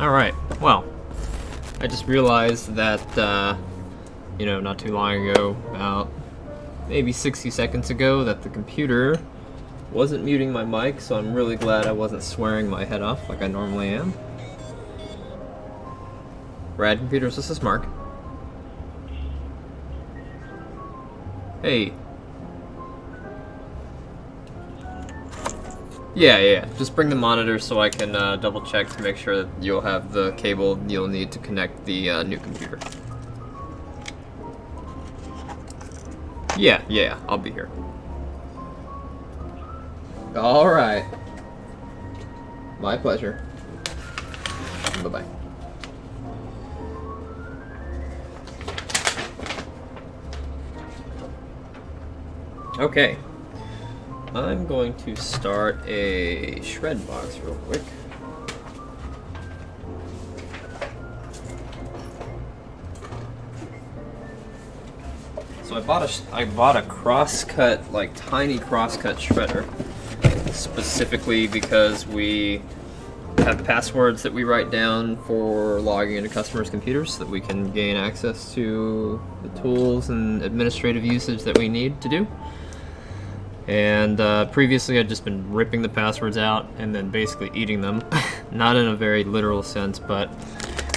Alright, well, I just realized that, you know, not too long ago, about maybe 60 seconds ago, that the computer wasn't muting my mic, so I'm really glad I wasn't swearing my head off like I normally am. Rad Computers, this is Mark. Hey. Yeah, just bring the monitor so I can double check to make sure that you'll have the cable you'll need to connect the new computer. Yeah, I'll be here. Alright. My pleasure. Bye-bye. Okay. I'm going to start a shred box real quick. So I bought a crosscut, like tiny crosscut shredder, specifically because we have passwords that we write down for logging into customers' computers so that we can gain access to the tools and administrative usage that we need to do. And previously I'd just been ripping the passwords out and then basically eating them. Not in a very literal sense, but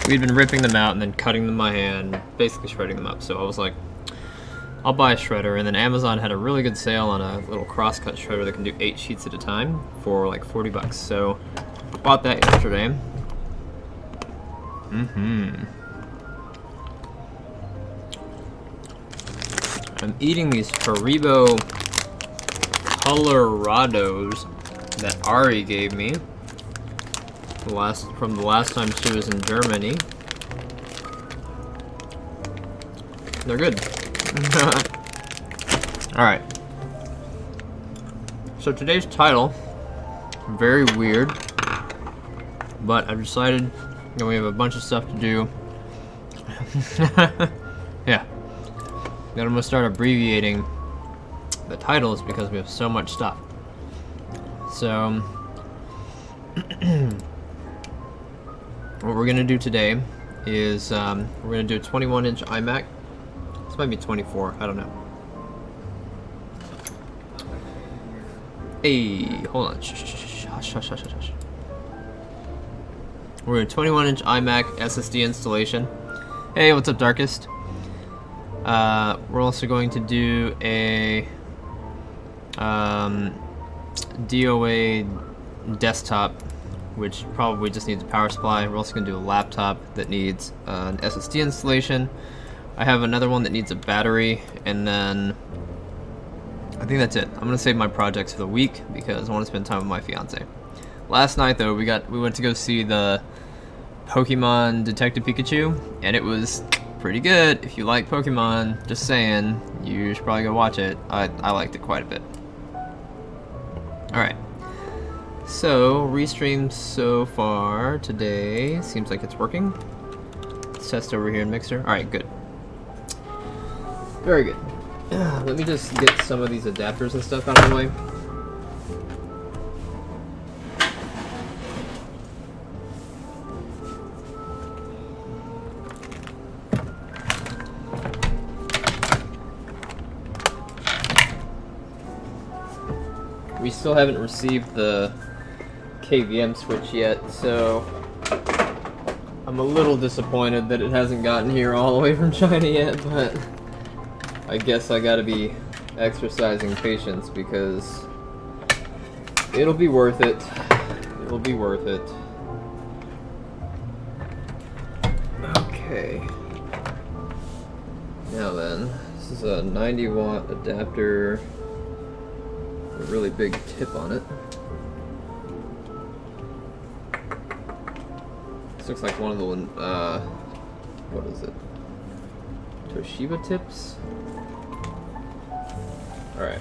we'd been ripping them out and then cutting them by hand, basically shredding them up. So I was like, I'll buy a shredder, and then Amazon had a really good sale on a little crosscut shredder that can do 8 sheets at a time for like 40 bucks. So I bought that yesterday. I'm eating these Haribo Colorados that Ari gave me from the last time she was in Germany. They're good. Alright. So today's title, very weird, but I've decided that we have a bunch of stuff to do. Yeah. Then I'm gonna start abbreviating the titles because we have so much stuff. So what we're gonna do today is we're gonna do a 21-inch iMac. This might be 24, I don't know. Hey, hold on. Hush. We're a 21-inch iMac SSD installation. Hey, what's up, Darkest? We're also going to do a DOA desktop, which probably just needs a power supply. We're also going to do a laptop that needs an SSD installation. I have another one that needs a battery, and then I think that's it. I'm gonna save my projects for the week because I want to spend time with my fiance. Last night though, we went to go see the Pokemon Detective Pikachu, and it was pretty good. If you like Pokemon, just saying, you should probably go watch it. I liked it quite a bit. Alright. So, restream so far today. Seems like it's working. Let's test over here in Mixer. Alright, good. Very good. Let me just get some of these adapters and stuff out of the way. We still haven't received the KVM switch yet, so I'm a little disappointed that it hasn't gotten here all the way from China yet, but I guess I gotta be exercising patience because it'll be worth it. It'll be worth it. Okay. Now then, this is a 90-watt adapter with a really big tip on it. This looks like one of the what is it? Toshiba tips? Alright.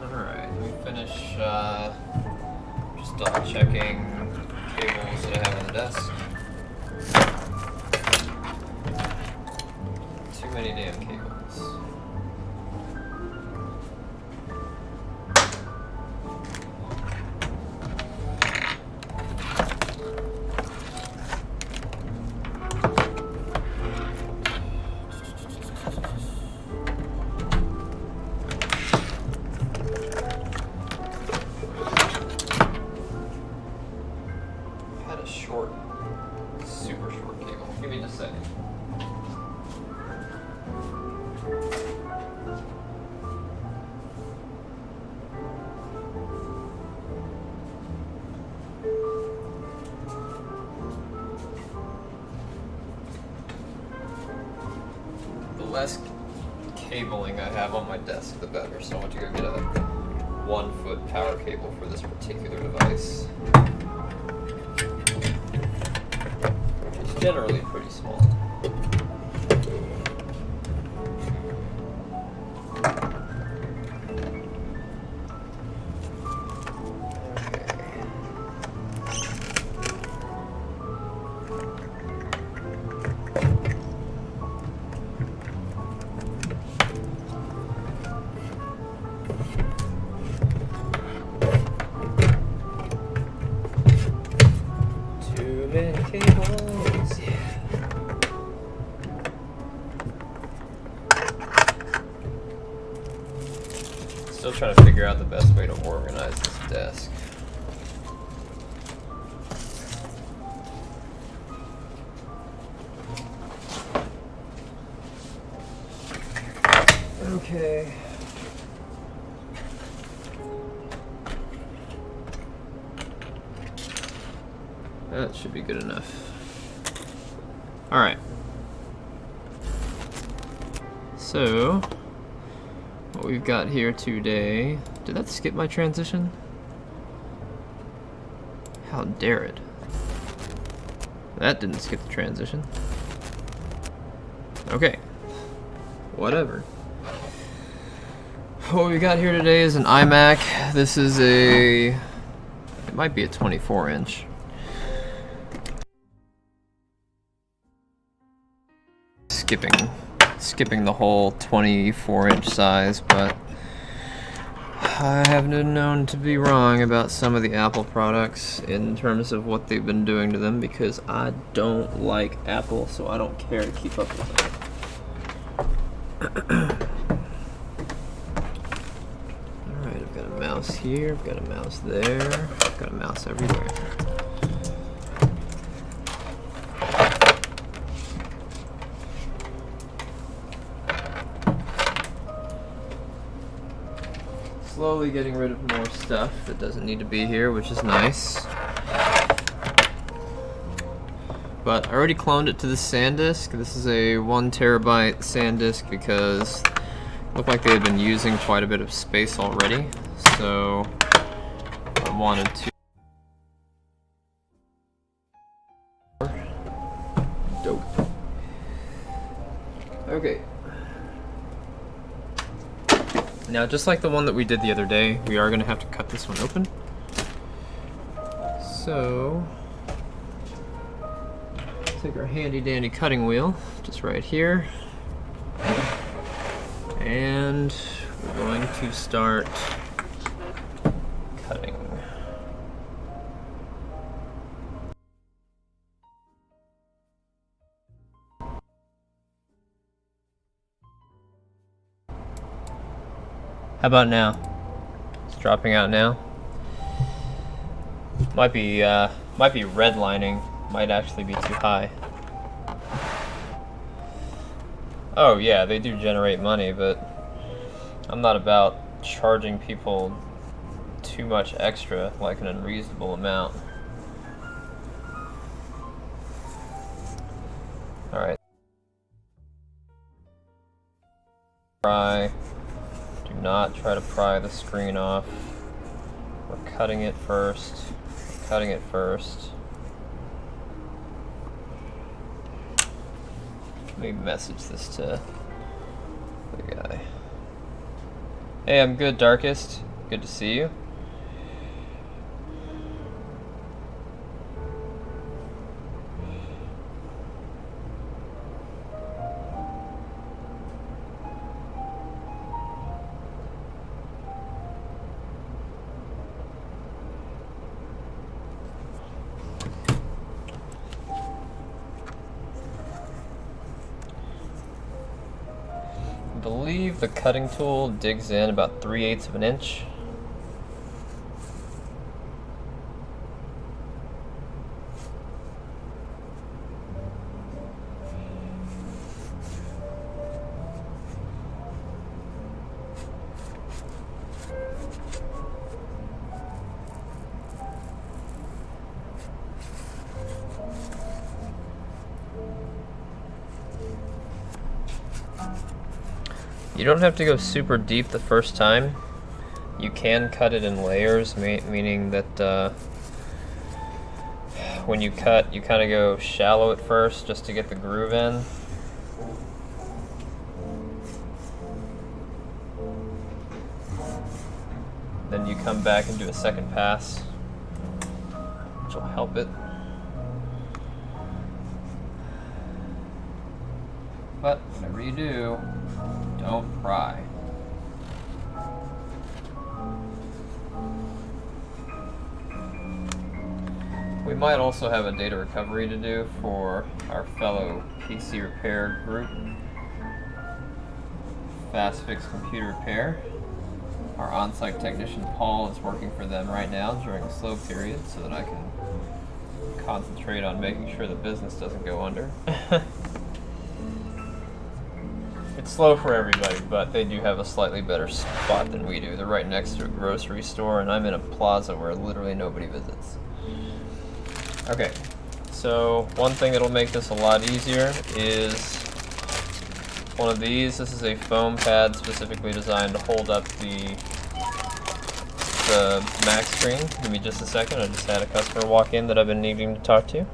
Alright, let me finish just double checking cables that I have on the desk. Too many damn cables. cabling I have on my desk, the better. So I want to go get a 1-foot power cable for this particular device, which is generally pretty small. Cables, yeah. Still trying to figure out the best way to organize this desk. Okay. That should be good enough. Alright. So, what we've got here today... Did that skip my transition? How dare it. That didn't skip the transition. Okay. Whatever. What we got here today is an iMac. This is a... It might be a 24-inch. Skipping the whole 24-inch size, but I have been known to be wrong about some of the Apple products in terms of what they've been doing to them, because I don't like Apple, so I don't care to keep up with them. Alright, I've got a mouse here, I've got a mouse there, I've got a mouse everywhere. Slowly getting rid of more stuff that doesn't need to be here, which is nice. But I already cloned it to the SanDisk. This is a 1 terabyte SanDisk because it looked like they had been using quite a bit of space already. So I wanted to. Dope. Okay. Now, just like the one that we did the other day, we are going to have to cut this one open. So, take our handy dandy cutting wheel, just right here, and we're going to start cutting. How about now? It's dropping out now. Might be redlining. Might actually be too high. Oh yeah, they do generate money, but I'm not about charging people too much extra, like an unreasonable amount. Alright. Pry. Do not try to pry the screen off. We're cutting it first. We're cutting it first. Let me message this to the guy. Hey, I'm good, Darkest. Good to see you. I believe the cutting tool digs in about 3/8 of an inch. You don't have to go super deep the first time. You can cut it in layers, meaning that when you cut, you kind of go shallow at first just to get the groove in. Then you come back and do a second pass, which will help it. But whatever you do, don't pry. We might also have a data recovery to do for our fellow PC repair group, Fast Fix Computer Repair. Our on-site technician Paul is working for them right now during a slow period so that I can concentrate on making sure the business doesn't go under. It's slow for everybody, but they do have a slightly better spot than we do. They're right next to a grocery store, and I'm in a plaza where literally nobody visits. Okay, so one thing that'll make this a lot easier is one of these. This is a foam pad specifically designed to hold up the Mac screen. Give me just a second. I just had a customer walk in that I've been needing to talk to.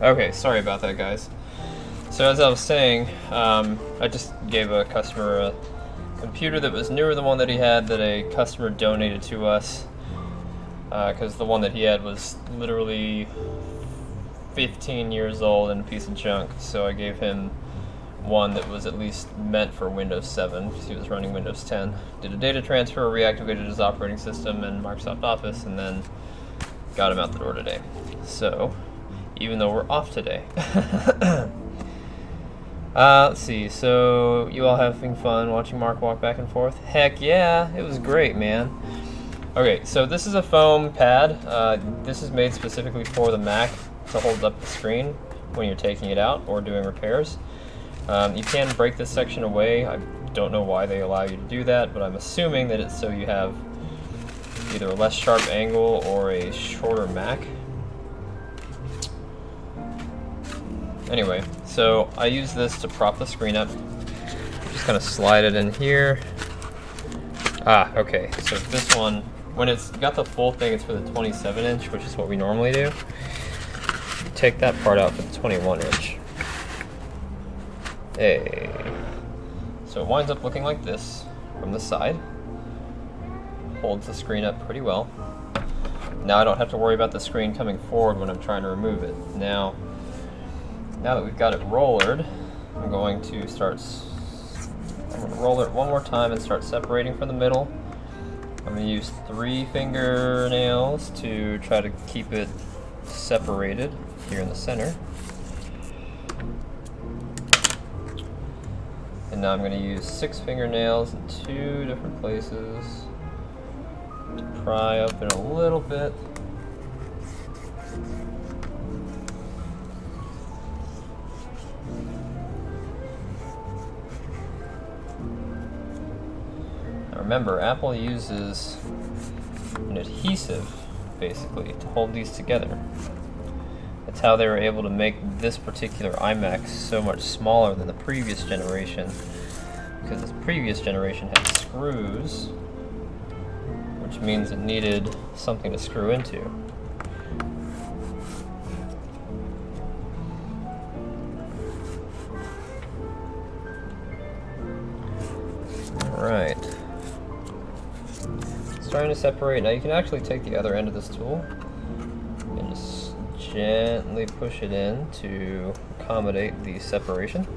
Okay, sorry about that, guys. So as I was saying, I just gave a customer a computer that was newer than the one that he had, that a customer donated to us, because the one that he had was literally 15 years old and a piece of junk. So I gave him one that was at least meant for Windows 7, because he was running Windows 10. Did a data transfer, reactivated his operating system and Microsoft Office, and then got him out the door today. So, even though we're off today. Let's see, so you all having fun watching Mark walk back and forth? Heck yeah, it was great, man. Okay, so this is a foam pad. This is made specifically for the Mac to hold up the screen when you're taking it out or doing repairs. You can break this section away. I don't know why they allow you to do that, but I'm assuming that it's so you have either a less sharp angle or a shorter Mac. Anyway, so I use this to prop the screen up. Just kind of slide it in here. Ah, okay, so this one, when it's got the full thing, it's for the 27-inch, which is what we normally do. Take that part out for the 21-inch. Hey. So it winds up looking like this from the side. Holds the screen up pretty well. Now I don't have to worry about the screen coming forward when I'm trying to remove it. Now that we've got it rollered, I'm going to roll it one more time and start separating from the middle. I'm going to use 3 fingernails to try to keep it separated here in the center. And now I'm going to use 6 fingernails in 2 different places to pry open a little bit. Now remember, Apple uses an adhesive basically to hold these together. That's how they were able to make this particular iMac so much smaller than the previous generation, because this previous generation had screws, which means it needed something to screw into. Alright. Starting to separate. Now you can actually take the other end of this tool and just gently push it in to accommodate the separation.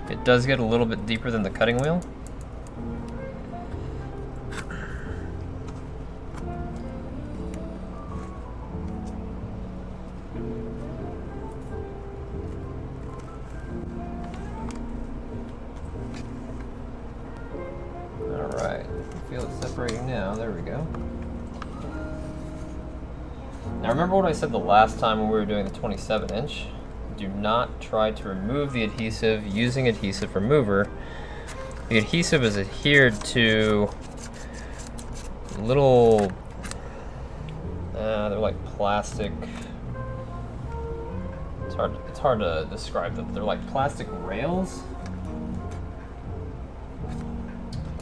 It does get a little bit deeper than the cutting wheel. Alright, feel it separating now, there we go. Now remember what I said the last time when we were doing the 27-inch? Do not try to remove the adhesive using adhesive remover. The adhesive is adhered to little, they're like plastic, it's hard to describe them. They're like plastic rails.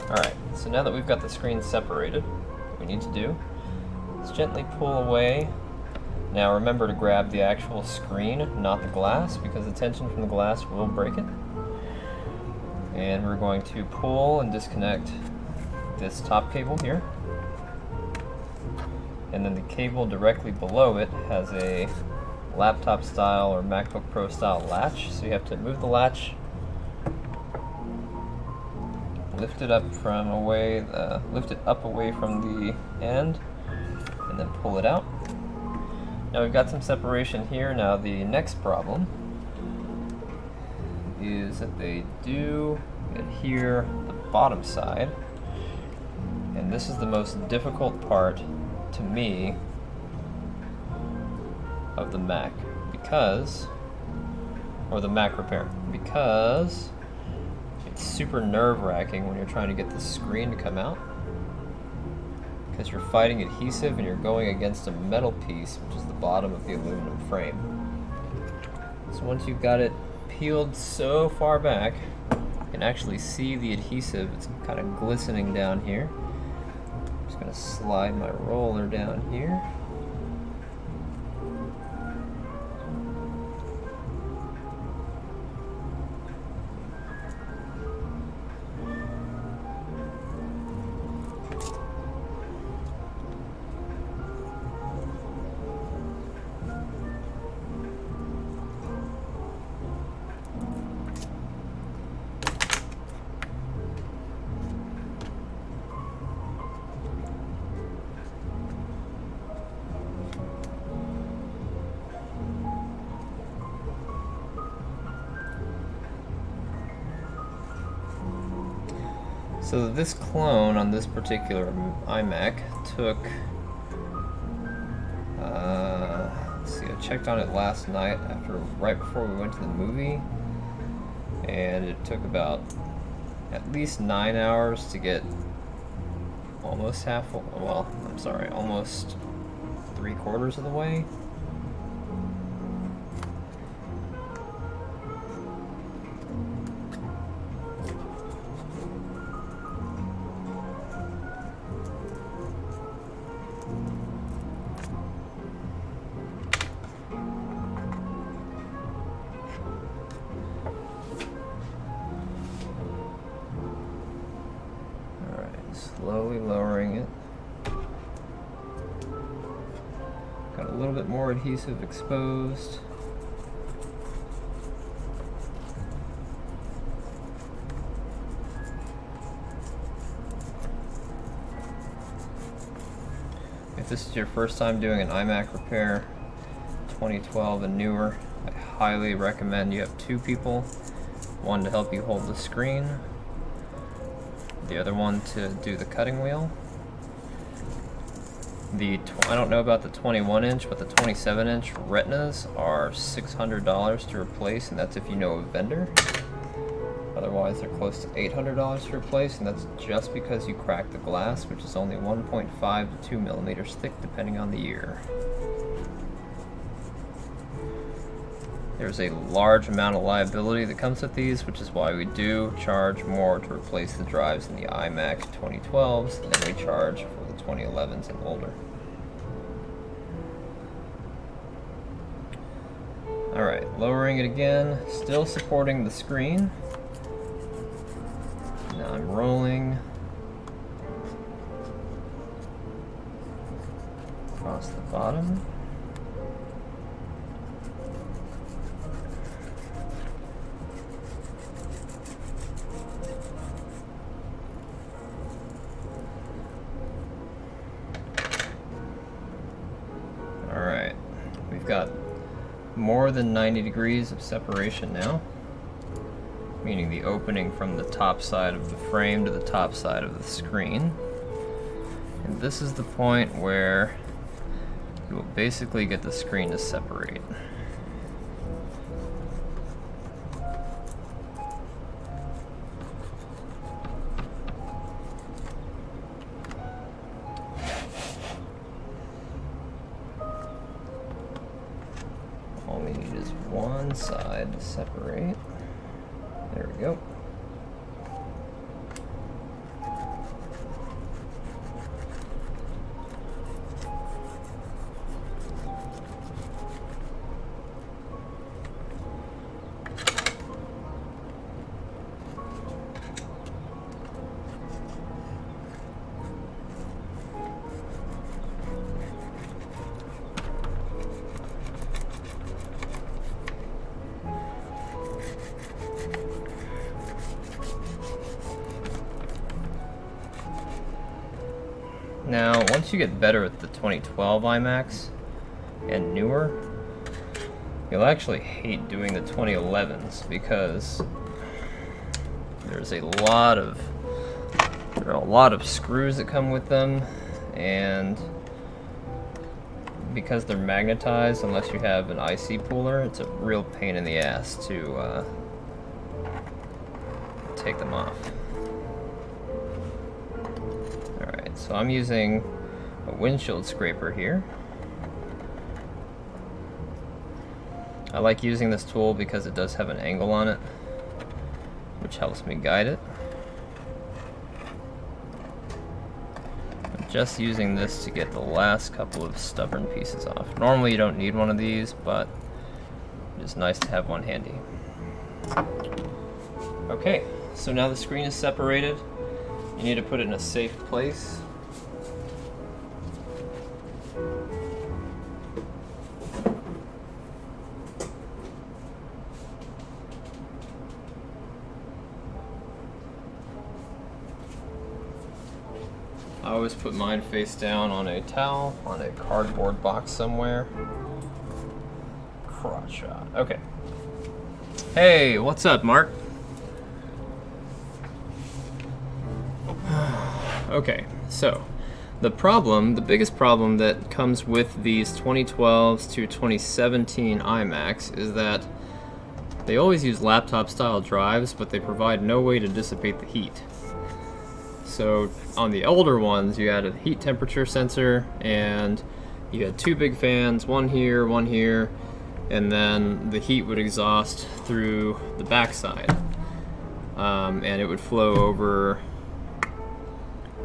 Alright, so now that we've got the screen separated, what we need to do is gently pull away. Now remember to grab the actual screen, not the glass, because the tension from the glass will break it. And we're going to pull and disconnect this top cable here. And then the cable directly below it has a laptop style or MacBook Pro style latch. So you have to move the latch, lift it up away from the end, and then pull it out. Now we've got some separation here. Now the next problem is that they do adhere the bottom side, and this is the most difficult part to me of the Mac, or the Mac repair, because it's super nerve-wracking when you're trying to get the screen to come out, because you're fighting adhesive and you're going against a metal piece, which is the bottom of the aluminum frame. So once you've got it peeled so far back, you can actually see the adhesive. It's kind of glistening down here. I'm just going to slide my roller down here. So this clone on this particular iMac took, let's see, I checked on it last night right before we went to the movie, and it took about at least 9 hours to get almost almost 3/4 of the way. Slowly lowering it. Got a little bit more adhesive exposed. If this is your first time doing an iMac repair, 2012 and newer, I highly recommend you have 2 people, one to help you hold the screen, the other one to do the cutting wheel. I don't know about the 21-inch, but the 27-inch Retinas are $600 to replace, and that's if you know a vendor. Otherwise, they're close to $800 to replace, and that's just because you crack the glass, which is only 1.5 to 2 millimeters thick, depending on the year. There's a large amount of liability that comes with these, which is why we do charge more to replace the drives in the iMac 2012s than we charge for the 2011s and older. Alright, lowering it again, still supporting the screen. Now I'm rolling across the bottom. Alright, we've got more than 90 degrees of separation now, meaning the opening from the top side of the frame to the top side of the screen. And this is the point where you will basically get the screen to separate. All we need is one side to separate. There we go. Now, once you get better at the 2012 iMacs and newer, you'll actually hate doing the 2011s because there are a lot of screws that come with them, and because they're magnetized, unless you have an IC pooler, it's a real pain in the ass to take them off. So I'm using a windshield scraper here. I like using this tool because it does have an angle on it, which helps me guide it. I'm just using this to get the last couple of stubborn pieces off. Normally you don't need one of these, but it's nice to have one handy. Okay, so now the screen is separated. You need to put it in a safe place. I always put mine face down on a towel, on a cardboard box somewhere. Crotch shot. Okay. Hey, what's up, Mark? Okay, so the biggest problem that comes with these 2012s to 2017 iMacs is that they always use laptop-style drives, but they provide no way to dissipate the heat. So on the older ones, you had a heat temperature sensor, and you had two big fans, one here, and then the heat would exhaust through the backside, and it would flow over.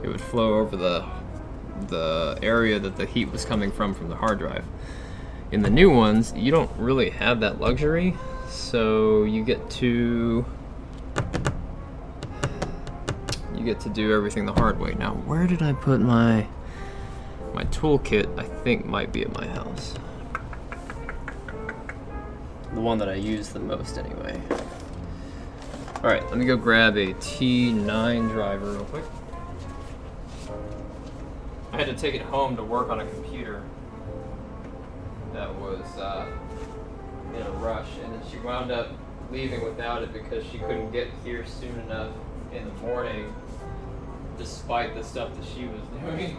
It would flow over the area that the heat was coming from the hard drive. In the new ones, you don't really have that luxury, so you get to do everything the hard way. Now, where did I put my toolkit? I think might be at my house. The one that I use the most anyway. All right, let me go grab a T9 driver real quick. I had to take it home to work on a computer that was in a rush, and then she wound up leaving without it because she couldn't get here soon enough in the morning, despite the stuff that she was doing.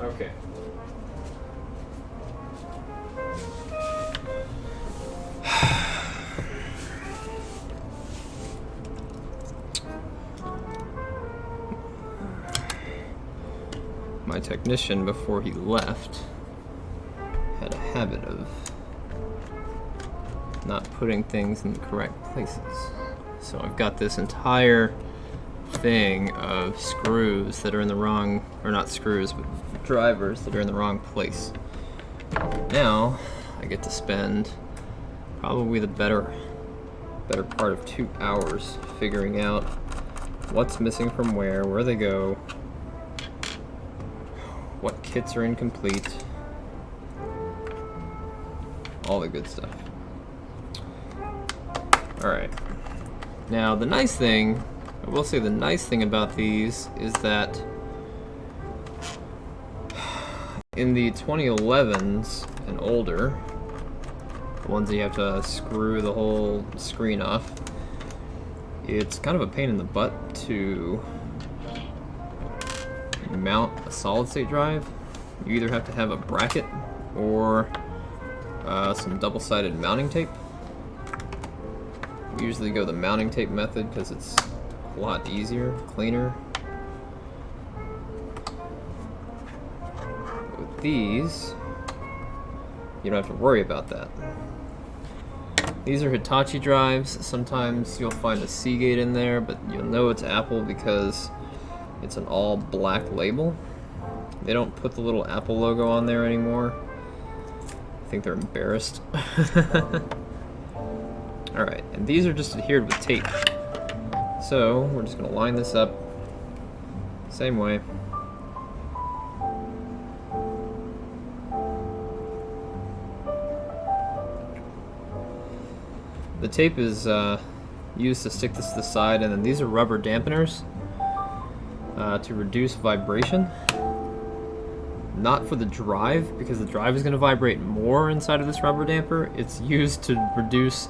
Okay. My technician, before he left, had a habit of not putting things in the correct places. So I've got this entire thing of screws that are in the wrong, or not screws, but drivers that are in the wrong place. Now I get to spend probably the better part of 2 hours figuring out what's missing from where they go, what kits are incomplete, all the good stuff. Alright, now the nice thing, I will say the nice thing about these is that in the 2011s and older, the ones that you have to screw the whole screen off, it's kind of a pain in the butt to mount a solid-state drive. You either have to have a bracket or some double-sided mounting tape. We usually go the mounting tape method because it's a lot easier, cleaner. With these, you don't have to worry about that. These are Hitachi drives. Sometimes you'll find a Seagate in there, but you'll know it's Apple because it's an all black label. They don't put the little Apple logo on there anymore. I think they're embarrassed. Alright, and these are just adhered with tape. So we're just going to line this up same way. The tape is used to stick this to the side, and then these are rubber dampeners to reduce vibration. Not for the drive, because the drive is going to vibrate more inside of this rubber damper. It's used to reduce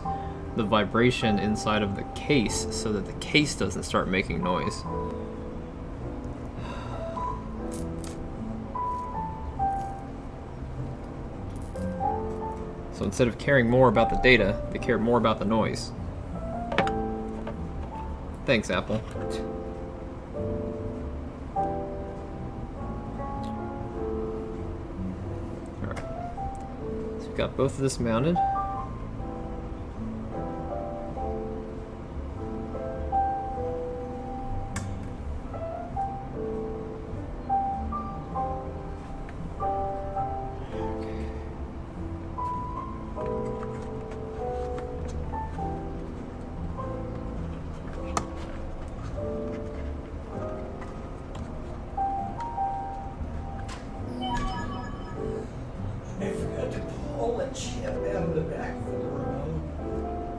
the vibration inside of the case so that the case doesn't start making noise. So instead of caring more about the data, they care more about the noise. Thanks, Apple. Alright. So we've got both of this mounted.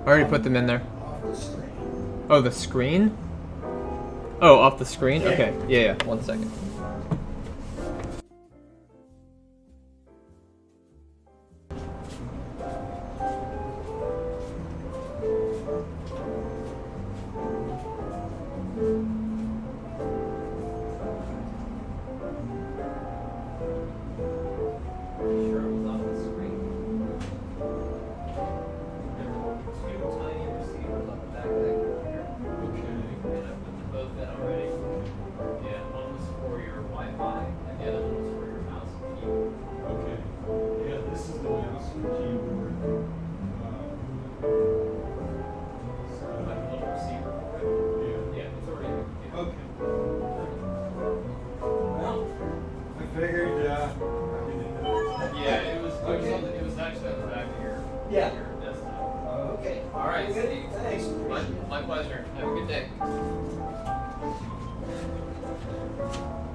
I already put them in there. Off the screen. Oh, the screen? Oh, off the screen? Okay. Yeah, 1 second.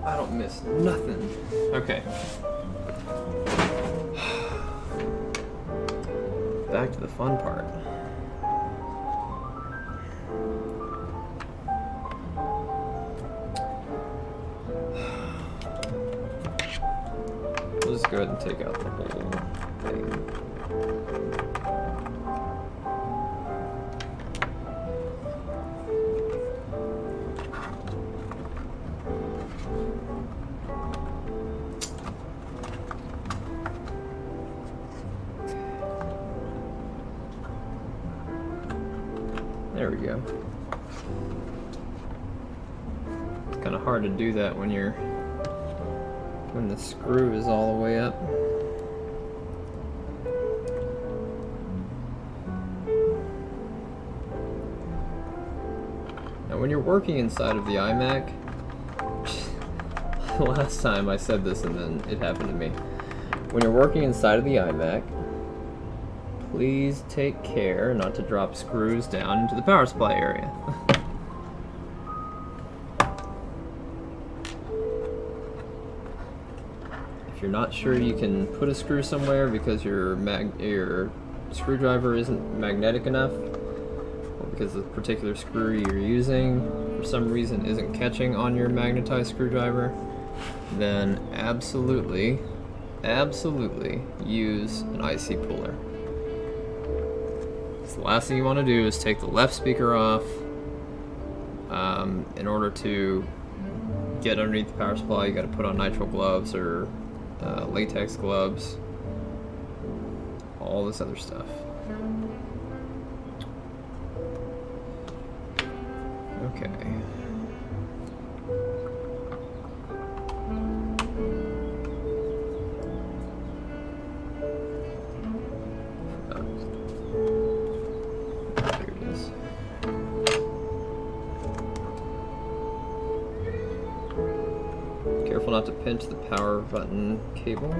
I don't miss nothing. Okay. Back to the fun part. We'll just go ahead and take out the whole thing. There we go. It's kind of hard to do that when the screw is all the way up. Now when you're working inside of the iMac, last time I said this and then it happened to me. When you're working inside of the iMac, please take care not to drop screws down into the power supply area. If you're not sure you can put a screw somewhere because your screwdriver isn't magnetic enough, or because the particular screw you're using for some reason isn't catching on your magnetized screwdriver, then absolutely use an IC puller. The last thing you want to do is take the left speaker off in order to get underneath the power supply. You got to put on nitrile gloves or latex gloves, all this other stuff. Okay. Careful not to pinch the power button cable.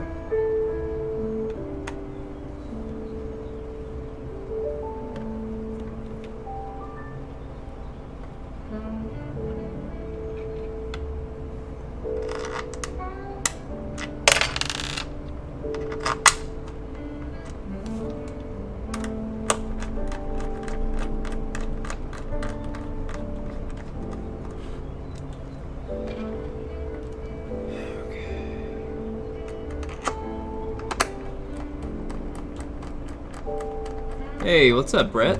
Hey, what's up, Brett?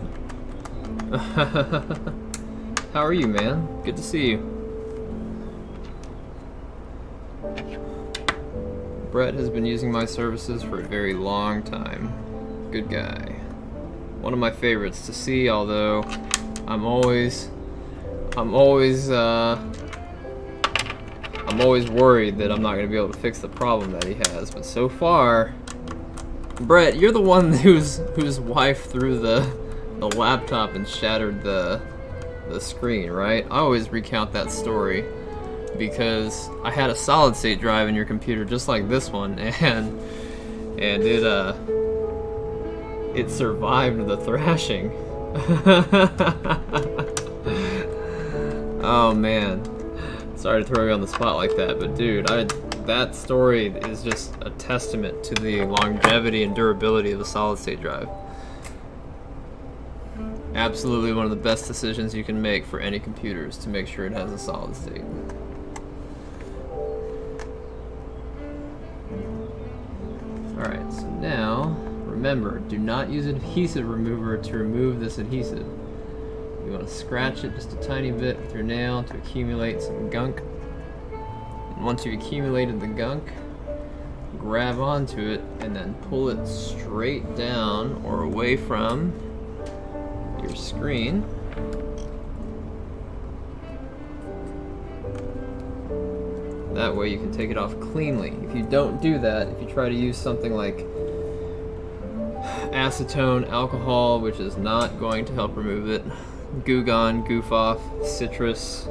How are you, man? Good to see you. Brett has been using my services for a very long time. Good guy. One of my favorites to see, although I'm always worried that I'm not going to be able to fix the problem that he has, but so far, Brett, you're the one whose wife threw the laptop and shattered the screen, right? I always recount that story because I had a solid state drive in your computer just like this one, and it survived the thrashing. Oh man, sorry to throw you on the spot like that, but dude, that story is just a testament to the longevity and durability of the solid state drive. Absolutely one of the best decisions you can make for any computer is to make sure it has a solid state. Alright, so now, remember, do not use an adhesive remover to remove this adhesive. You want to scratch it just a tiny bit with your nail to accumulate some gunk. And once you've accumulated the gunk, grab onto it and then pull it straight down or away from your screen. That way you can take it off cleanly. If you don't do that, if you try to use something like acetone, alcohol, which is not going to help remove it, Goo Gone, Goof Off, citrus,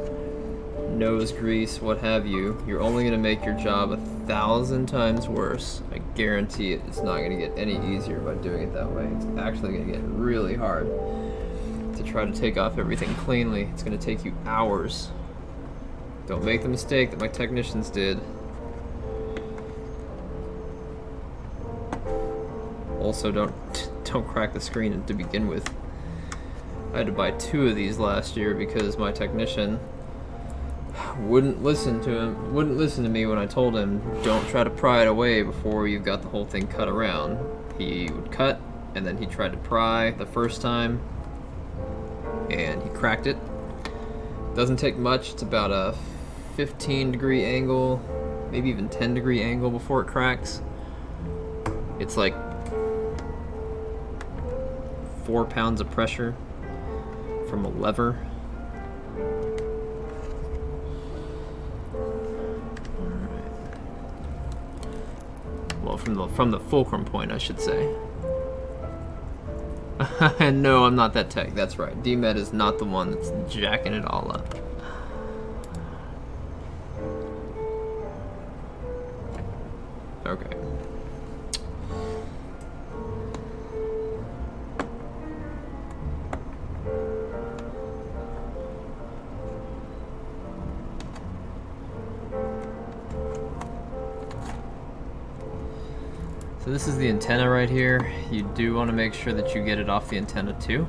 nose grease, what have you, you're only going to make your job 1,000 times worse. I guarantee it. It's not going to get any easier by doing it that way. It's actually going to get really hard to try to take off everything cleanly. It's going to take you hours. Don't make the mistake that my technicians did. Also, don't crack the screen to begin with. I had to buy 2 of these last year because my technician wouldn't listen to me when I told him, don't try to pry it away before you've got the whole thing cut around. He would cut, and then he tried to pry the first time, and he cracked it. Doesn't take much. It's about a 15-degree angle, maybe even 10-degree angle before it cracks. It's like 4 pounds of pressure from a lever. Well, from the fulcrum point, I should say. No, I'm not that tech. That's right. DMED is not the one that's jacking it all up. Okay. So this is the antenna right here. You do want to make sure that you get it off the antenna too,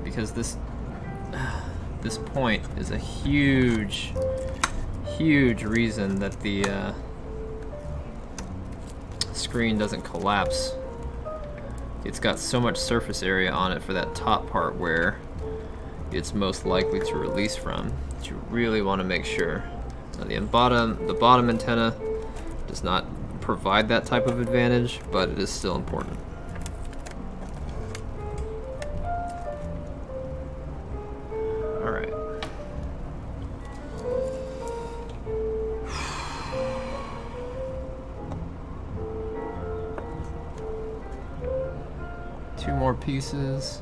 because this point is a huge reason that the screen doesn't collapse. It's got so much surface area on it for that top part where it's most likely to release from. But you really want to make sure. Now the bottom antenna does not provide that type of advantage, but it is still important. All right. Two more pieces.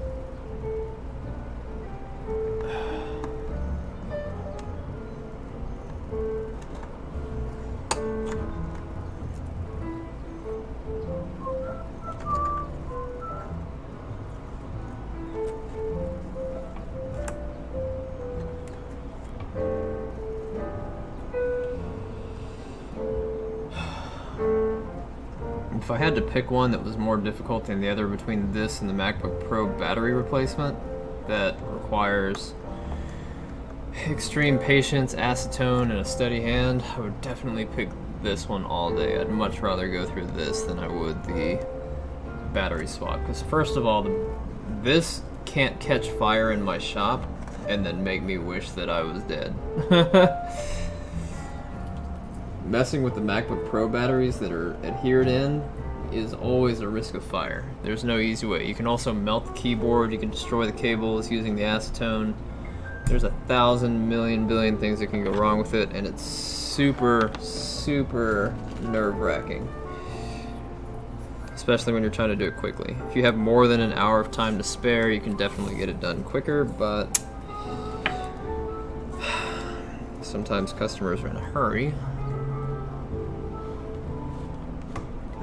If I had to pick one that was more difficult than the other between this and the MacBook Pro battery replacement that requires extreme patience, acetone, and a steady hand, I would definitely pick this one all day. I'd much rather go through this than I would the battery swap. Because first of all, this can't catch fire in my shop and then make me wish that I was dead. Messing with the MacBook Pro batteries that are adhered in is always a risk of fire. There's no easy way. You can also melt the keyboard, you can destroy the cables using the acetone. There's 1,000 million billion things that can go wrong with it, and it's super nerve-wracking. Especially when you're trying to do it quickly. If you have more than an hour of time to spare, you can definitely get it done quicker, but sometimes customers are in a hurry.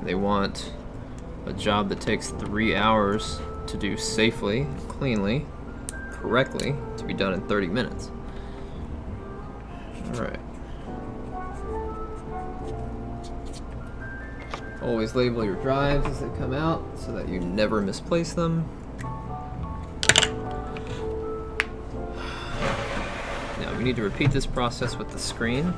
They want a job that takes 3 hours to do safely, cleanly, correctly, to be done in 30 minutes. Alright. Always label your drives as they come out so that you never misplace them. Now we need to repeat this process with the screen.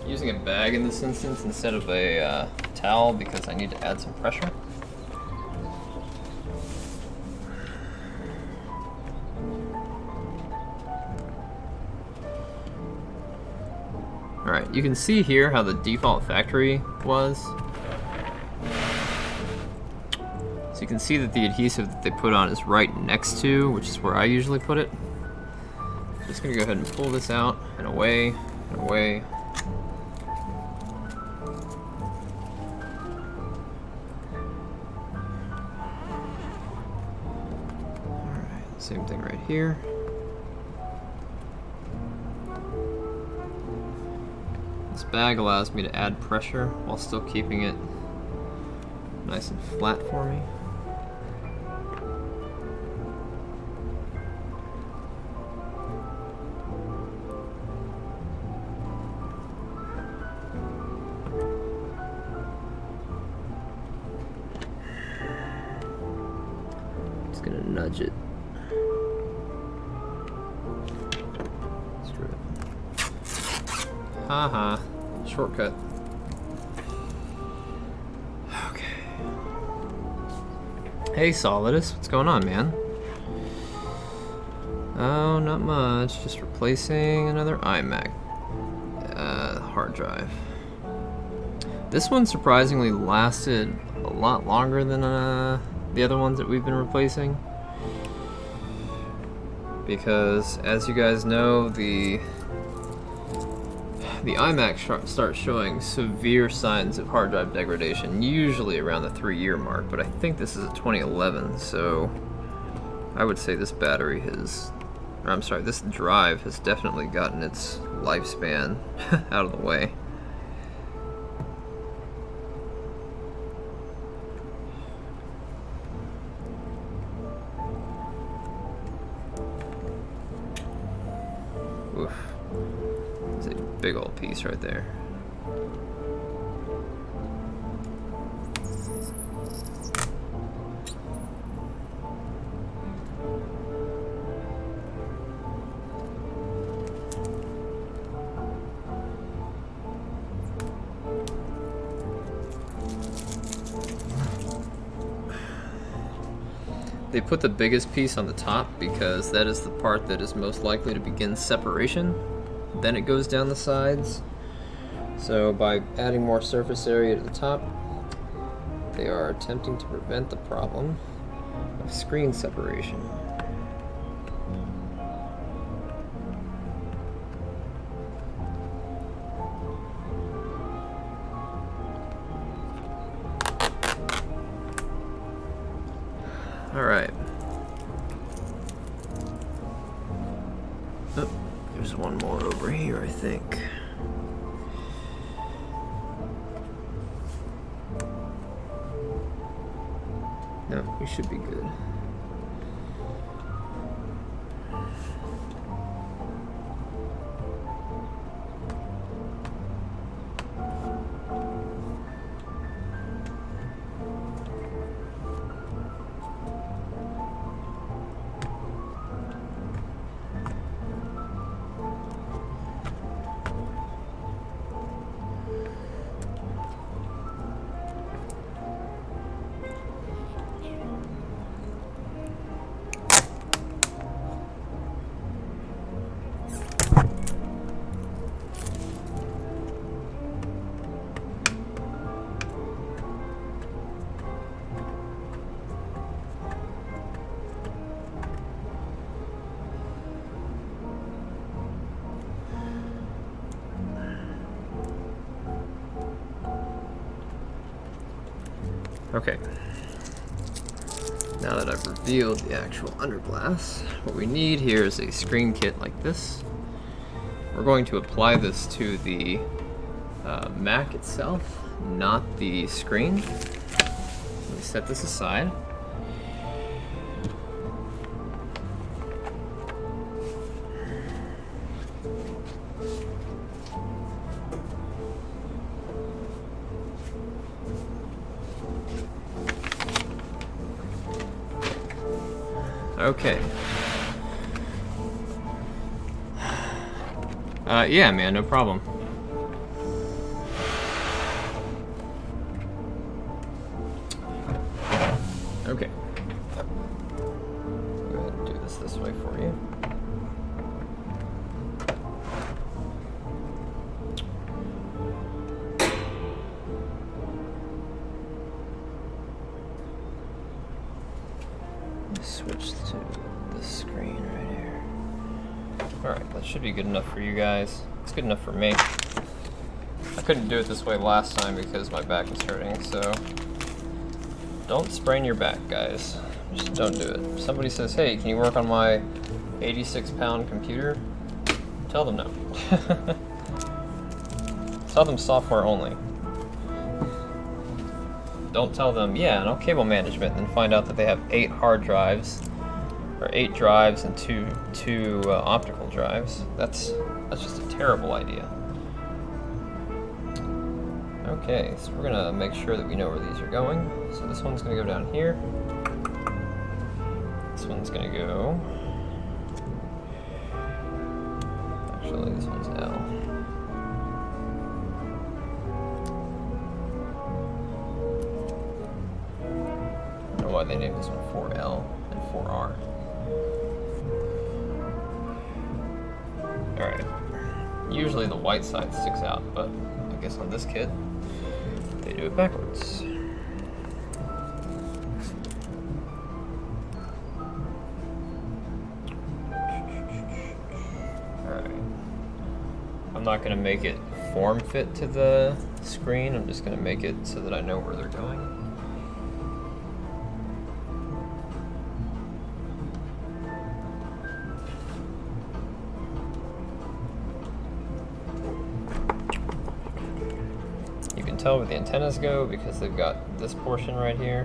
Using a bag in this instance instead of a towel because I need to add some pressure. Alright, you can see here how the default factory was. So you can see that the adhesive that they put on is right next to, which is where I usually put it. I'm just going to go ahead and pull this out and away and away. Alright, same thing right here. This bag allows me to add pressure while still keeping it nice and flat for me. Just gonna nudge it. Screw it. Haha. Shortcut. Okay. Hey Solidus, what's going on, man? Oh, not much. Just replacing another iMac hard drive. This one surprisingly lasted a lot longer than the other ones that we've been replacing. Because, as you guys know, the iMac starts showing severe signs of hard drive degradation, usually around the 3-year mark, but I think this is a 2011, so I would say this battery has, or I'm sorry, this drive has definitely gotten its lifespan out of the way. Oof. It's a big old piece right there. They put the biggest piece on the top because that is the part that is most likely to begin separation. Then it goes down the sides. So by adding more surface area to the top, they are attempting to prevent the problem of screen separation. All right. Oh, there's one more over here, I think. No, we should be good. Okay, now that I've revealed the actual underglass, what we need here is a screen kit like this. We're going to apply this to the Mac itself, not the screen. Let me set this aside. Okay. Yeah, man, no problem. Okay. Go ahead and do this way for you. Switch to the screen right here. Alright, that should be good enough for you guys. It's good enough for me. I couldn't do it this way last time because my back was hurting, so don't sprain your back, guys. Just don't do it. If somebody says, hey, can you work on my 86-pound computer? Tell them no. Tell them software only. Don't tell them, yeah, no cable management, and then find out that they have 8 hard drives, or 8 drives and two optical drives. That's just a terrible idea. Okay, so we're gonna make sure that we know where these are going. So this one's gonna go down here. This one's gonna go. Actually, this one's L. I don't know why they named this one 4L and 4R. Alright. Usually the white side sticks out, but I guess on this kit, they do it backwards. Alright. I'm not going to make it form fit to the screen, I'm just going to make it so that I know where they're going. Tell where the antennas go because they've got this portion right here,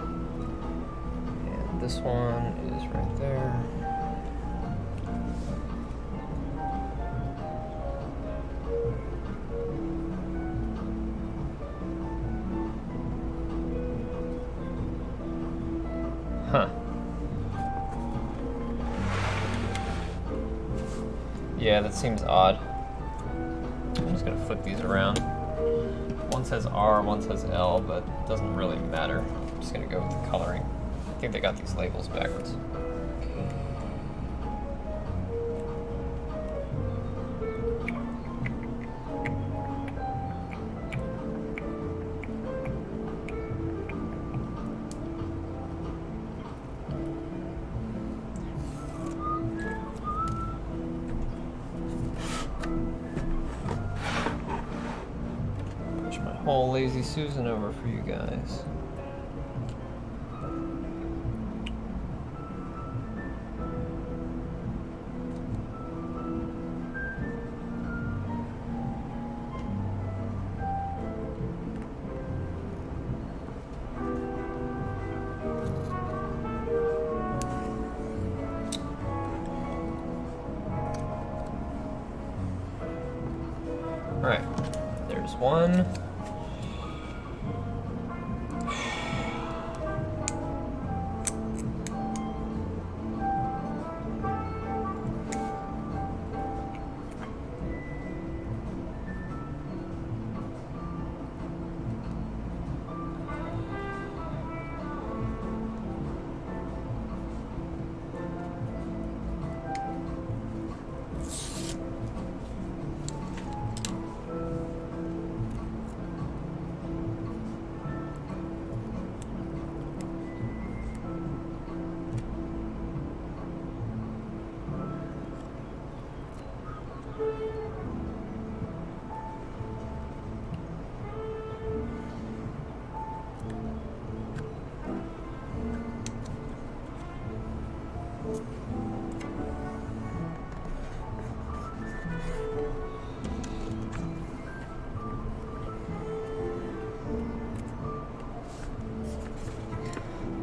and this one is right there. Huh. Yeah, that seems odd. I'm just gonna flip these around. One says R, one says L, but it doesn't really matter. I'm just gonna go with the coloring. I think they got these labels backwards. Whole Lazy Susan over for you guys. All right, there's one.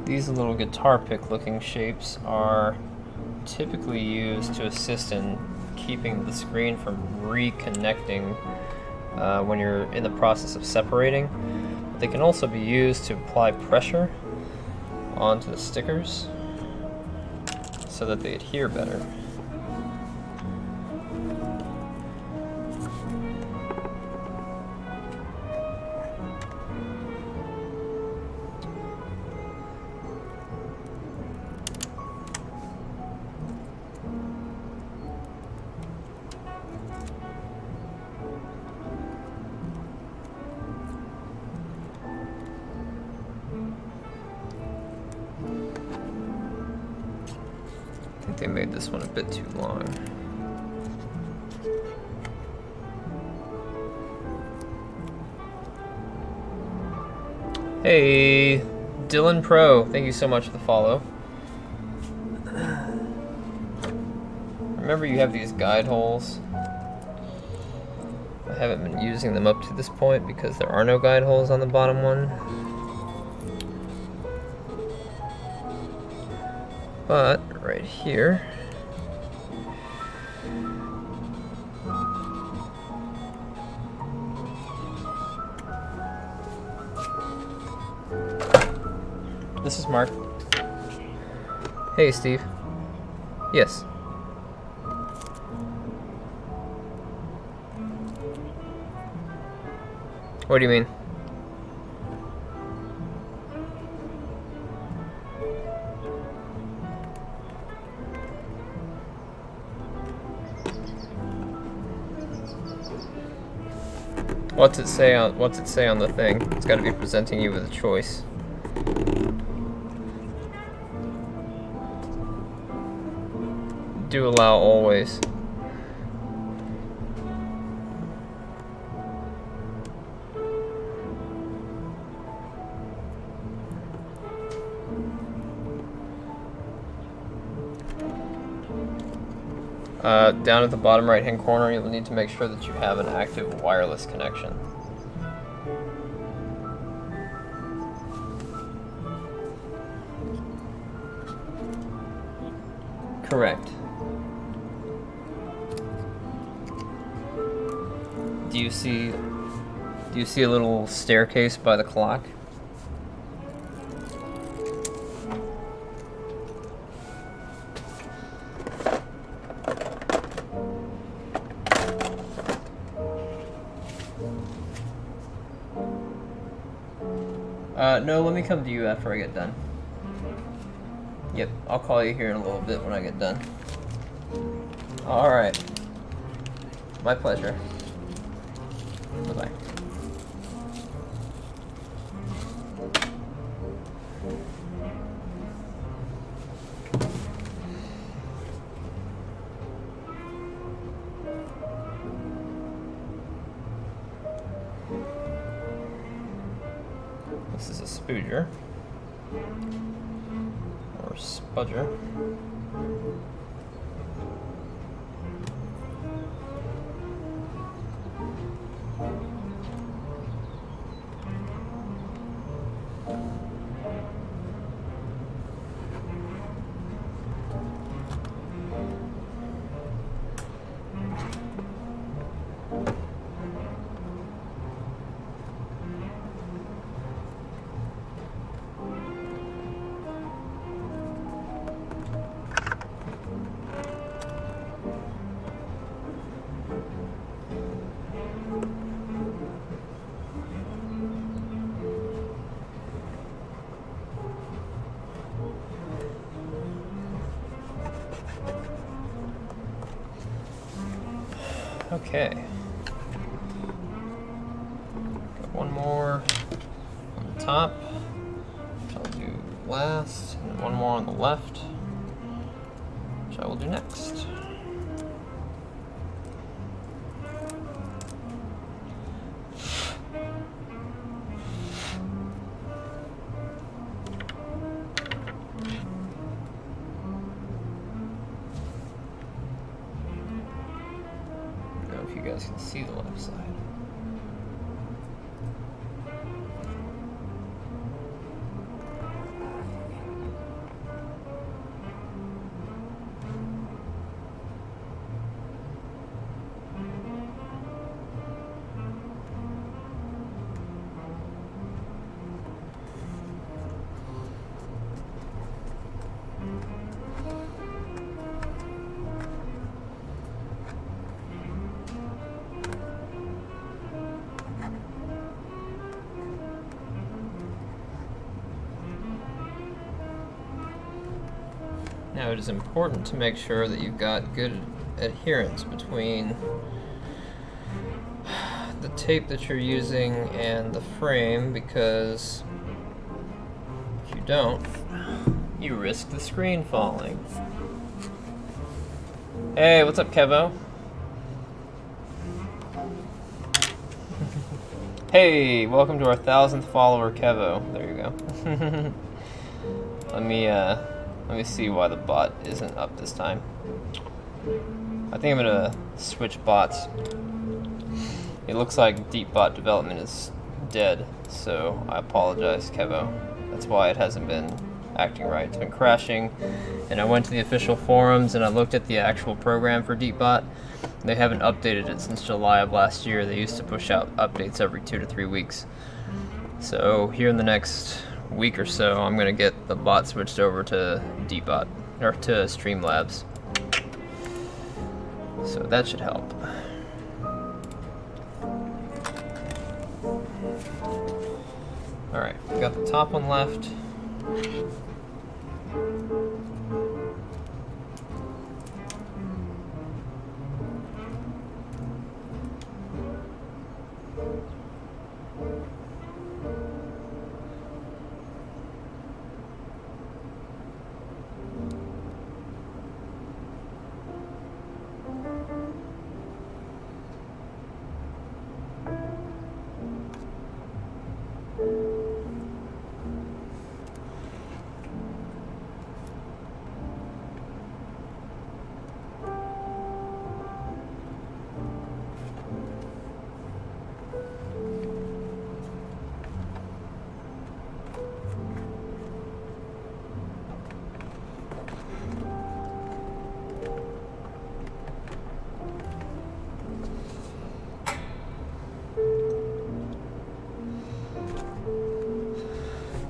These little guitar pick looking shapes are typically used to assist in keeping the screen from reconnecting when you're in the process of separating. They can also be used to apply pressure onto the stickers. so that they adhere better. I think they made this one a bit too long. Hey, Dylan Pro, thank you so much for the follow. Remember you have these guide holes. I haven't been using them up to this point because there are no guide holes on the bottom one. But right here, this is Mark. Hey, Steve. Yes. What do you mean? What's it say on the thing? It's got to be presenting you with a choice. Do allow always. Down at the bottom right hand corner, you'll need to make sure that you have an active wireless connection. Correct. Do you see a little staircase by the clock? No, let me come to you after I get done. Yep, I'll call you here in a little bit when I get done. Alright. My pleasure. Bye-bye. This is a spooger, or spudger. Okay. Got one more on the top, which I'll do last, and one more on the left, which I will do next. You guys can see the left side. Now it is important to make sure that you've got good adherence between the tape that you're using and the frame, because if you don't, you risk the screen falling. Hey, what's up, Kevo? Hey, welcome to our 1,000th follower, Kevo. There you go. Let me see why the bot isn't up this time. I think I'm gonna switch bots. It looks like deep bot development is dead, so I apologize, Kevo. That's why it hasn't been acting right. It's been crashing, and I went to the official forums and I looked at the actual program for DeepBot. They haven't updated it since July of last year. They used to push out updates every 2 to 3 weeks. So here in the next week or so, I'm gonna get the bot switched over to DeepBot, or to Streamlabs. So that should help. Alright, we got the top one left.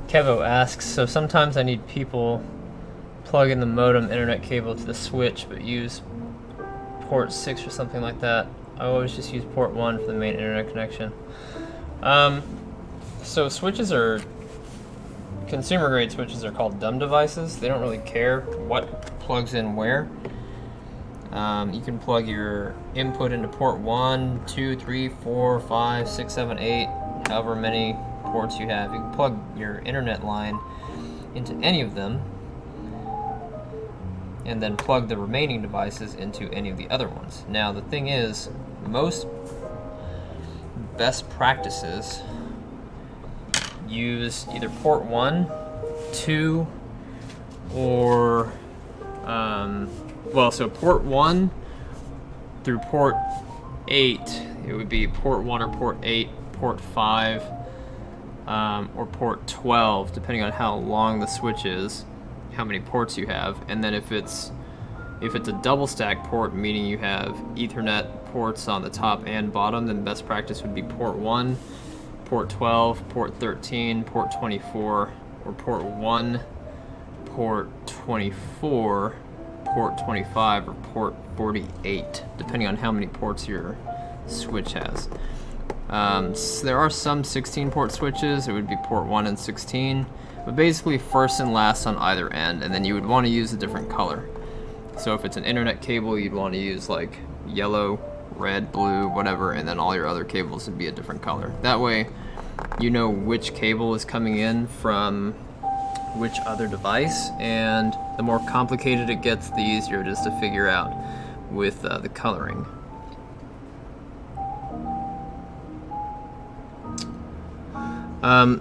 Kevo asks, so sometimes I need people plug in the modem internet cable to the switch but use port 6 or something like that. I always just use port 1 for the main internet connection. So switches are, consumer grade switches are called dumb devices. They don't really care what plugs in where. You can plug your input into port 1, 2, 3, 4, 5, 6, 7, 8, however many ports you have. You can plug your internet line into any of them and then plug the remaining devices into any of the other ones. Now the thing is, most best practices use either port 1, 2, or so port 1 through port 8, it would be port 1 or port 8, port 5, or port 12, depending on how long the switch is, how many ports you have. And then if it's a double stack port, meaning you have Ethernet ports on the top and bottom, then best practice would be port 1, port 12, port 13, port 24, or port 1, port 24, port 25, or port 48, depending on how many ports your switch has. So there are some 16-port switches. It would be port 1 and 16, but basically first and last on either end, and then you would want to use a different color. So if it's an internet cable, you'd want to use like yellow, red, blue, whatever, and then all your other cables would be a different color. That way you know which cable is coming in from which other device, and the more complicated it gets, the easier it is to figure out with the coloring.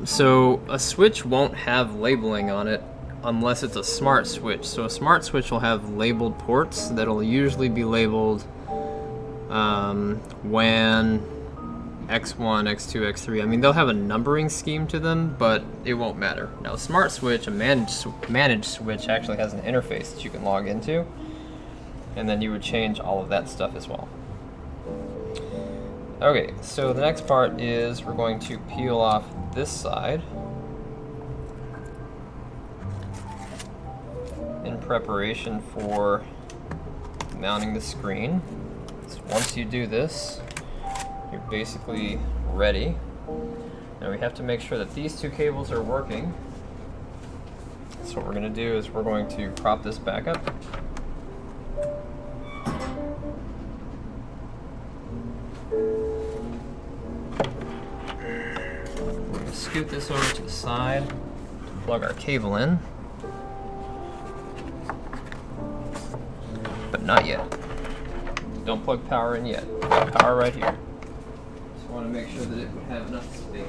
So a switch won't have labeling on it unless it's a smart switch. So a smart switch will have labeled ports that'll usually be labeled WAN, X1, X2, X3. I mean, they'll have a numbering scheme to them, but it won't matter. Now, a smart switch, a managed switch, actually has an interface that you can log into, and then you would change all of that stuff as well. Okay, so the next part is we're going to peel off this side in preparation for mounting the screen. So once you do this, you're basically ready. Now we have to make sure that these two cables are working. So what we're going to do is we're going to prop this back up. We're going to scoot this over to the side to plug our cable in. But not yet. Don't plug power in yet. Power right here. Just want to make sure that it would have enough space.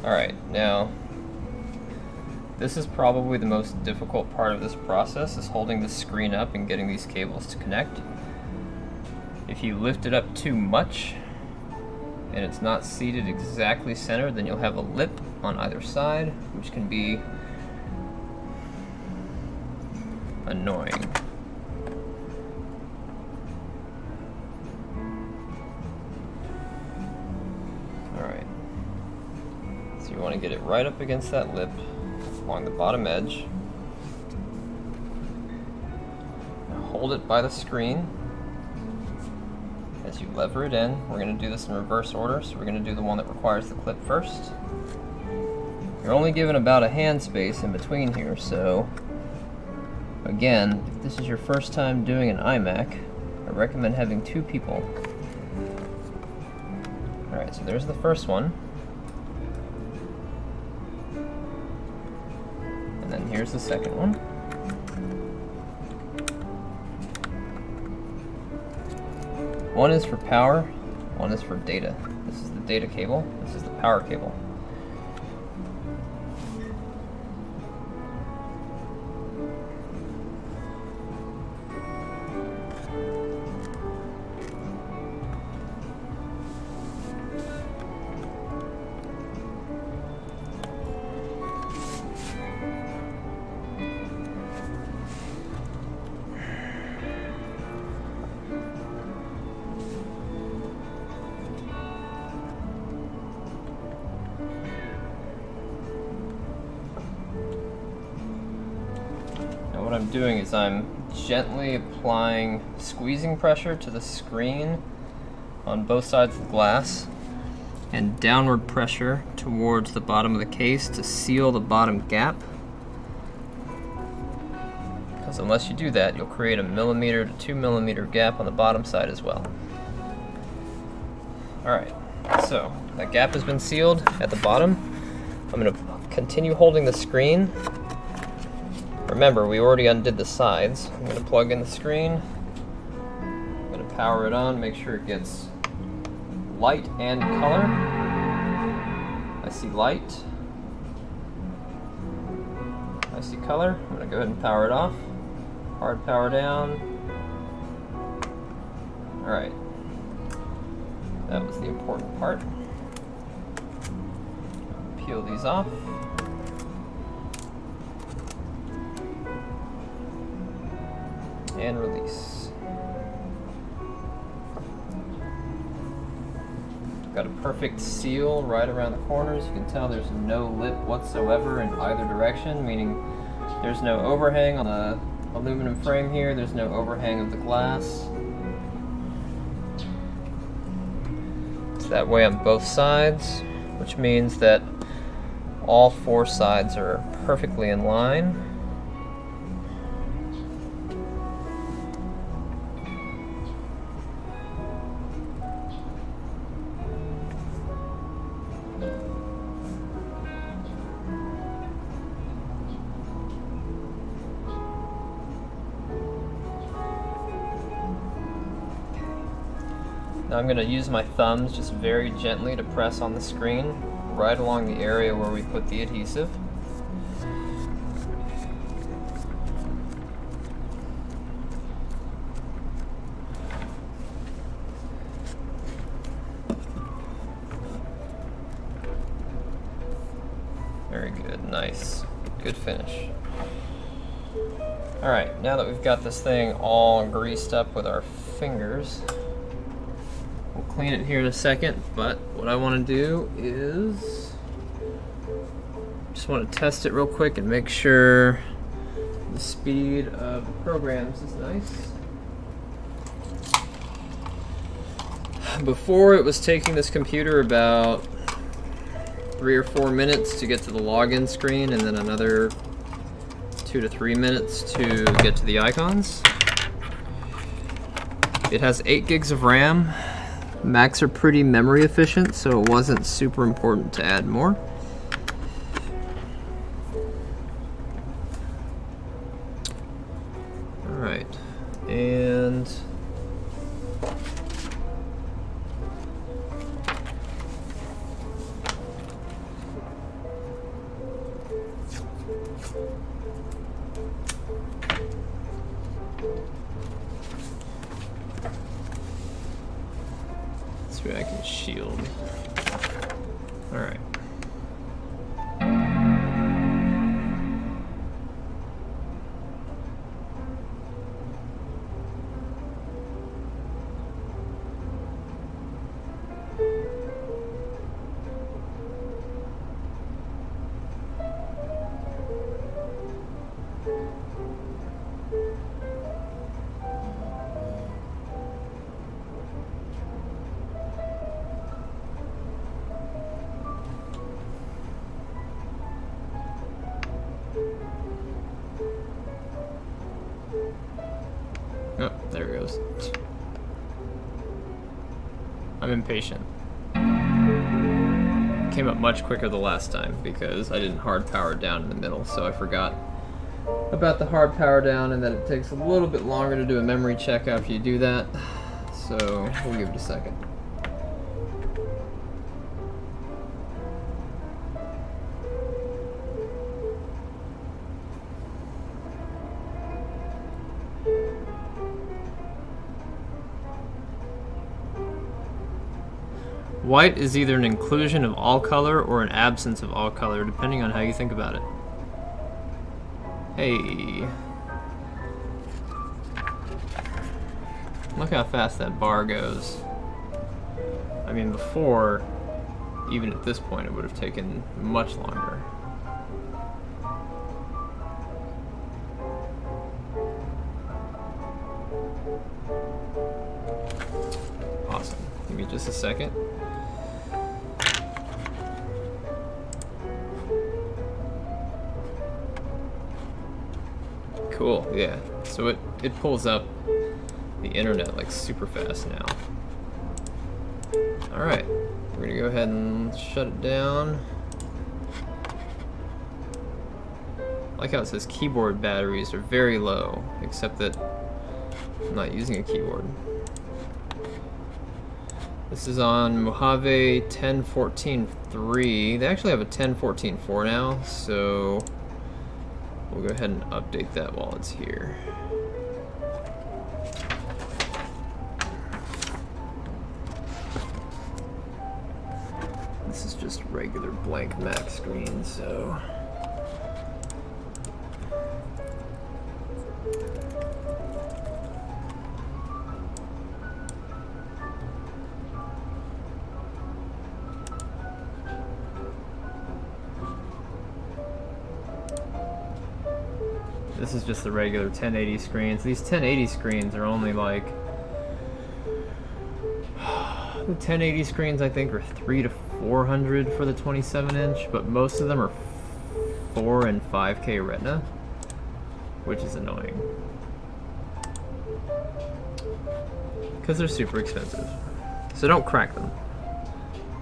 Alright, now this is probably the most difficult part of this process, is holding the screen up and getting these cables to connect. If you lift it up too much and it's not seated exactly centered, then you'll have a lip on either side, which can be annoying. Alright, so you want to get it right up against that lip along the bottom edge. Now hold it by the screen. As you lever it in, we're going to do this in reverse order, so we're going to do the one that requires the clip first. You're only given about a hand space in between here, so again, if this is your first time doing an iMac, I recommend having 2 people. Alright, so there's the first one. And then here's the second one. One is for power, one is for data. This is the data cable, this is the power cable. What I'm doing is I'm gently applying squeezing pressure to the screen on both sides of the glass and downward pressure towards the bottom of the case to seal the bottom gap. Because unless you do that, you'll create a 1mm to 2mm gap on the bottom side as well. Alright, so that gap has been sealed at the bottom. I'm going to continue holding the screen. Remember, we already undid the sides. I'm going to plug in the screen. I'm going to power it on, make sure it gets light and color. I see light. I see color. I'm going to go ahead and power it off. Hard power down. Alright. That was the important part. Peel these off. And release. Got a perfect seal right around the corners. You can tell there's no lip whatsoever in either direction, meaning there's no overhang on the aluminum frame here, there's no overhang of the glass. It's that way on both sides, which means that all 4 sides are perfectly in line. Now I'm going to use my thumbs just very gently to press on the screen, right along the area where we put the adhesive. Very good, nice, good finish. Alright, now that we've got this thing all greased up with our fingers, we'll clean it here in a second, but what I want to do is just want to test it real quick and make sure the speed of the programs is nice. Before, it was taking this computer about 3 or 4 minutes to get to the login screen, and then another 2 to 3 minutes to get to the icons. It has 8 gigs of RAM. Macs are pretty memory efficient, so it wasn't super important to add more. Alright, and this way I can shield. Alright. Oh, there it goes. I'm impatient. Came up much quicker the last time because I didn't hard power down in the middle, so I forgot about the hard power down and that it takes a little bit longer to do a memory check after you do that. So we'll give it a second. White is either an inclusion of all color or an absence of all color, depending on how you think about it. Hey. Look how fast that bar goes. I mean, before, even at this point, it would have taken much longer. Awesome. Give me just a second. Cool, yeah. So it pulls up the internet like super fast now. Alright, we're gonna go ahead and shut it down. I like how it says keyboard batteries are very low, except that I'm not using a keyboard. This is on Mojave 10.14.3. They actually have a 10.14.4 now, so we'll go ahead and update that while it's here. This is just regular blank Mac screen, so this is just the regular 1080 screens. These 1080 screens are only like the 1080 screens I think are 300 to 400 for the 27-inch, but most of them are 4 and 5K Retina, which is annoying because they're super expensive. So don't crack them.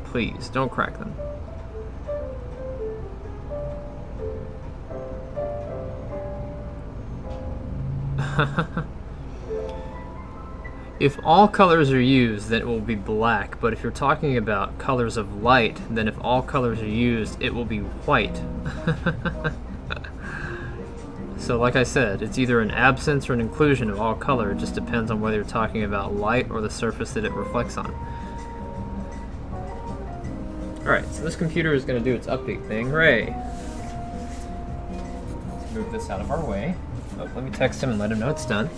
Please, don't crack them. If all colors are used, then it will be black, but if you're talking about colors of light, then if all colors are used, it will be white. So like I said, it's either an absence or an inclusion of all color. It just depends on whether you're talking about light or the surface that it reflects on. Alright, so this computer is going to do its update thing. Hooray! Let's move this out of our way. Oh, let me text him and let him know it's done.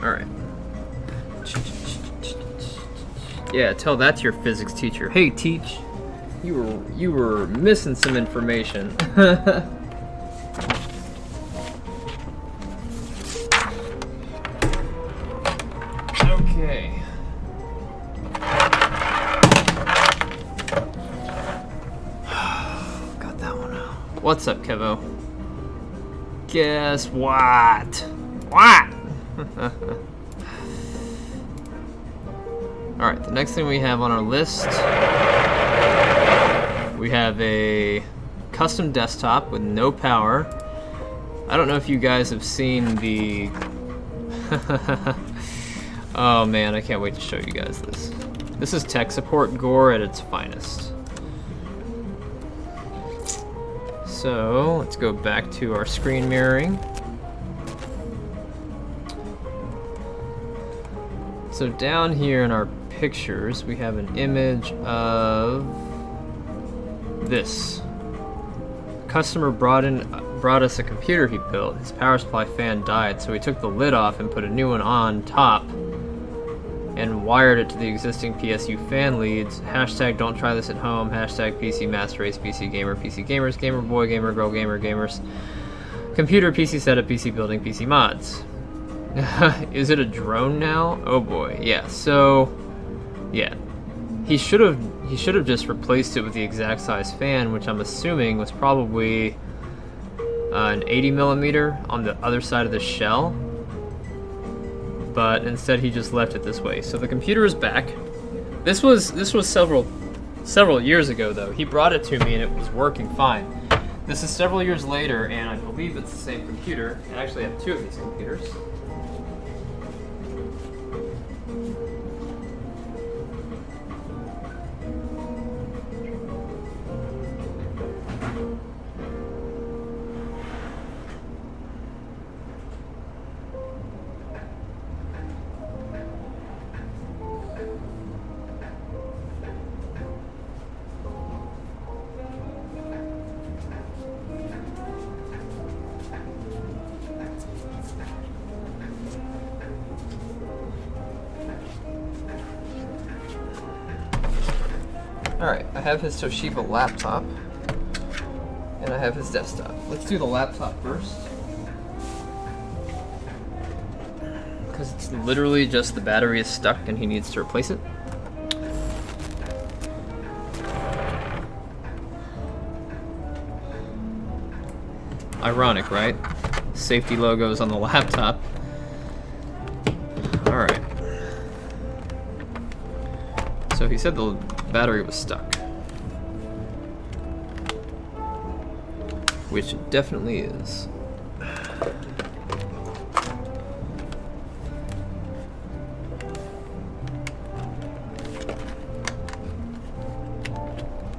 Alright. Yeah, tell that to your physics teacher. Hey, teach. You were missing some information. Okay. Got that one out. What's up, Kevo? Guess what? What? Alright, the next thing we have on our list, we have a custom desktop with no power. I don't know if you guys have seen the... Oh man, I can't wait to show you guys this. This is tech support gore at its finest. So, let's go back to our screen mirroring. So down here in our pictures, we have an image of this. Customer brought us a computer he built. His power supply fan died, so we took the lid off and put a new one on top and wired it to the existing PSU fan leads. Hashtag don't try this at home. Hashtag PC master race, PC gamer, PC gamers, gamer boy, gamer girl, gamer gamers. Computer, PC setup, PC building, PC mods. Is it a drone now? Oh boy, yeah. So, yeah, he should have just replaced it with the exact size fan, which I'm assuming was probably an 80mm on the other side of the shell. But instead he just left it this way. So the computer is back. This was several years ago though. He brought it to me and it was working fine. This is several years later and I believe it's the same computer. I actually have two of these computers. Alright, I have his Toshiba laptop, and I have his desktop. Let's do the laptop first. Because it's literally just the battery is stuck and he needs to replace it. Ironic, right? Safety logos on the laptop. Alright. So he said the battery was stuck. Which it definitely is.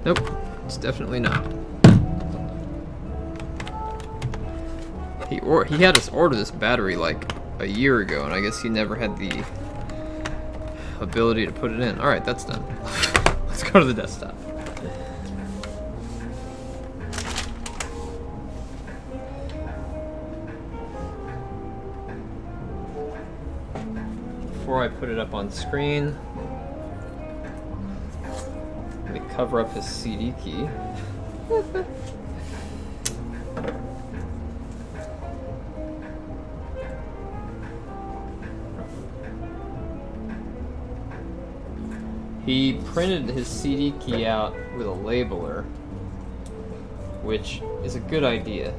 Nope, it's definitely not. He had us order this battery like a year ago, and I guess he never had the ability to put it in. Alright, that's done. Let's go to the desktop. Before I put it up on screen, let me cover up his CD key. He printed his CD key out with a labeler, which is a good idea.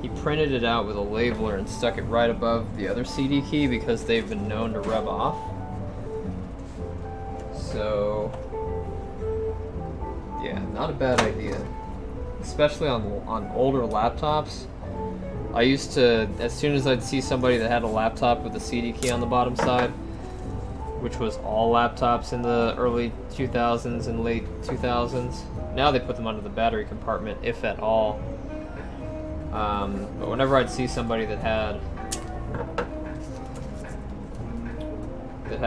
He printed it out with a labeler and stuck it right above the other CD key because they've been known to rub off. So, yeah, not a bad idea. Especially on older laptops. I used to, as soon as I'd see somebody that had a laptop with a CD key on the bottom side, which was all laptops in the early 2000s and late 2000s. Now they put them under the battery compartment, if at all. But whenever I'd see somebody that had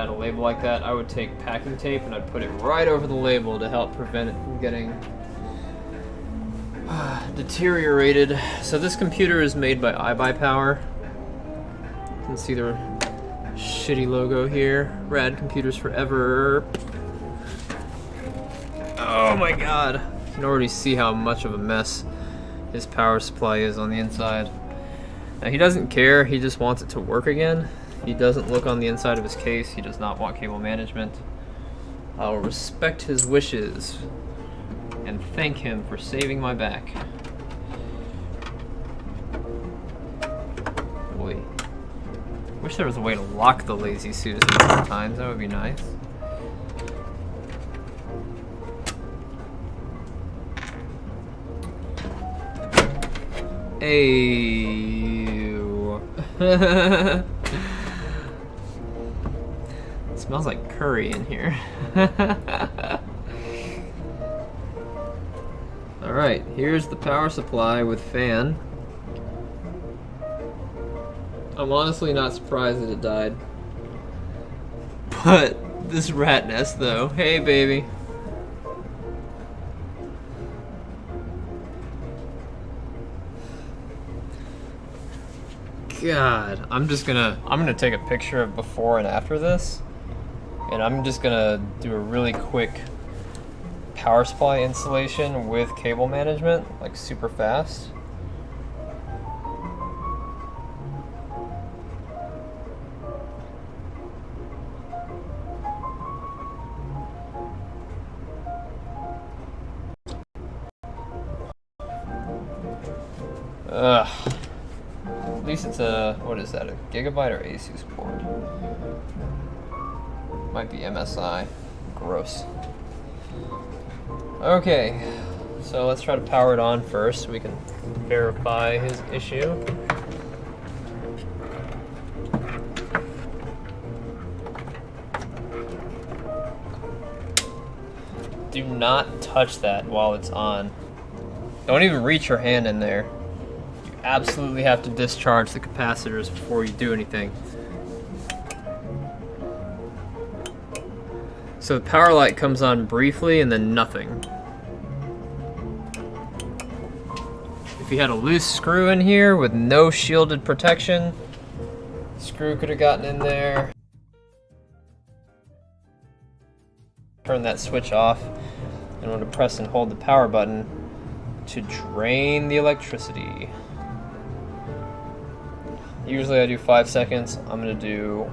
a label like that, I would take packing tape and I'd put it right over the label to help prevent it from getting deteriorated. So this computer is made by iBuyPower. You can see the shitty logo here. Rad Computers Forever. Oh my god. You can already see how much of a mess his power supply is on the inside. Now he doesn't care, he just wants it to work again. He doesn't look on the inside of his case, he does not want cable management. I'll respect his wishes and thank him for saving my back. Boy. Wish there was a way to lock the lazy Susan sometimes, that would be nice. Ew. It smells like curry in here. Alright, here's the power supply with fan. I'm honestly not surprised that it died. But this rat nest though, hey baby. God, I'm gonna take a picture of before and after this, and I'm just gonna do a really quick power supply installation with cable management, like super fast. Ugh. At least it's a, what is that, a Gigabyte or Asus board? Might be MSI. Gross. Okay, so let's try to power it on first so we can verify his issue. Do not touch that while it's on. Don't even reach your hand in there. Absolutely have to discharge the capacitors before you do anything. So the power light comes on briefly and then nothing. If you had a loose screw in here with no shielded protection, screw could have gotten in there. Turn that switch off and want to press and hold the power button to drain the electricity. Usually I do 5 seconds. I'm gonna do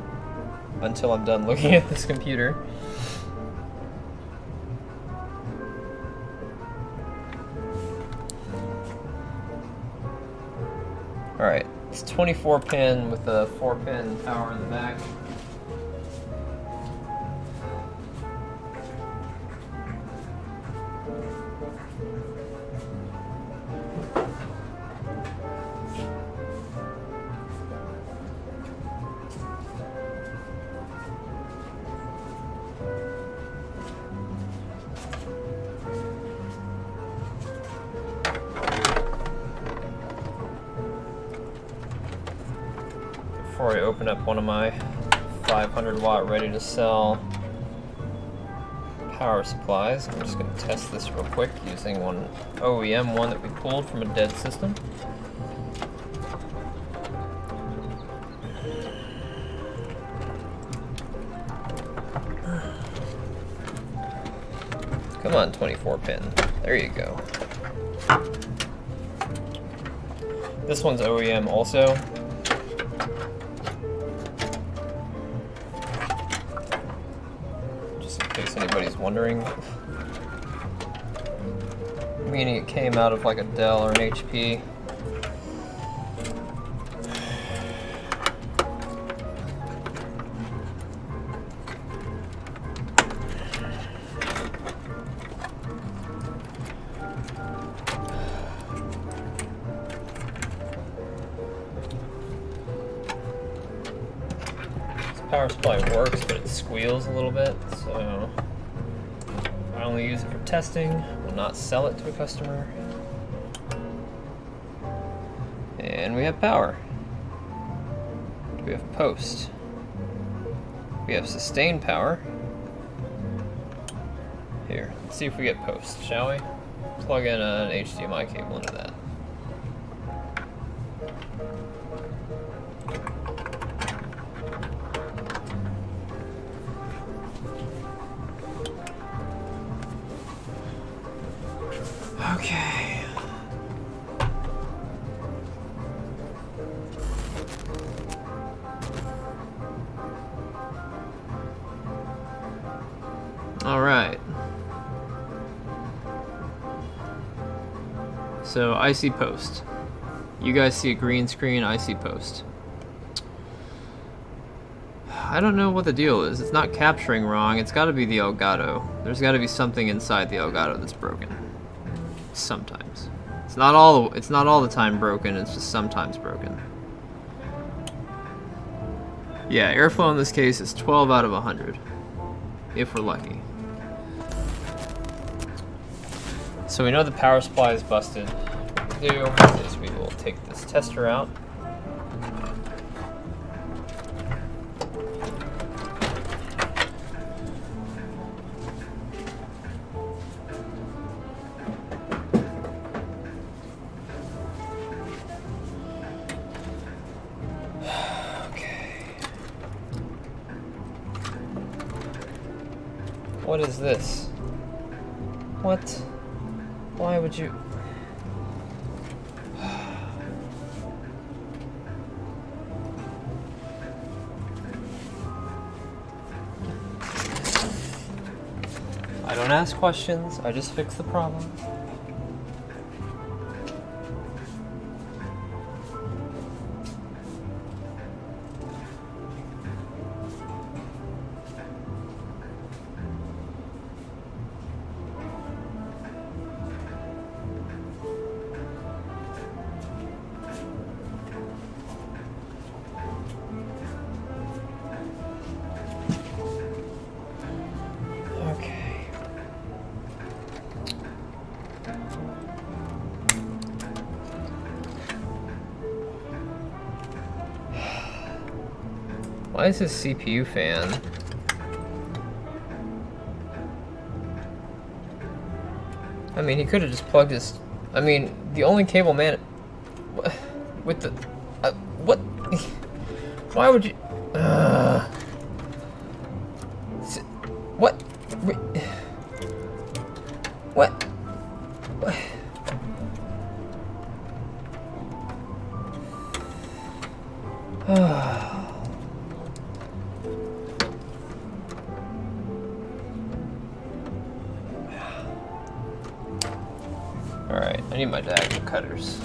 until I'm done looking at this computer. Alright, it's 24 pin with a 4-pin power in the back. Before I open up one of my 500 watt ready to sell power supplies, I'm just going to test this real quick using one OEM one that we pulled from a dead system. Come on, 24 pin. There you go. This one's OEM also. Just in case anybody's wondering. Meaning it came out of like a Dell or an HP. Power supply works, but it squeals a little bit, so I only use it for testing, will not sell it to a customer. And we have power. We have post. We have sustained power. Here, let's see if we get post, shall we? Plug in an HDMI cable into that. All right. So I see post. You guys see a green screen, I see post. I don't know what the deal is. It's not capturing wrong. It's got to be the Elgato. There's got to be something inside the Elgato that's broken. Sometimes. It's not all the time broken, it's just sometimes broken. Yeah, airflow in this case is 12 out of 100. If we're lucky. So we know the power supply is busted. What we'll do is we will take this tester out. What is this? What? Why would you? I don't ask questions, I just fix the problem. Why is this CPU fan? I mean, he could have just plugged his... I mean, the only cable man... With the... what? Why would you... What? What? Alright, I need my diagonal cutters.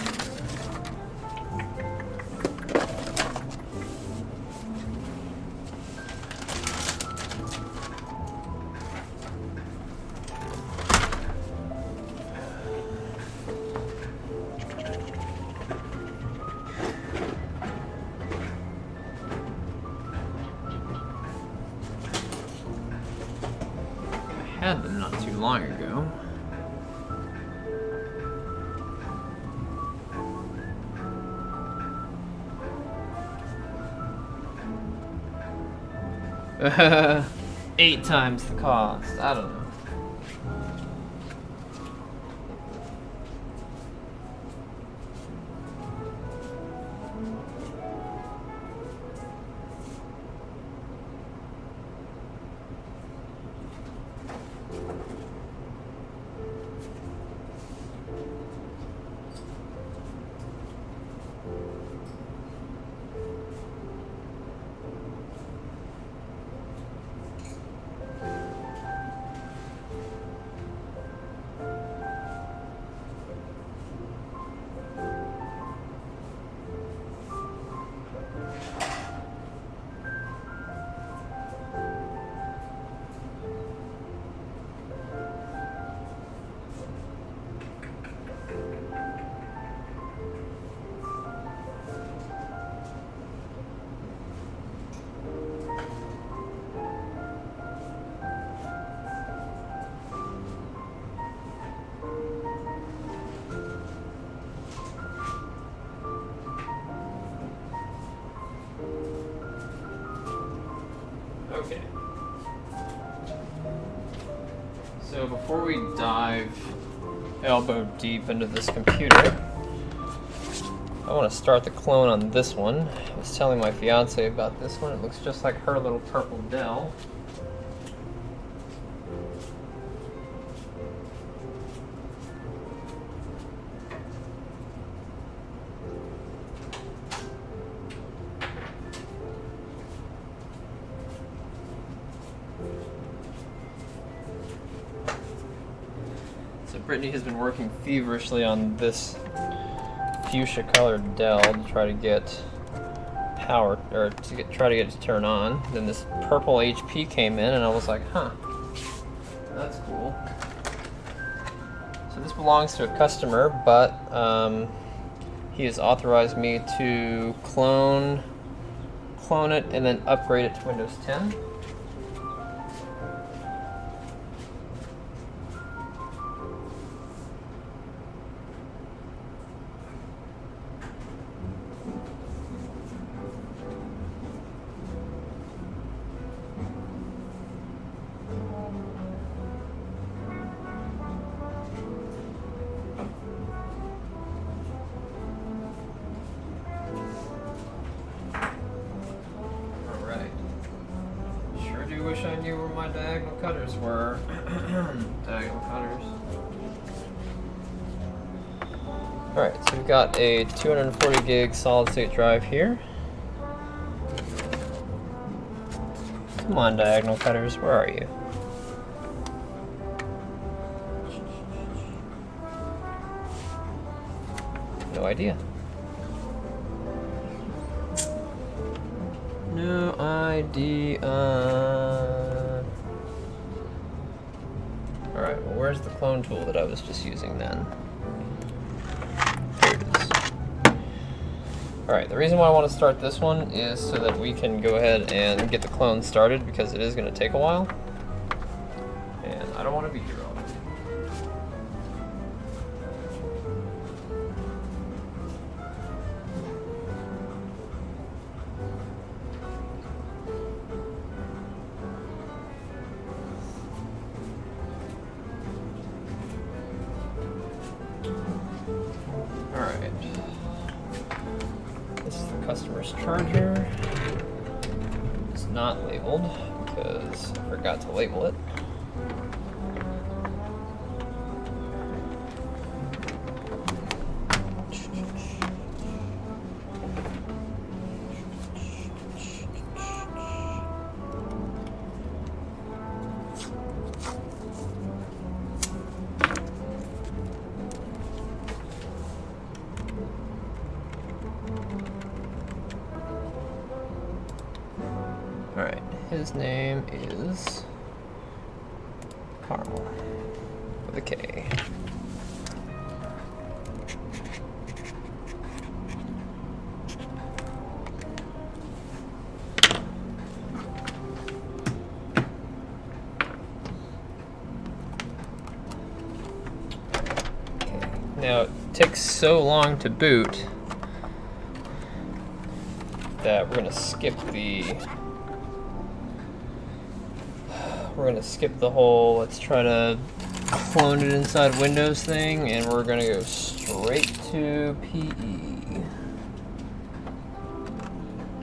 I had them not too long ago. Eight times the cost. I don't know. Okay. So before we dive elbow deep into this computer, I want to start the clone on this one. I was telling my fiance about this one. It looks just like her little purple Dell. Brittany has been working feverishly on this fuchsia colored Dell to try to get power, or try to get it to turn on. Then this purple HP came in and I was like, huh, that's cool. So this belongs to a customer, but he has authorized me to clone it and then upgrade it to Windows 10. Wish I knew where my diagonal cutters were. Diagonal cutters. Alright, so we've got a 240 gig solid state drive here. Come on, diagonal cutters, where are you? No idea. No idea. Alright, well, where's the clone tool that I was just using then? Here it is. Alright, the reason why I want to start this one is so that we can go ahead and get the clone started, because it is going to take a while. And I don't want to be here all day. Alright, this is the customer's charger. It's not labeled because I forgot to label it. Alright, his name is Carmel with a K. Now, it takes so long to boot that we're going to skip the whole let's try to clone it inside Windows thing, and we're going to go straight to PE.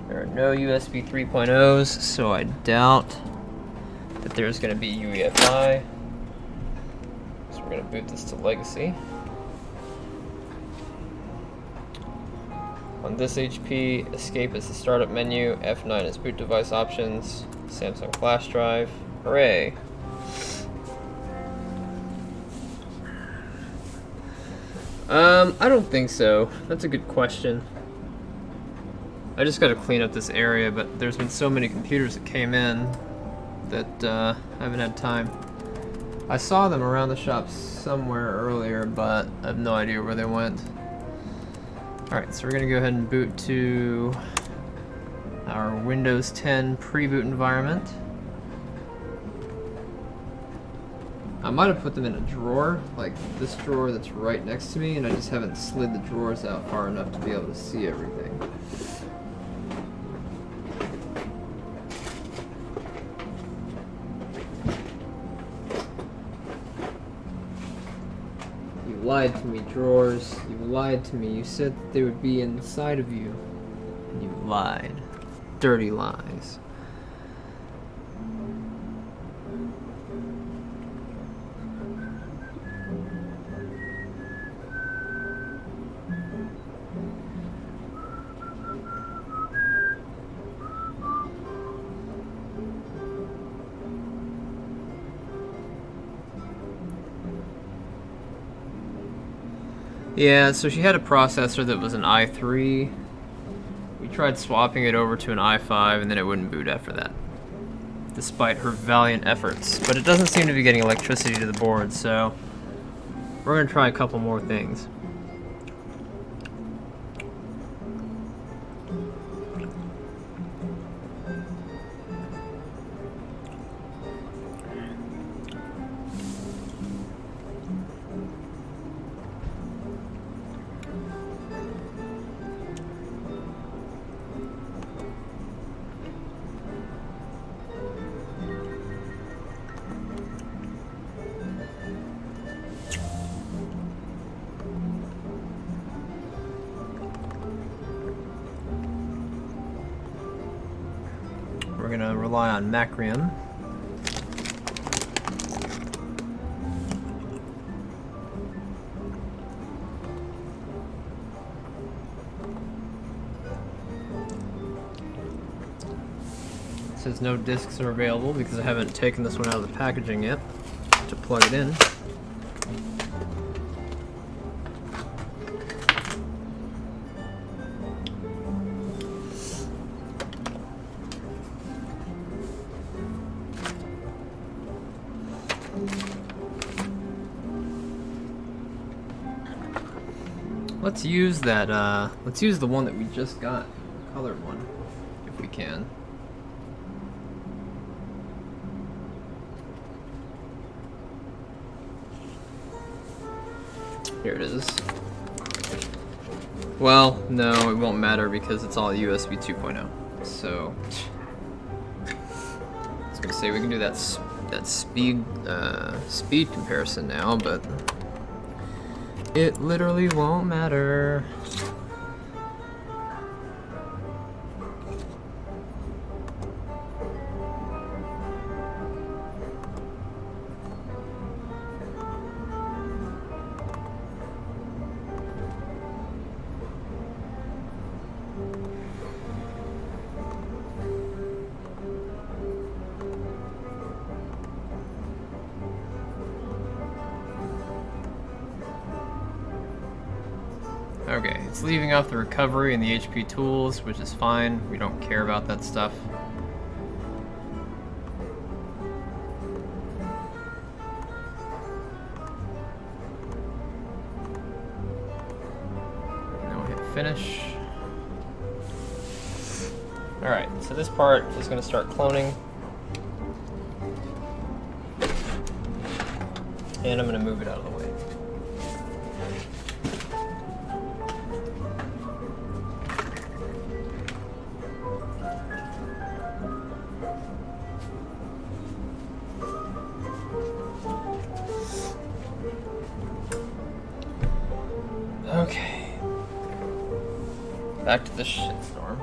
There are no USB 3.0s, so I doubt that there's going to be UEFI. So we're going to boot this to Legacy. On this HP, escape is the startup menu, F9 is boot device options, Samsung flash drive. Hooray! I don't think so. That's a good question. I just got to clean up this area, but there's been so many computers that came in that I haven't had time. I saw them around the shop somewhere earlier, but I have no idea where they went. Alright, so we're going to go ahead and boot to our Windows 10 pre-boot environment. I might have put them in a drawer, like this drawer that's right next to me, and I just haven't slid the drawers out far enough to be able to see everything. You lied to me, drawers. You lied to me. You said that they would be inside of you. And you lied. Dirty lies. Yeah, so she had a processor that was an i3. We tried swapping it over to an i5 and then it wouldn't boot after that, despite her valiant efforts. But it doesn't seem to be getting electricity to the board, so we're gonna try a couple more things. We're gonna rely on Macrium. It says no discs are available because I haven't taken this one out of the packaging yet to plug it in. Let's use that, let's use the one that we just got, the colored one, if we can. Here it is. Well, no, it won't matter because it's all USB 2.0. So, I was gonna say we can do that speed comparison now, but it literally won't matter. Okay, it's leaving off the recovery and the HP tools, which is fine. We don't care about that stuff. Now we'll hit finish. Alright, so this part is going to start cloning. And I'm going to move it out of the way. Okay. Back to the shitstorm.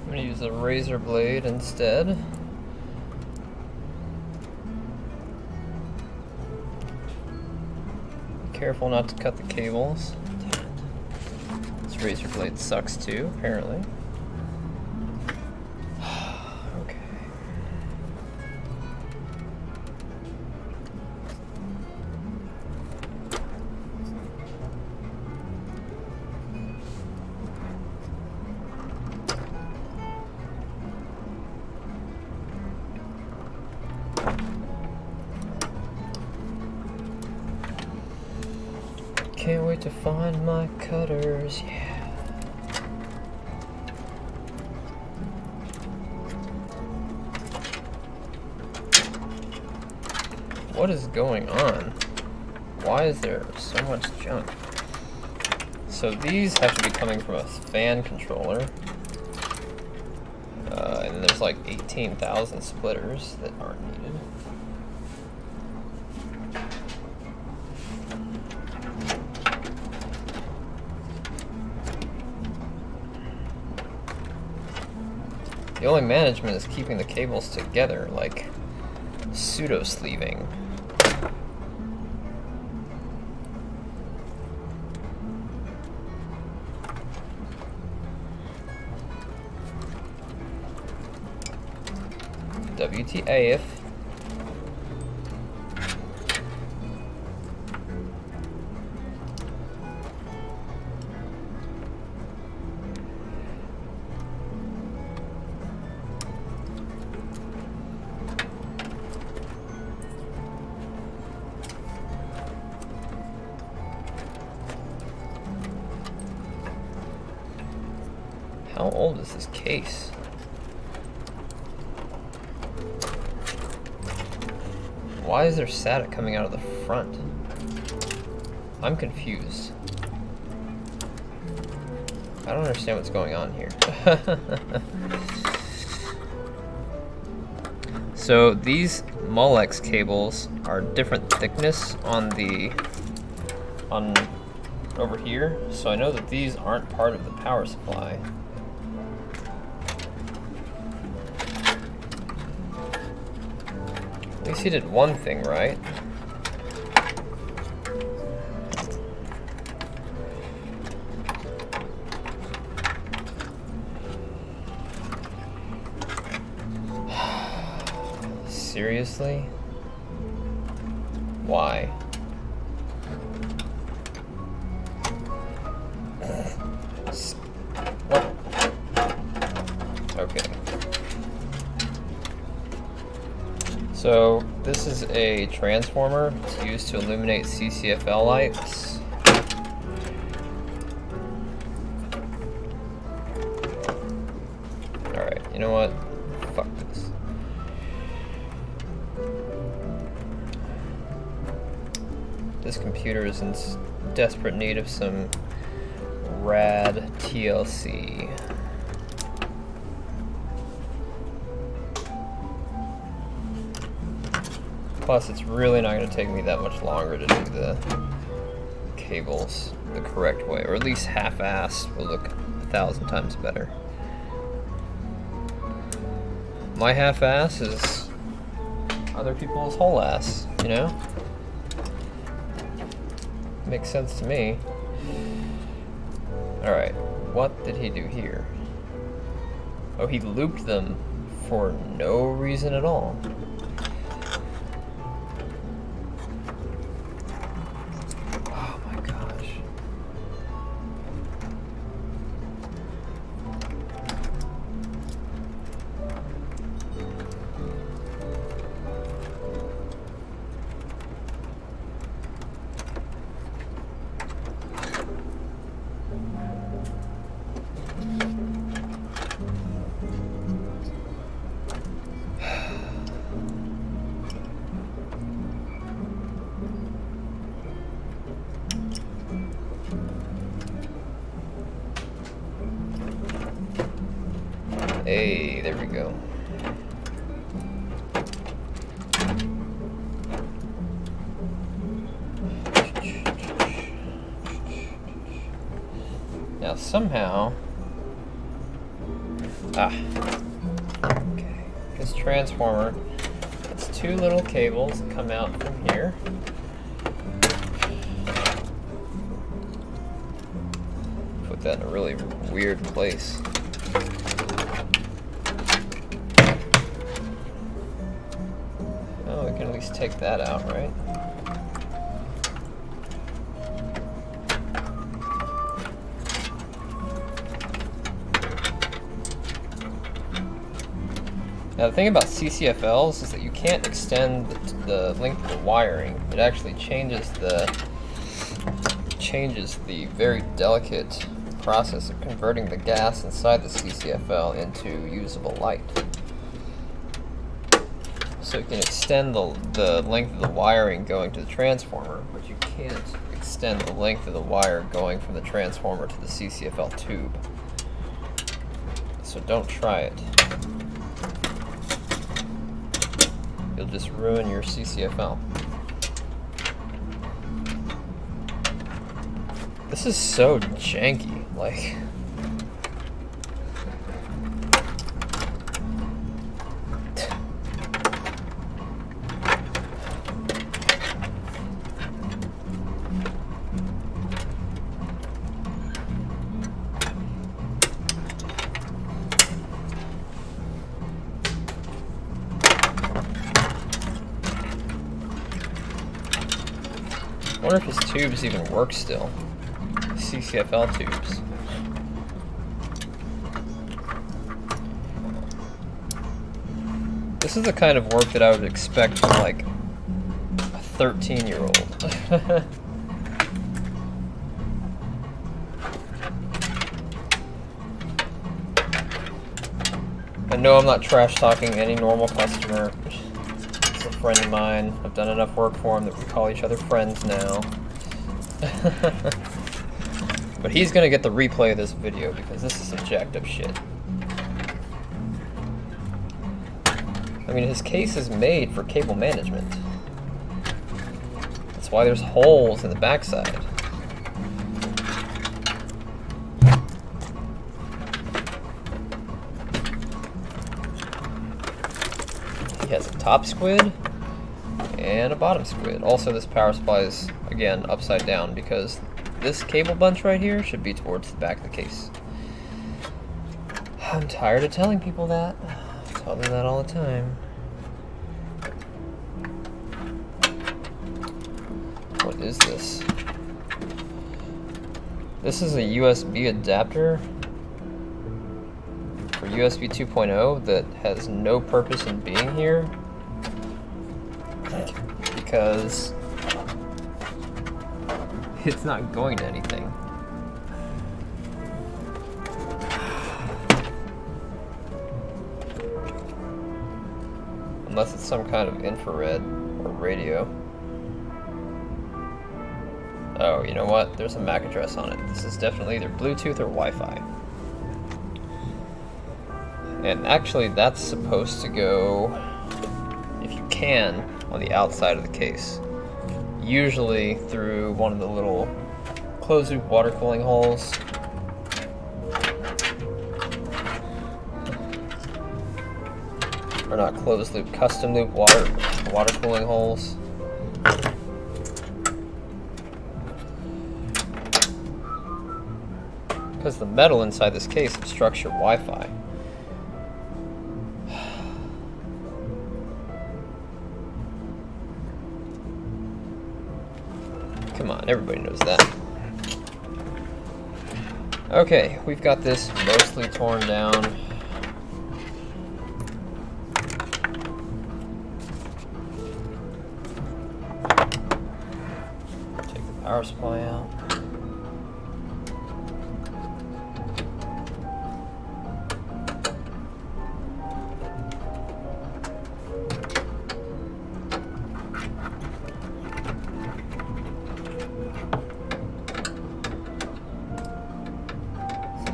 I'm going to use a razor blade instead. Be careful not to cut the cables. This razor blade sucks too, apparently. Okay. can't wait to find my cutters, yeah. What is going on? Why is there so much junk? So these have to be coming from a fan controller. And there's like 18,000 splitters that aren't needed. The only management is keeping the cables together, like pseudo-sleeving. WTF. How old is this case? Why is there SATA coming out of the front? I'm confused. I don't understand what's going on here. So these Molex cables are different thickness on over here. So I know that these aren't part of the power supply. At least he did one thing right. Seriously? Why? What? Okay. So this is a transformer. It's used to illuminate CCFL lights. Alright, you know what? Fuck this. This computer is in desperate need of some rad TLC. Plus, it's really not going to take me that much longer to do the cables the correct way, or at least half-assed will look 1,000 times better. My half-ass is other people's whole ass, you know? Makes sense to me. Alright, what did he do here? Oh, he looped them for no reason at all. Oh my gosh. Hey, there we go. Now somehow, okay, this transformer, it's two little cables that come out from here. Put that in a really weird place. Oh, we can at least take that out, right? Now the thing about CCFLs is that you can't extend the length of the wiring. It actually changes changes the very delicate process of converting the gas inside the CCFL into usable light. So you can extend the length of the wiring going to the transformer, but you can't extend the length of the wire going from the transformer to the CCFL tube. So don't try it. You'll just ruin your CCFL. This is so janky, like... I wonder if his tubes even work still. CCFL tubes. This is the kind of work that I would expect from like a 13-year-old. I know I'm not trash talking any normal customer. It's a friend of mine. I've done enough work for him that we call each other friends now. But he's gonna get the replay of this video because this is some jacked up shit. I mean, his case is made for cable management. That's why there's holes in the backside. He has a top squid and a bottom squid. Also, this power supply is, again, upside down because this cable bunch right here should be towards the back of the case. I'm tired of telling people that. I tell them that all the time. What is this? This is a USB adapter for USB 2.0 that has no purpose in being here because it's not going to anything. Unless it's some kind of infrared or radio. Oh, you know what? There's a MAC address on it. This is definitely either Bluetooth or Wi-Fi. And actually, that's supposed to go, if you can, on the outside of the case. Usually through one of the little closed-loop water cooling holes. Or not closed-loop, custom-loop water cooling holes. Because the metal inside this case obstructs your Wi-Fi. Come on, everybody knows that. Okay, we've got this mostly torn down. Take the power supply out.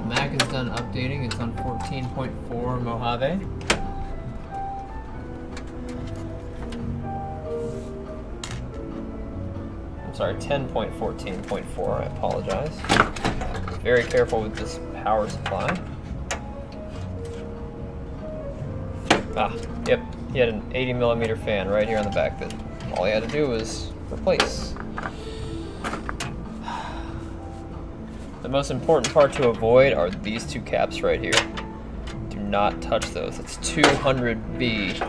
Mac is done updating. It's on 14.4 Mojave. I'm sorry, 10.14.4. I apologize. Very careful with this power supply. Ah, yep. He had an 80mm fan right here on the back that all he had to do was replace. The most important part to avoid are these two caps right here. Do not touch those. It's 200V.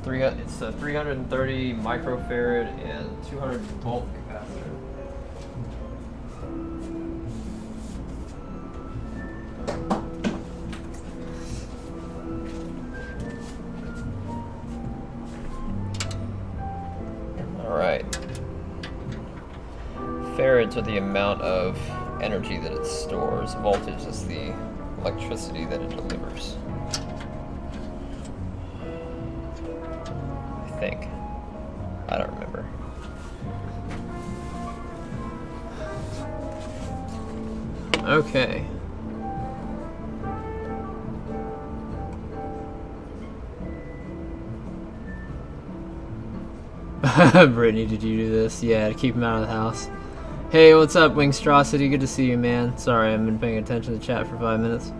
It's a 330 microfarad and 200 volt capacitor. All right. Farads are the amount of energy that it stores. Voltage is the electricity that it delivers. I think. I don't remember. Okay. Brittany, did you do this? Yeah, to keep him out of the house. Hey, what's up, Wingstrosity? Good to see you, man. Sorry, I haven't been paying attention to the chat for 5 minutes.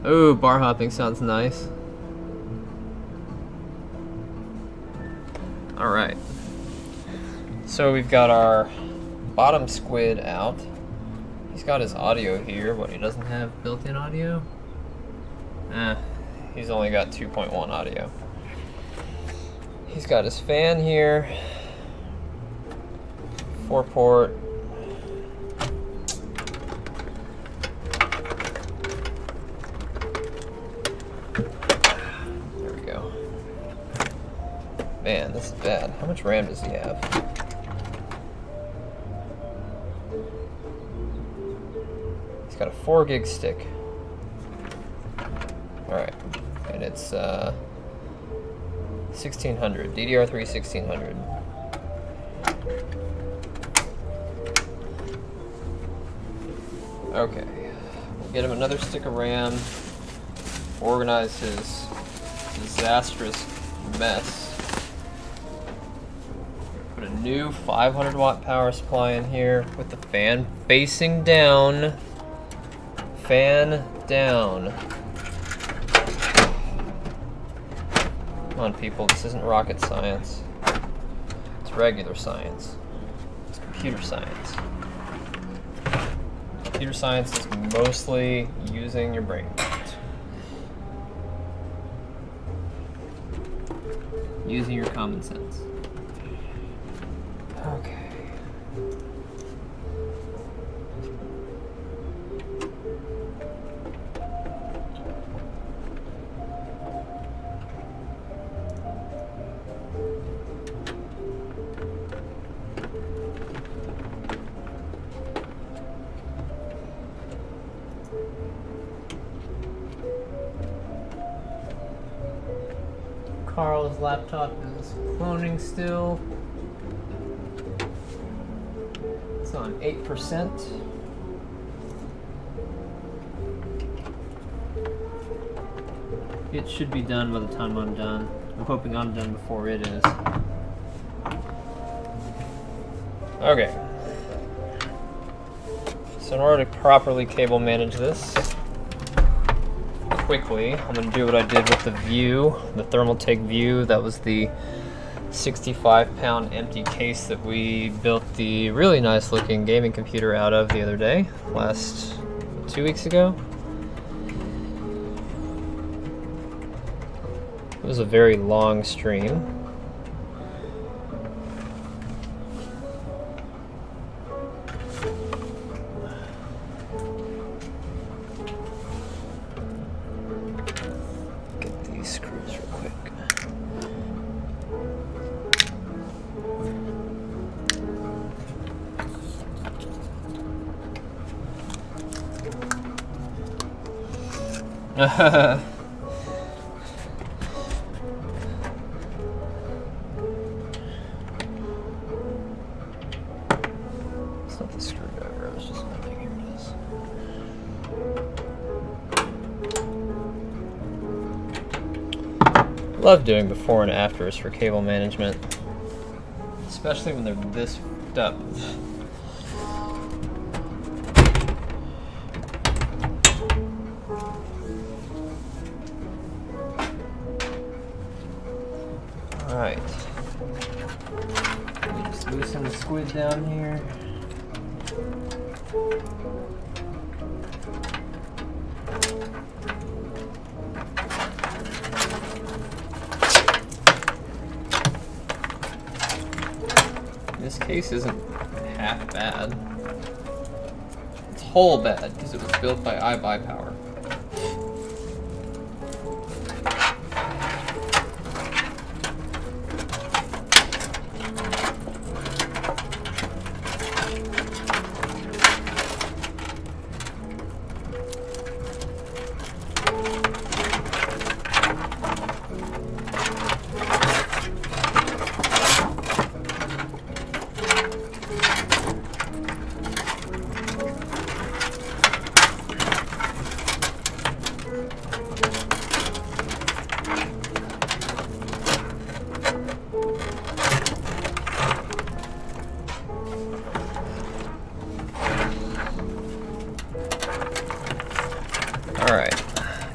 Ooh, bar hopping sounds nice. Alright. So we've got our bottom squid out. He's got his audio here. What, he doesn't have built-in audio? He's only got 2.1 audio. He's got his fan here. 4-port. There we go. Man, this is bad. How much RAM does he have? He's got a 4 gig stick. Alright. And it's 1600, DDR3 1600. Okay, we'll get him another stick of RAM, organize his disastrous mess. Put a new 500 watt power supply in here with the fan facing down. Fan down. Come on, people, this isn't rocket science. It's regular science. It's computer science. Computer science is mostly using your brain. Using your common sense. Okay. Carl's laptop is cloning still. It's on 8%. It should be done by the time I'm done. I'm hoping I'm done before it is. Okay. So in order to properly cable manage this quickly, I'm going to do what I did with the View, the Thermaltake View. That was the 65-pound empty case that we built the really nice looking gaming computer out of the other day, last 2 weeks ago. It was a very long stream. Get these screws real quick. It's not the screwdriver, I was just looking. Here it is. Love doing before and afters for cable management, especially when they're this f***ed up. Alright. Let me just loosen the squid down here. This case isn't half bad. It's whole bad because it was built by iBuyPower.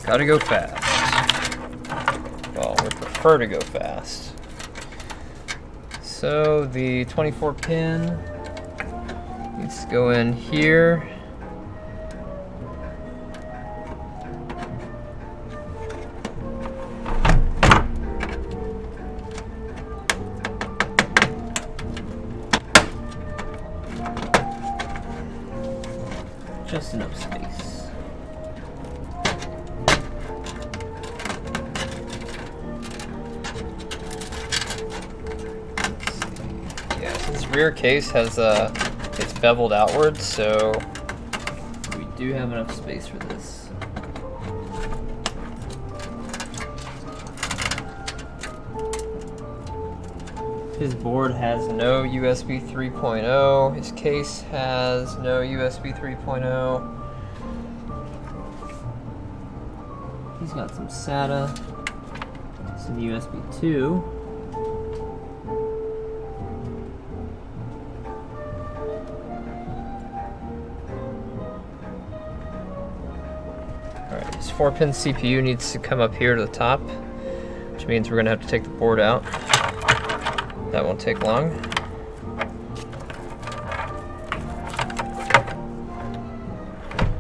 Gotta go fast. Well, we prefer to go fast. So the 24 pin needs to go in here. Just enough space. Yeah, so this rear case has it's beveled outwards, so we do have enough space for this. His board has no USB 3.0. His case has no USB 3.0. He's got some SATA, some USB 2. Alright, his 4-pin CPU needs to come up here to the top, which means we're going to have to take the board out. That won't take long.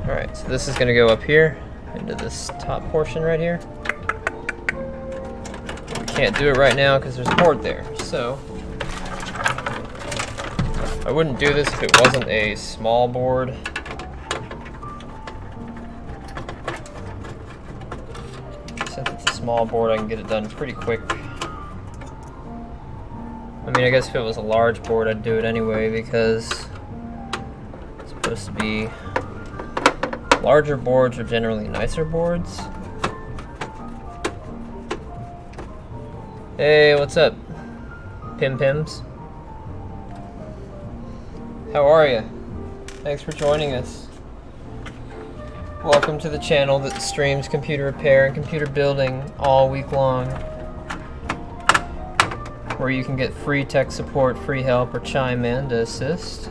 Alright, so this is going to go up here into this top portion right here. We can't do it right now because there's a board there. So I wouldn't do this if it wasn't a small board. Since it's a small board, I can get it done pretty quick. I mean, I guess if it was a large board, I'd do it anyway because it's supposed to be... Larger boards are generally nicer boards. Hey, what's up, Pims? How are you? Thanks for joining us. Welcome to the channel that streams computer repair and computer building all week long, where you can get free tech support, free help, or chime in to assist.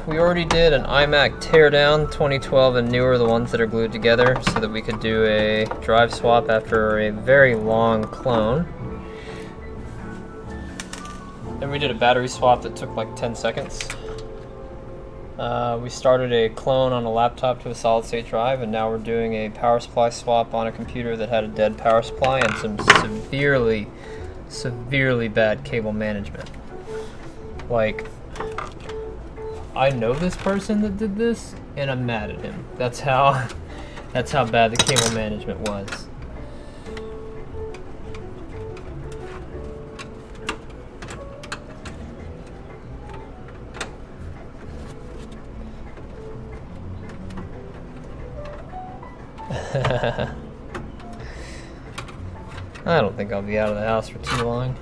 We already did an iMac teardown, 2012 and newer, the ones that are glued together, so that we could do a drive swap after a very long clone. Then we did a battery swap that took like 10 seconds. We started a clone on a laptop to a solid state drive, and now we're doing a power supply swap on a computer that had a dead power supply and some severely bad cable management. Like, I know this person that did this, and I'm mad at him. That's how bad the cable management was. I don't think I'll be out of the house for too long.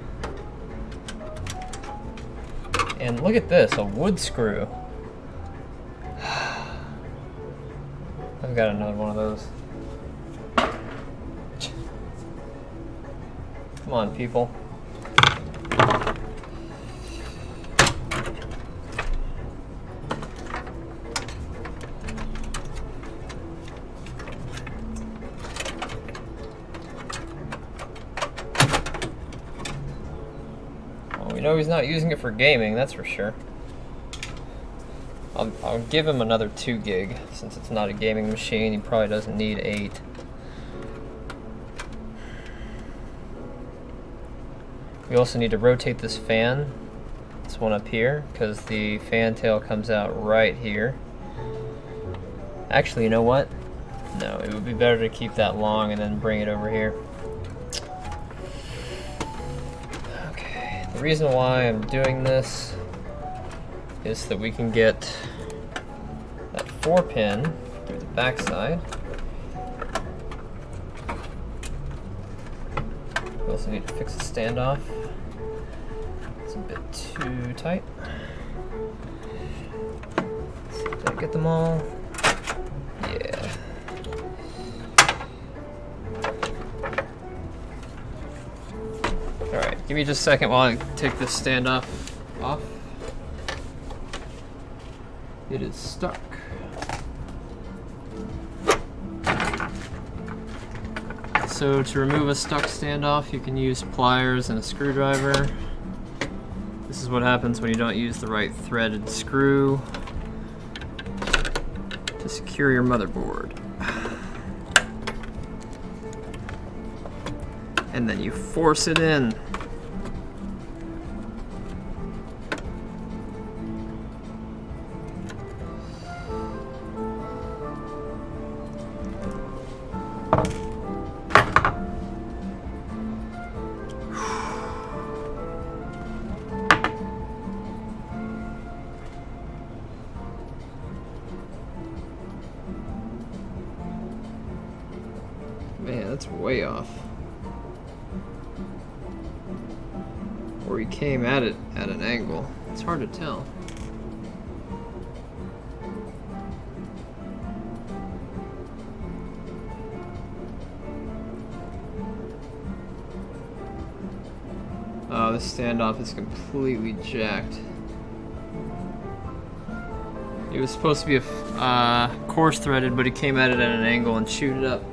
And look at this, a wood screw. I've got another one of those. Come on, people. Well, we know he's not using it for gaming, that's for sure. I'll give him another 2 gig, since it's not a gaming machine. He probably doesn't need 8. We also need to rotate this fan, this one up here, because the fan tail comes out right here. Actually, you know what? No, it would be better to keep that long and then bring it over here. Okay, the reason why I'm doing this is that we can get that 4-pin through the backside. We also need to fix the standoff. It's a bit too tight. Did I get them all? Yeah. Alright, give me just a second while I take this standoff off. It is stuck. So to remove a stuck standoff, you can use pliers and a screwdriver. This is what happens when you don't use the right threaded screw to secure your motherboard. And then you force it in. Man, that's way off. Or he came at it at an angle. It's hard to tell. Oh, this standoff is completely jacked. It was supposed to be a coarse threaded, but he came at it at an angle and chewed it up.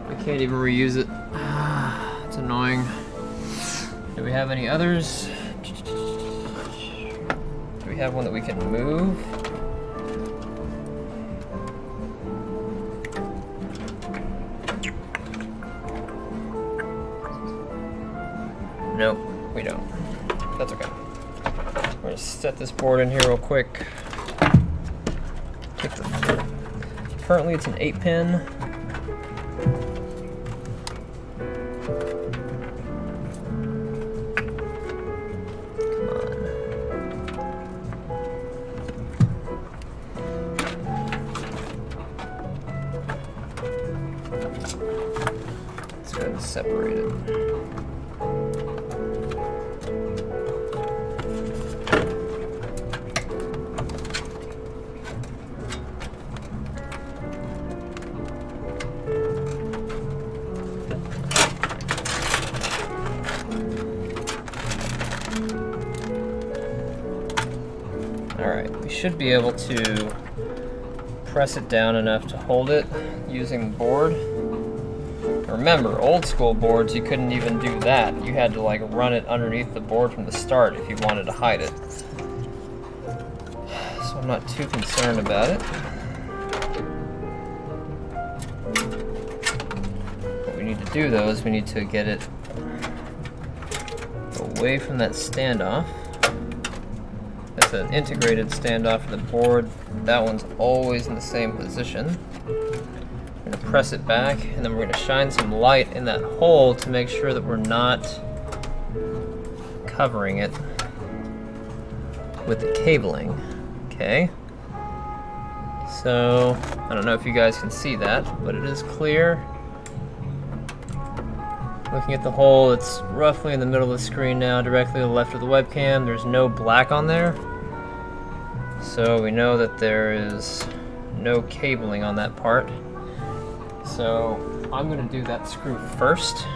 I can't even reuse it. It's annoying. Do we have any others? Do we have one that we can move? Nope, we don't. That's okay. We're gonna set this board in here real quick. Currently it's an 8-pin. Let's go ahead and separate it. Alright, we should be able to press it down enough to hold it using the board. Remember, old school boards, you couldn't even do that. You had to like run it underneath the board from the start if you wanted to hide it. So I'm not too concerned about it. What we need to do though is we need to get it away from that standoff. That's an integrated standoff for the board. That one's always in the same position. We're going to press it back, and then we're going to shine some light in that hole to make sure that we're not covering it with the cabling. Okay. So, I don't know if you guys can see that, but it is clear. Looking at the hole, it's roughly in the middle of the screen now, directly to the left of the webcam. There's no black on there. So we know that there is no cabling on that part. So I'm going to do that screw first,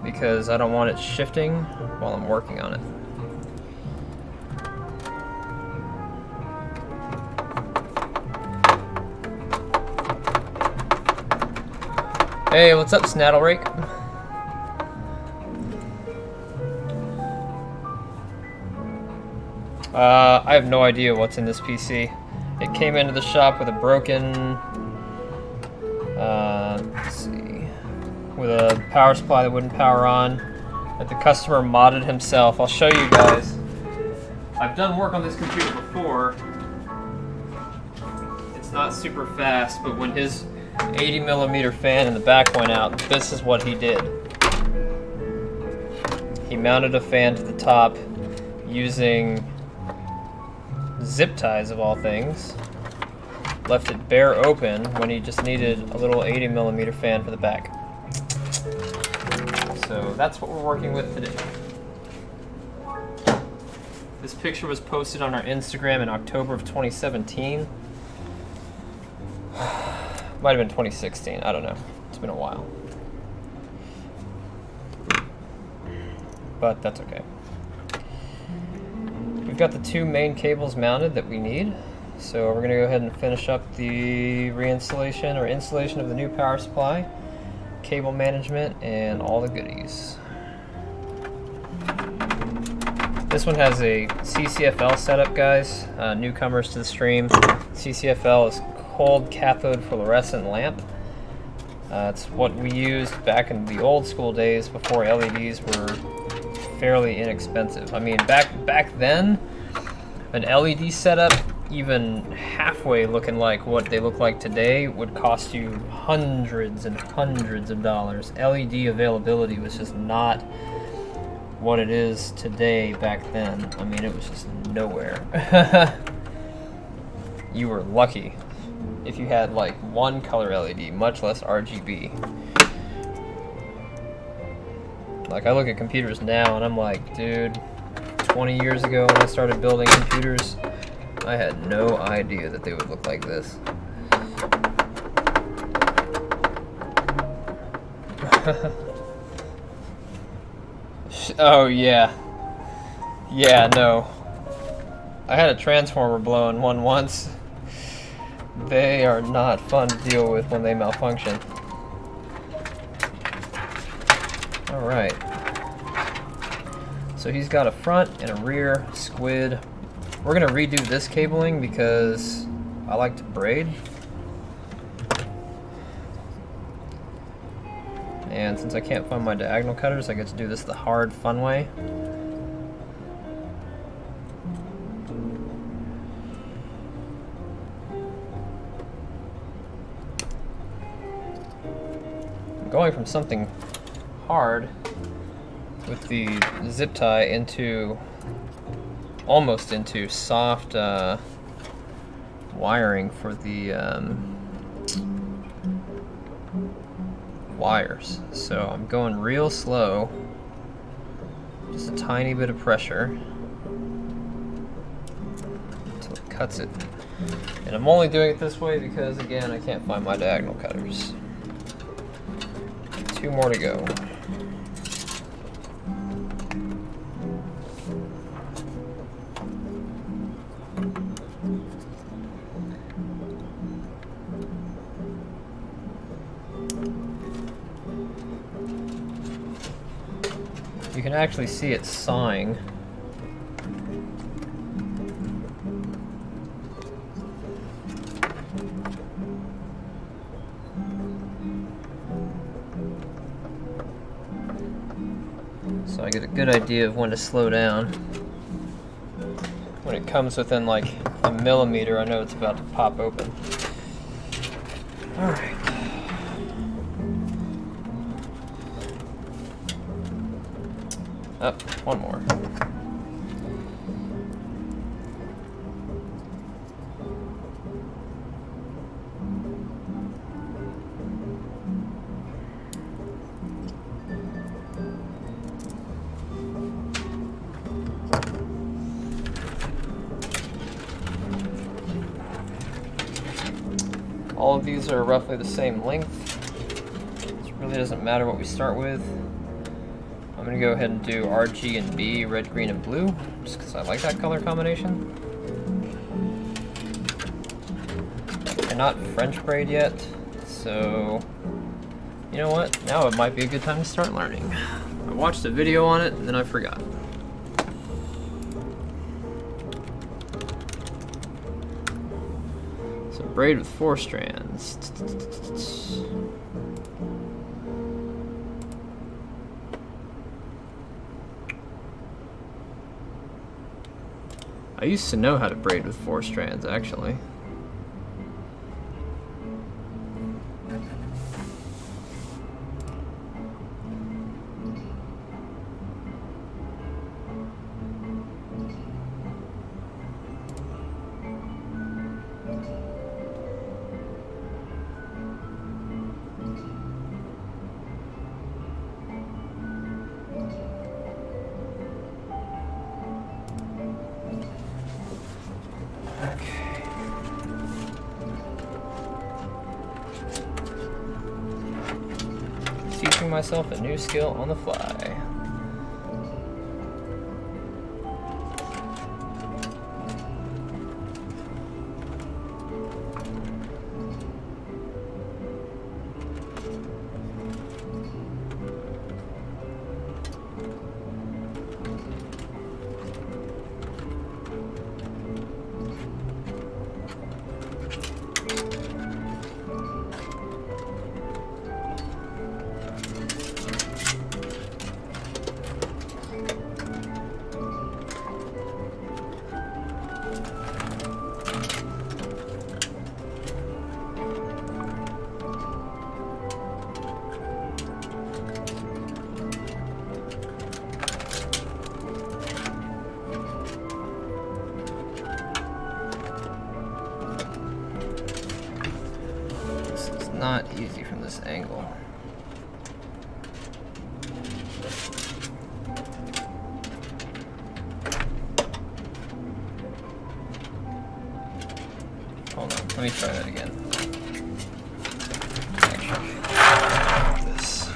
because I don't want it shifting while I'm working on it. Hey, what's up, Snaddlerake? I have no idea what's in this PC. It came into the shop with a broken, let's see, with a power supply that wouldn't power on, that the customer modded himself. I'll show you guys. I've done work on this computer before. It's not super fast, but when his 80mm fan in the back went out, this is what he did. He mounted a fan to the top using zip ties of all things. left it bare open when he just needed a little 80mm fan for the back. So that's what we're working with today. This picture was posted on our Instagram in October of 2017. Might have been 2016, I don't know. It's been a while. But that's okay. We've got the two main cables mounted that we need. So we're gonna go ahead and finish up the reinstallation or installation of the new power supply, cable management, and all the goodies. This one has a CCFL setup, guys. Newcomers to the stream. CCFL is cold cathode fluorescent lamp. It's what we used back in the old school days before LEDs were fairly inexpensive. I mean, back then, an LED setup, even halfway looking like what they look like today, would cost you hundreds and hundreds of dollars. LED availability was just not what it is today back then. I mean, it was just nowhere. You were lucky if you had like one color LED, much less RGB. Like, I look at computers now and I'm like, dude, 20 years ago when I started building computers, I had no idea that they would look like this. Oh yeah. Yeah, no. I had a transformer blowing one once. They are not fun to deal with when they malfunction. Alright. So he's got a front and a rear squid. We're going to redo this cabling because I like to braid. And since I can't find my diagonal cutters, I get to do this the hard, fun way. I'm going from something hard with the zip tie into almost into soft wiring for the wires. So I'm going real slow, just a tiny bit of pressure until it cuts it. And I'm only doing it this way because, again, I can't find my diagonal cutters. 2 more to go. You can actually see it sawing. So I get a good idea of when to slow down. When it comes within like a millimeter, I know it's about to pop open. All right. Up, one more. All of these are roughly the same length. It really doesn't matter what we start with. I'm going to go ahead and do RG and B, red, green, and blue, just because I like that color combination. I'm not French braid yet, so you know what? Now it might be a good time to start learning. I watched a video on it, and then I forgot. So braid with 4 strands. I used to know how to braid with 4 strands, actually. Teaching myself a new skill on the fly. Not easy from this angle. Hold on, let me try that again. Actually, this.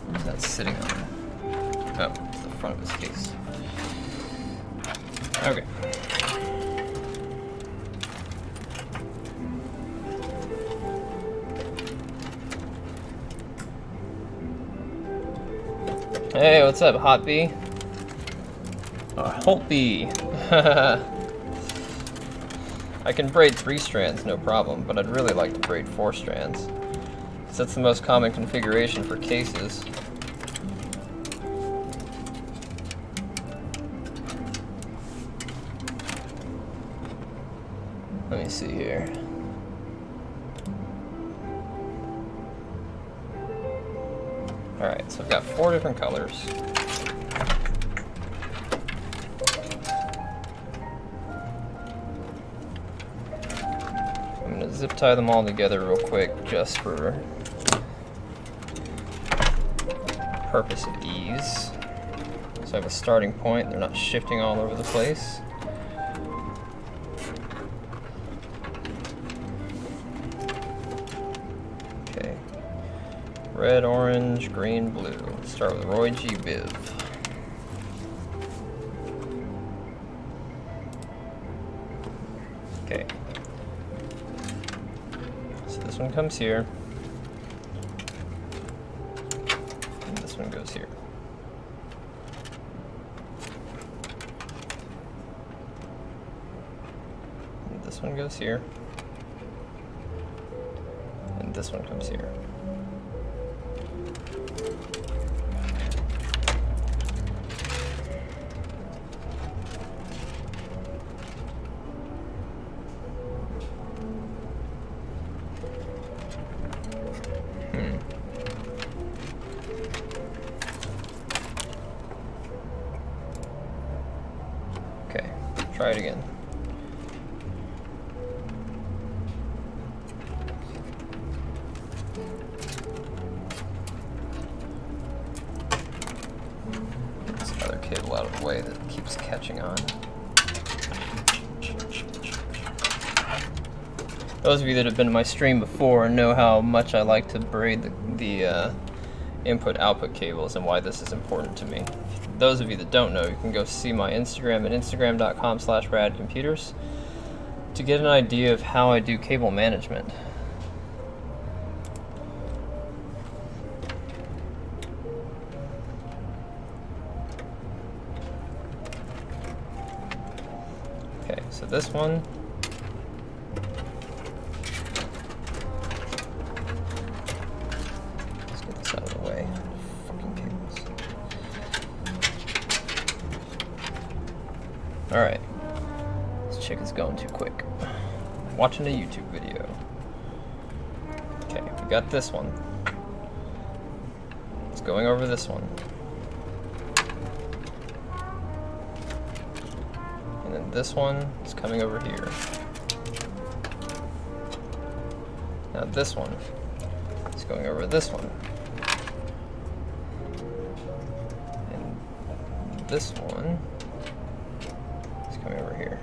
What's that sitting on? Oh, it's the front of his case. Okay. Hey, what's up, Hot Bee? Holt Bee. I can braid 3 strands, no problem, but I'd really like to braid 4 strands. That's the most common configuration for cases. Let me see here. Alright, so I've got 4 different colors. I'm going to zip tie them all together real quick just for purpose of ease. So I have a starting point, they're not shifting all over the place. Red, orange, green, blue. Let's start with Roy G. Biv. Okay. So this one comes here. And this one goes here. And this one goes here. And this one comes here. Okay, try it again. This other cable out of the way that keeps catching on. Those of you that have been to my stream before know how much I like to braid the input-output cables and why this is important to me. Those of you that don't know, you can go see my Instagram at instagram.com/radcomputers to get an idea of how I do cable management. Okay, so this one. Let's get this out of the way. Fucking cables. Alright. This chick is going too quick. Watching a YouTube video. Okay, we got this one. It's going over this one. And then this one is coming over here. Now this one is going over this one. And this one coming over here.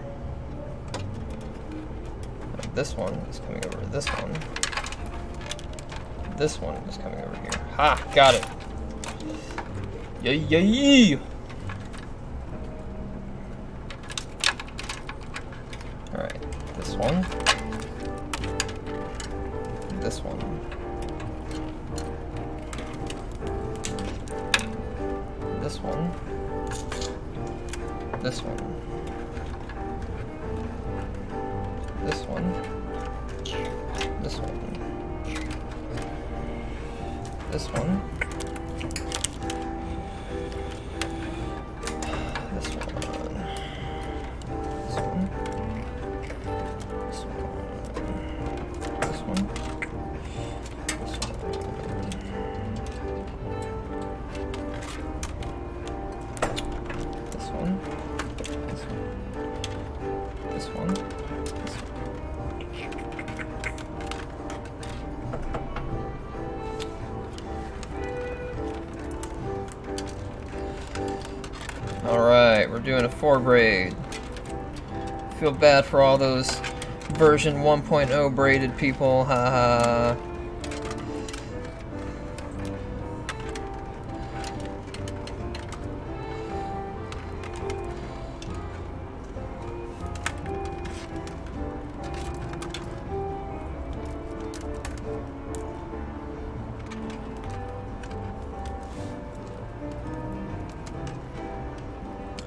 This one is coming over to this one. This one is coming over here. Ha! Got it! Yay, yay! Alright, this one. This one. This one. This one. This one. This one. This one. This one. This one. This one. This one. This one. This one. This one. Alright, we're doing a 4 braid. Feel bad for all those version 1.0 braided people, haha.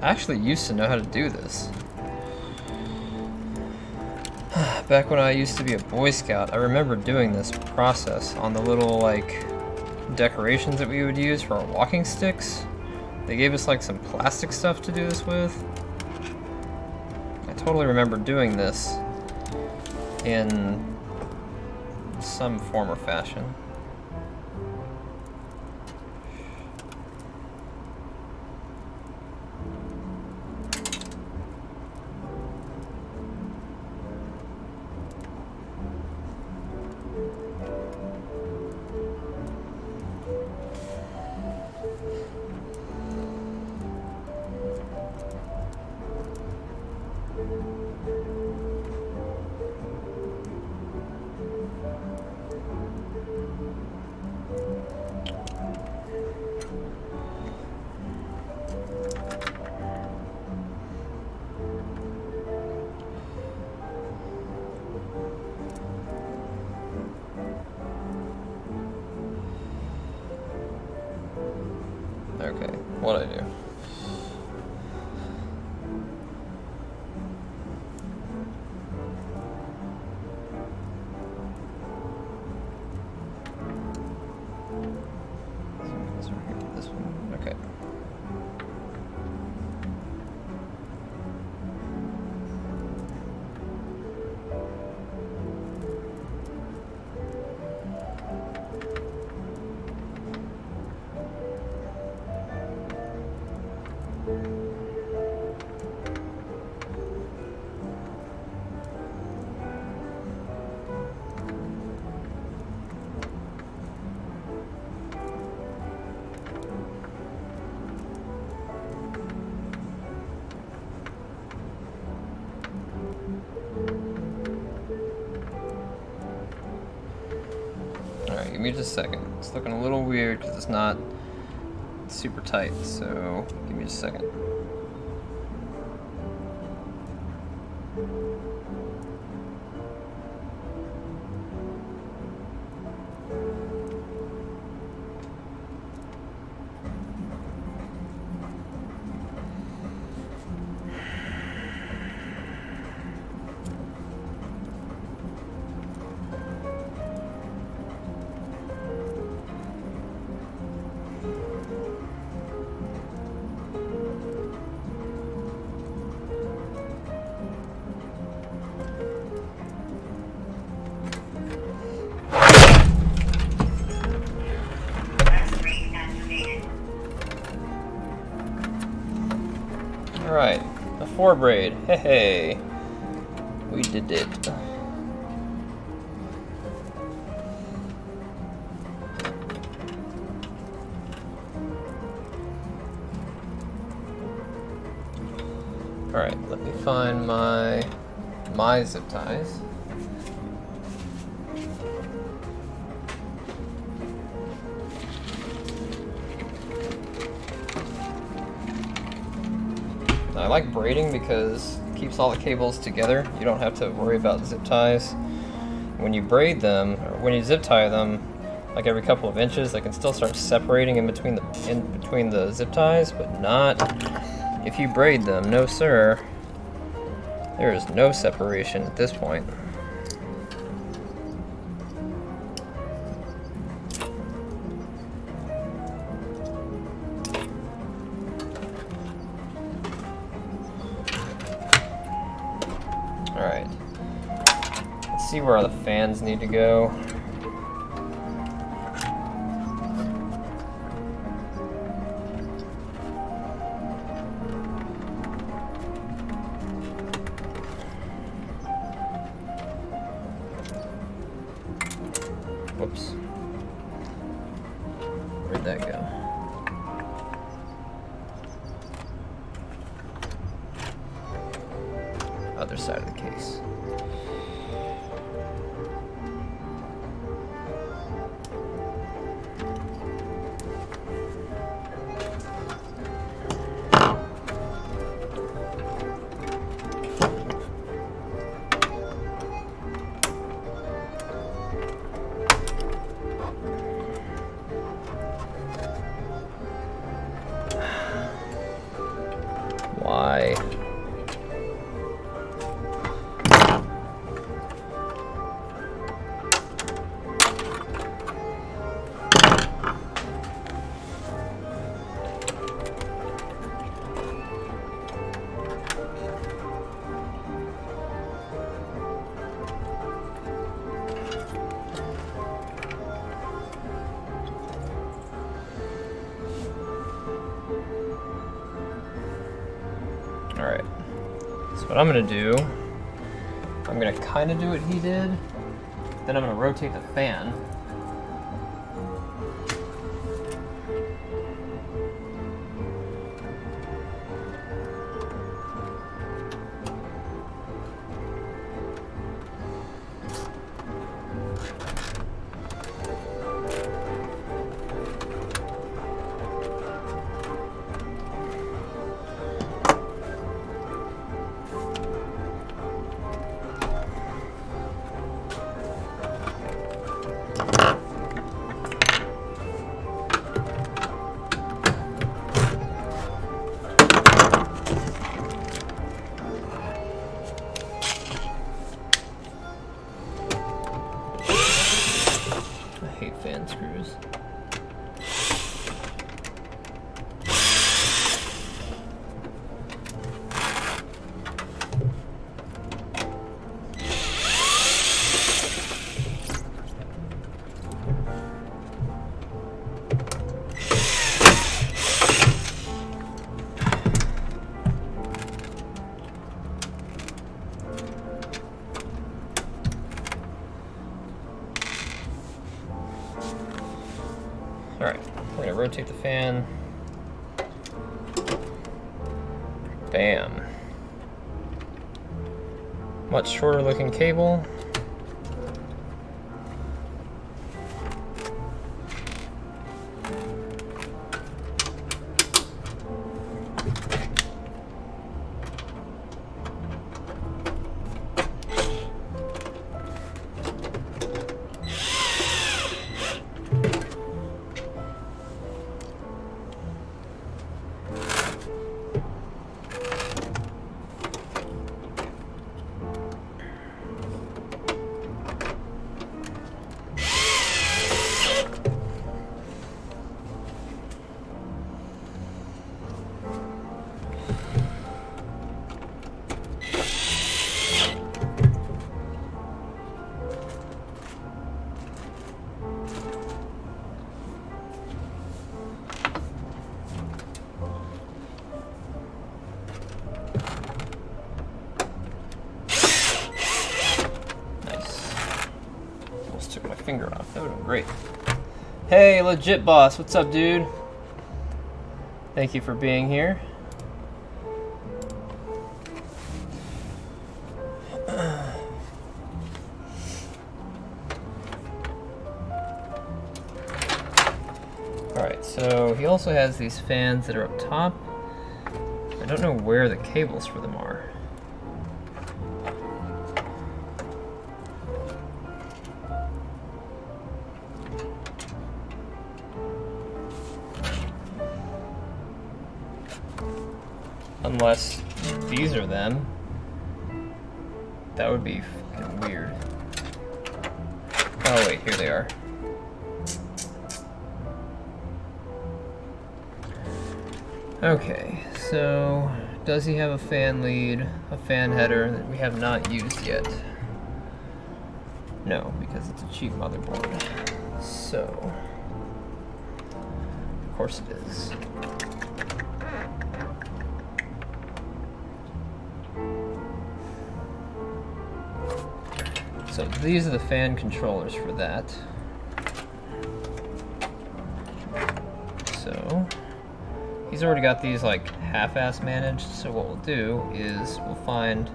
I actually used to know how to do this. Back when I used to be a Boy Scout, I remember doing this process on the little, like, decorations that we would use for our walking sticks. They gave us, like, some plastic stuff to do this with. I totally remember doing this in some form or fashion. Okay, what'd I do? This one, okay. Alright, give me just a second. It's looking a little weird because it's not super tight, so give me just a second. Alright, a 4 braid. Hey, hey. We did it. Alright, let me find my zip ties. like braiding because it keeps all the cables together. You don't have to worry about zip ties. When you braid them, or when you zip tie them, like every couple of inches, they can still start separating in between the zip ties, but not if you braid them. No sir. There is no separation at this point. Alright. Let's see where the fans need to go. Whoops. Where'd that go? Other side of the case. Why? Alright, so what I'm going to do, I'm going to kind of do what he did, then I'm going to rotate the fan. I hate fan screws. Alright, we're going to rotate the fan. Bam. Much shorter looking cable. Took my finger off. That would have been great. Hey, Legit Boss, what's up, dude? Thank you for being here. Alright, so he also has these fans that are up top. I don't know where the cables for them are. Unless these are them. That would be fucking weird. Oh wait, here they are. Okay, so does he have a fan lead, a fan header that we have not used yet? No, because it's a cheap motherboard. So, of course it is. So these are the fan controllers for that. So he's already got these like half-ass managed, so what we'll do is we'll find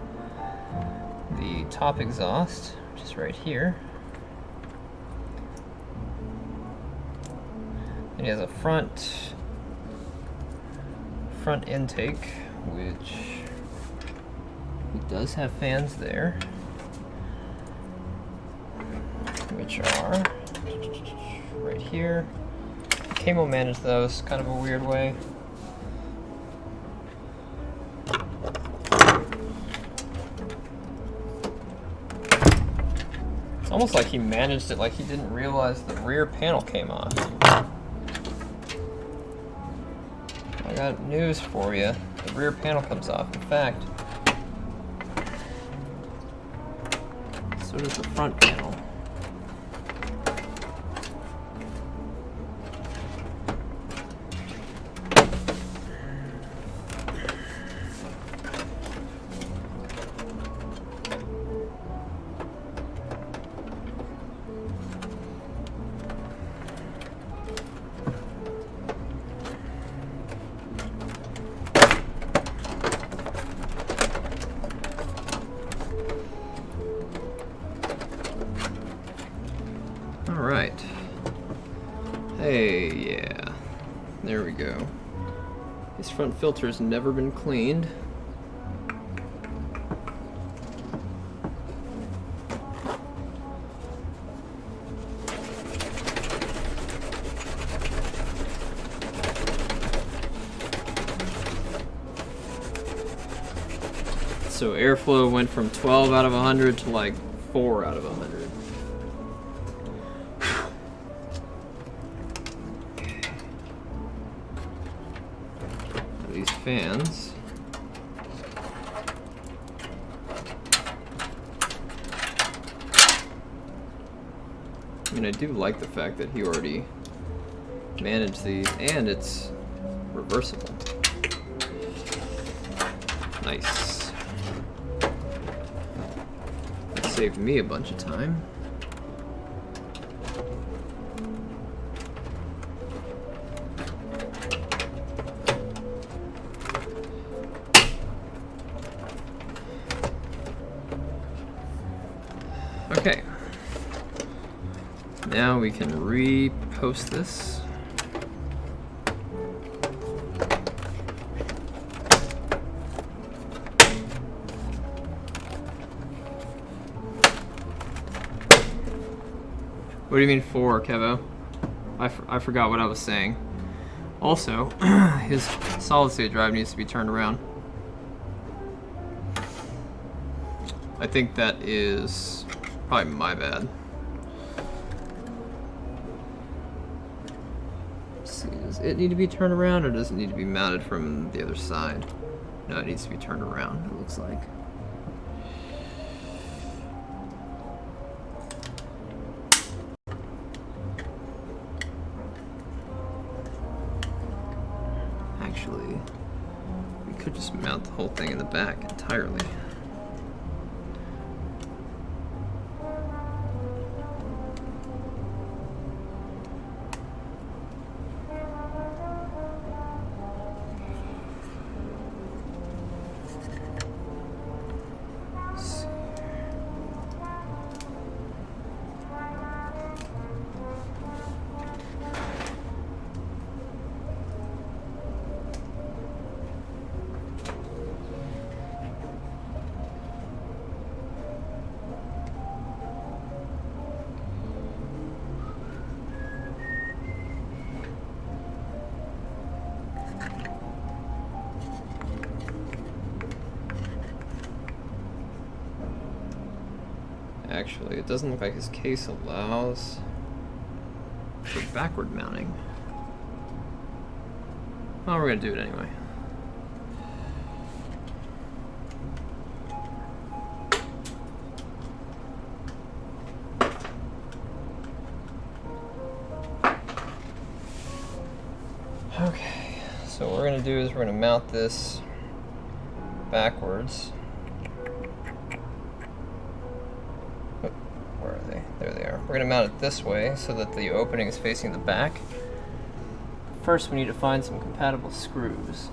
the top exhaust, which is right here. And he has a front intake, which he does have fans there, which are right here. Camo managed those kind of a weird way. It's almost like he managed it like he didn't realize the rear panel came off. I got news for you. The rear panel comes off. In fact, so does the front panel. Alright. Hey, yeah. There we go. His front filter's never been cleaned. So airflow went from 12 out of 100 to like 4 out of 100. These fans. I mean, I do like the fact that he already managed these, and it's reversible. Nice. That saved me a bunch of time. Okay, now we can repost this. What do you mean 4, Kevo? I forgot what I was saying. Also, his solid state drive needs to be turned around. I think that is probably my bad. Let's see, does it need to be turned around or does it need to be mounted from the other side? No, it needs to be turned around, it looks like. Actually, we could just mount the whole thing in the back entirely. Actually, it doesn't look like his case allows for backward mounting. Well, we're gonna do it anyway. Okay, so what we're going to do is we're going to mount this backwards. Oh, where are they? There they are. We're going to mount it this way so that the opening is facing the back. First, we need to find some compatible screws.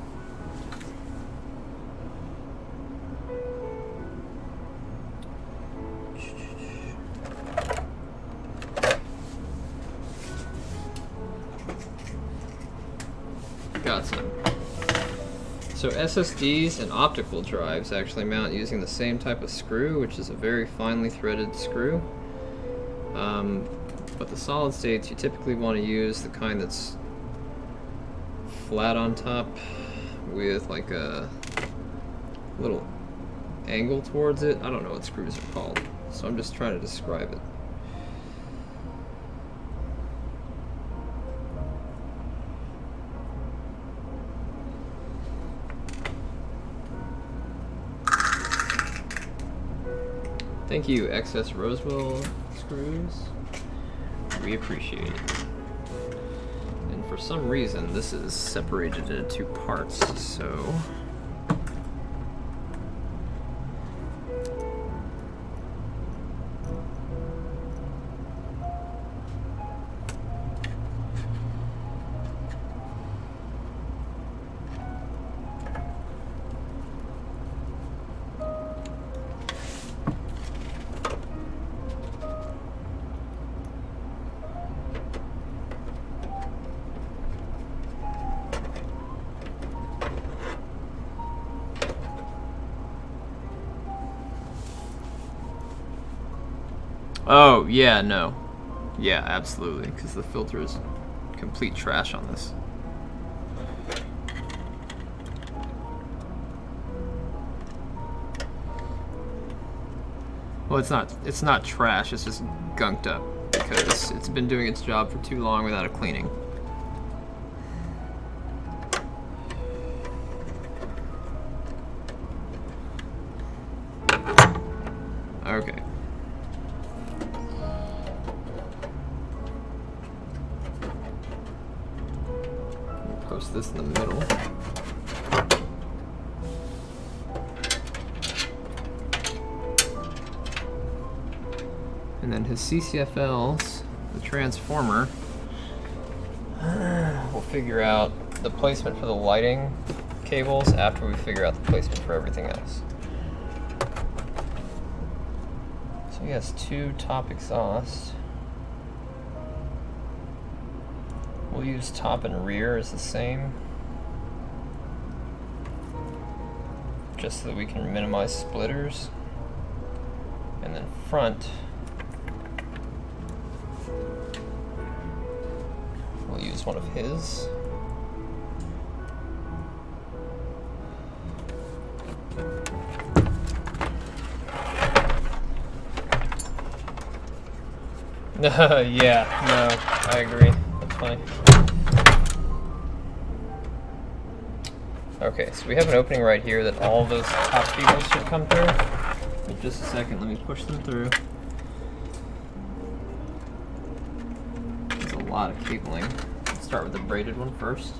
Got some. So SSDs and optical drives actually mount using the same type of screw, which is a very finely threaded screw. But the solid states, you typically want to use the kind that's flat on top with like a little angle towards it. I don't know what screws are called, so I'm just trying to describe it. Thank you, XS Roswell screws. We appreciate it. And for some reason, this is separated into two parts, so... Oh, yeah, no. Yeah, absolutely, because the filter is complete trash on this. Well, it's not trash, it's just gunked up because it's been doing its job for too long without a cleaning. Okay. Post this in the middle. And then his CCFLs, the transformer, we'll figure out the placement for the lighting cables after we figure out the placement for everything else. So he has two top exhausts. We'll use top and rear as the same, just so that we can minimize splitters. And then front, we'll use one of his. Yeah, no, I agree. That's funny. Okay, so we have an opening right here that all those top cables should come through. In just a second, let me push them through. There's a lot of cabling. Let's start with the braided one first.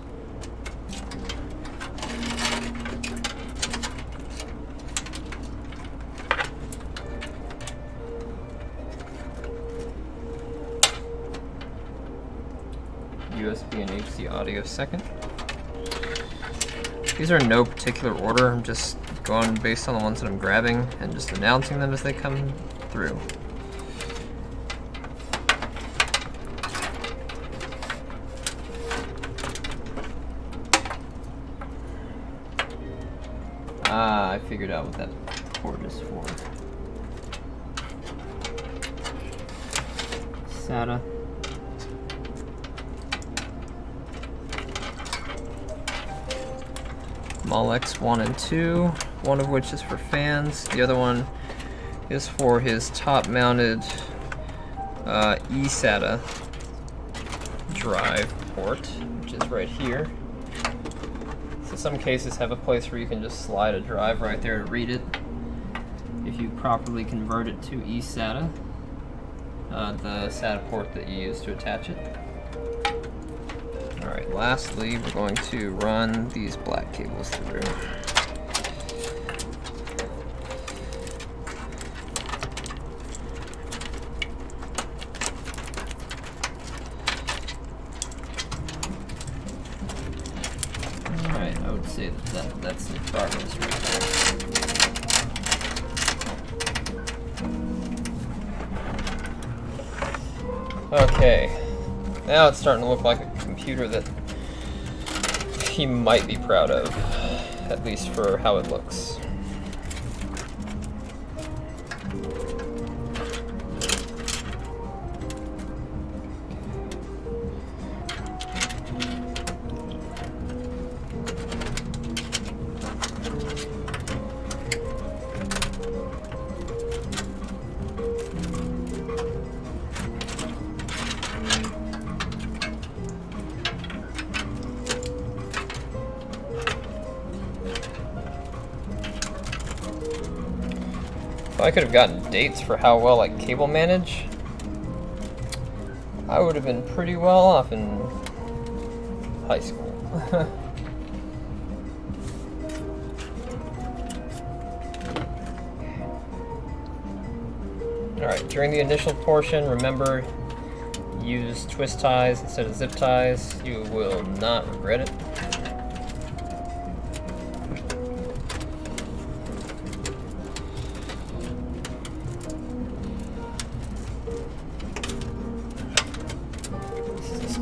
USB and HC audio second. These are in no particular order. I'm just going based on the ones that I'm grabbing and just announcing them as they come through. Ah, I figured out what that port is for. SATA. Molex 1 and 2, one of which is for fans, the other one is for his top-mounted eSATA drive port, which is right here. So some cases have a place where you can just slide a drive right there to read it. If you properly convert it to eSATA, the SATA port that you use to attach it. Alright, lastly, we're going to run these black cables through. Alright, I would say that's the progress right there. Okay, now it's starting to look like a computer that he might be proud of, at least for how it looks. If I could have gotten dates for how well I cable manage, I would have been pretty well off in high school. Alright, during the initial portion, remember, use twist ties instead of zip ties. You will not regret it.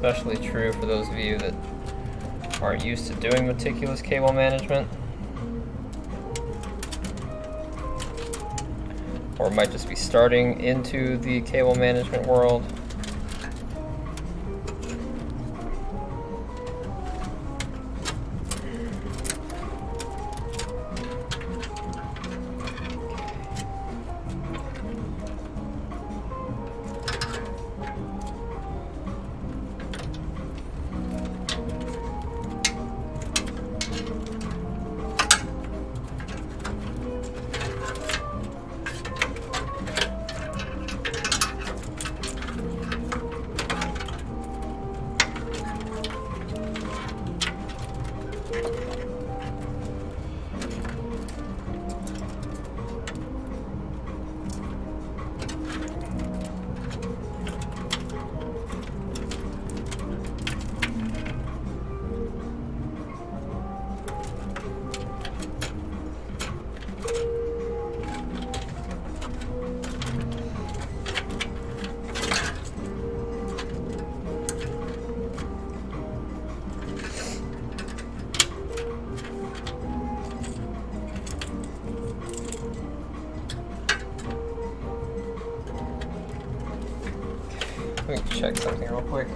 Especially true for those of you that aren't used to doing meticulous cable management, or might just be starting into the cable management world. Let me check something real quick.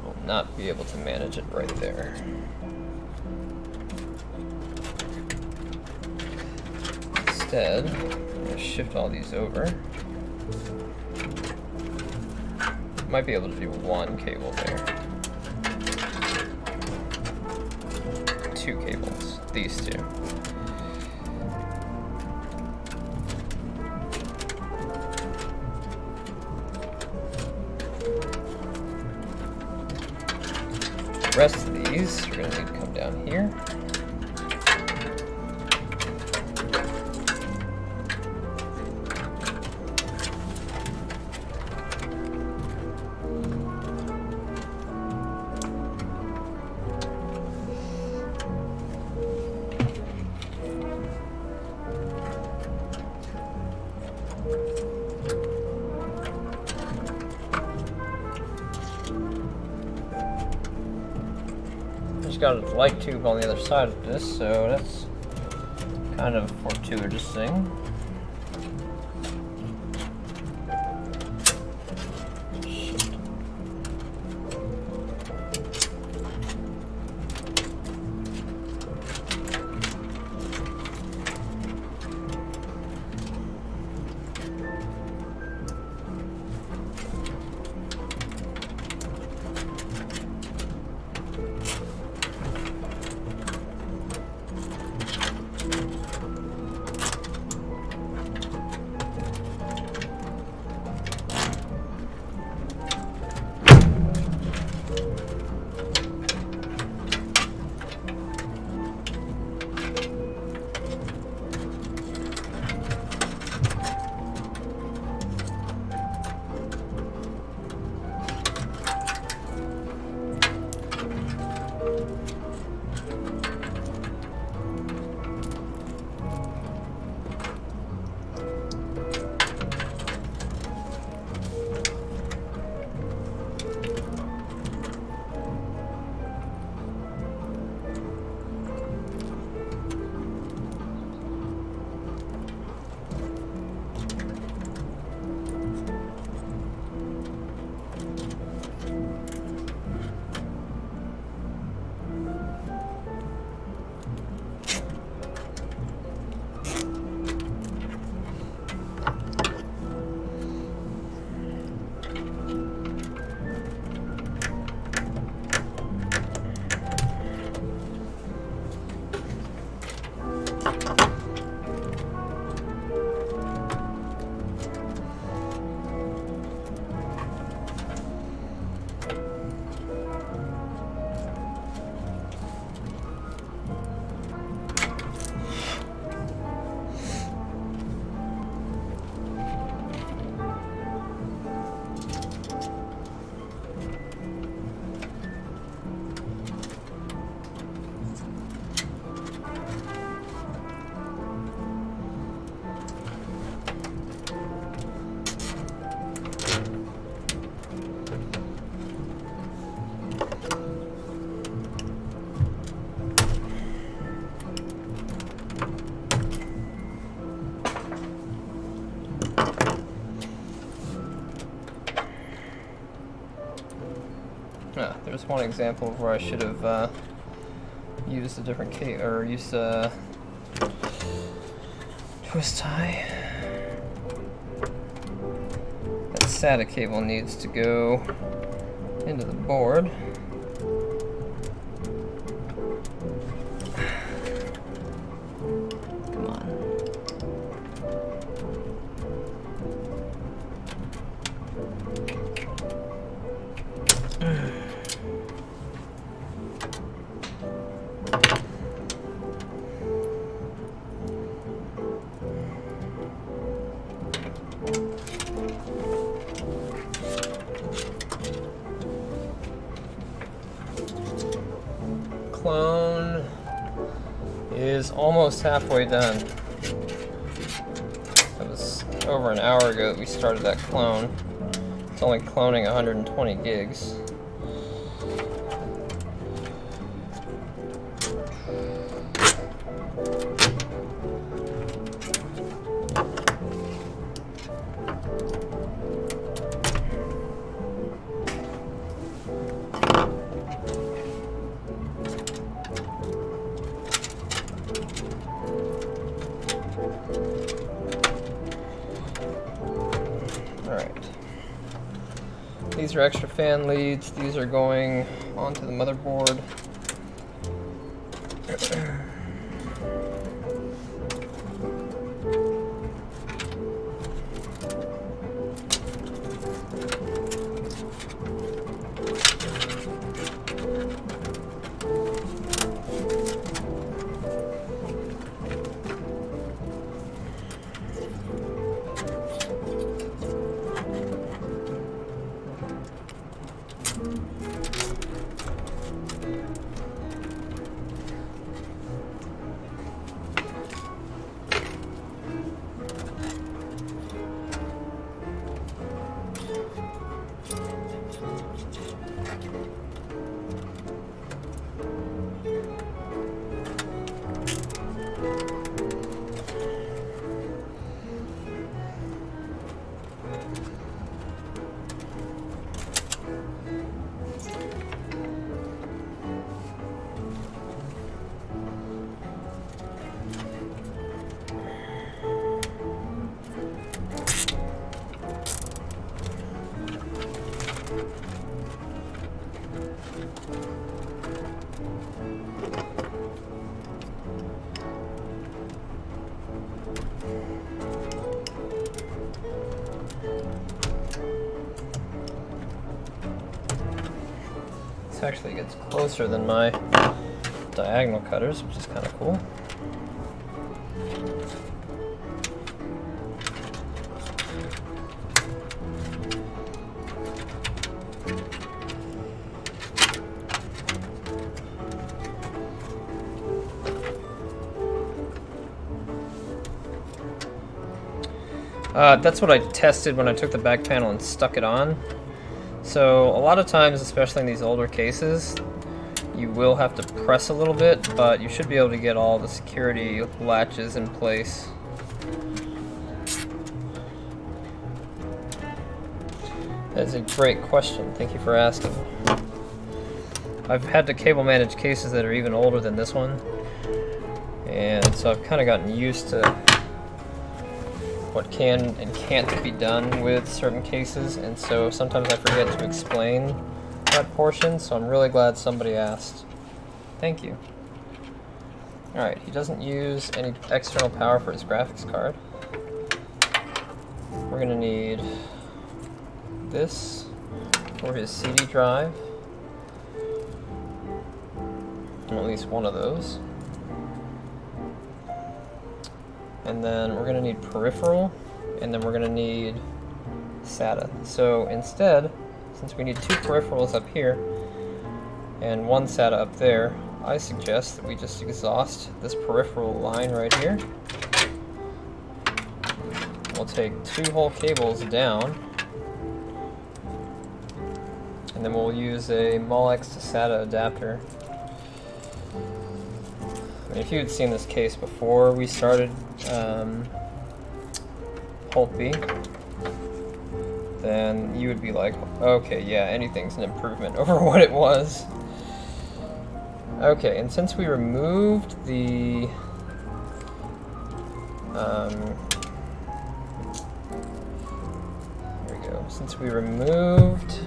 Will not be able to manage it right there. Instead, I'm going to shift all these over. Might be able to do one cable there. Two cables, these two. The rest of these are going to need to come down here. Got a light tube on the other side of this, so that's kind of a fortuitous thing. There's one example of where I should have used a different cable, or used a twist tie. That SATA cable needs to go into the board. Come on. Clone is almost halfway done. It was over an hour ago that we started that clone. It's only cloning 120 gigs. These are extra fan leads. These are going onto the motherboard. Actually gets closer than my diagonal cutters, which is kind of cool. That's what I tested when I took the back panel and stuck it on. So a lot of times, especially in these older cases, you will have to press a little bit, but you should be able to get all the security latches in place. That's a great question. Thank you for asking. I've had to cable manage cases that are even older than this one, and so I've kind of gotten used to what can and can't be done with certain cases, and so sometimes I forget to explain that portion, so I'm really glad somebody asked. Thank you. Alright, he doesn't use any external power for his graphics card. We're going to need this for his CD drive, and at least one of those. And then we're going to need peripheral, and then we're going to need SATA. So instead, since we need 2 peripherals up here and 1 SATA up there, I suggest that we just exhaust this peripheral line right here. We'll take 2 whole cables down, and then we'll use a Molex to SATA adapter. If you had seen this case before we started Holtby, then you would be like, okay, yeah, anything's an improvement over what it was. Okay, and since we removed the here we go. Since we removed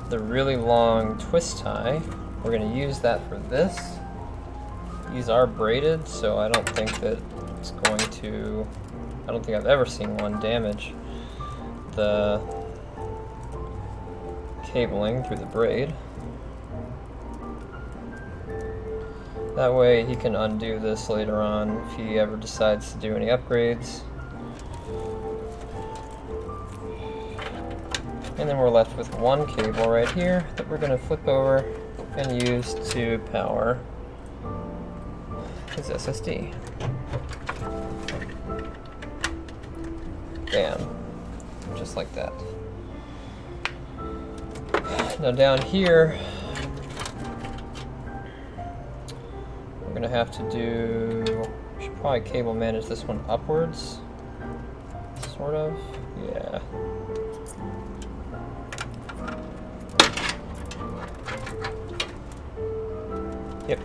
the really long twist tie, we're going to use that for this. These are braided, so I don't think that it's going to, I don't think I've ever seen one damage the cabling through the braid. That way he can undo this later on if he ever decides to do any upgrades. And then we're left with 1 cable right here that we're going to flip over and use to power his SSD. Bam. Just like that. Now down here, we're going to have to do, we should probably cable manage this one upwards. Sort of. Yeah. Yep.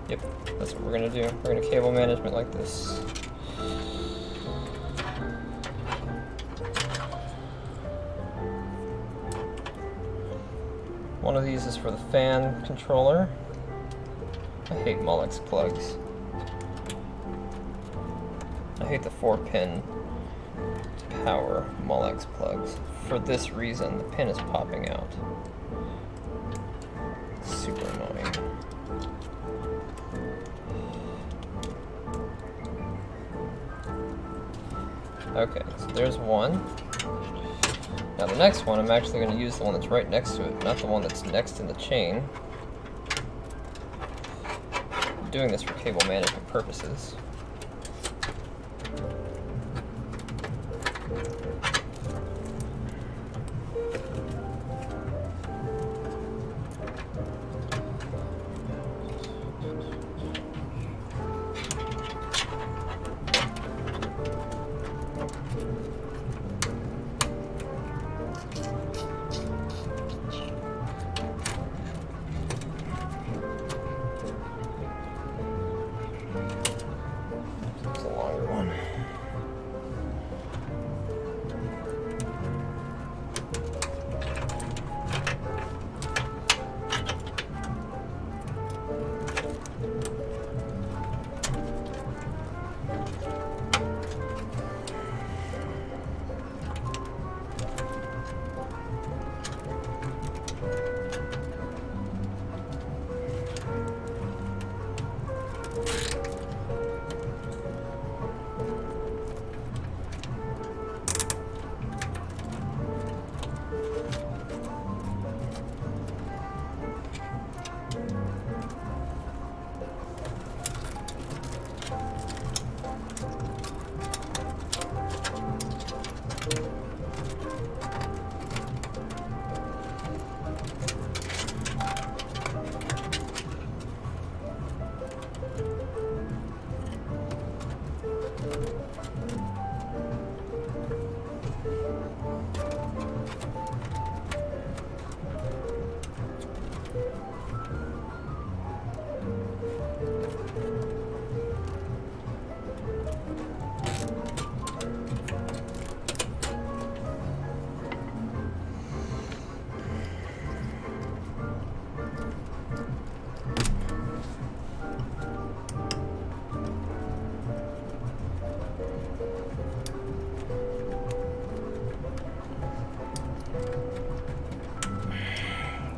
Yep, that's what we're going to do. We're going to cable management like this. One of these is for the fan controller. I hate Molex plugs. I hate the 4-pin power Molex plugs. For this reason, the pin is popping out. It's super annoying. Okay, so there's one. Now the next one, I'm actually going to use the one that's right next to it, not the one that's next in the chain. I'm doing this for cable management purposes.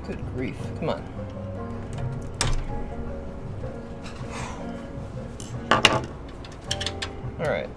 Good grief. Come on. Alright.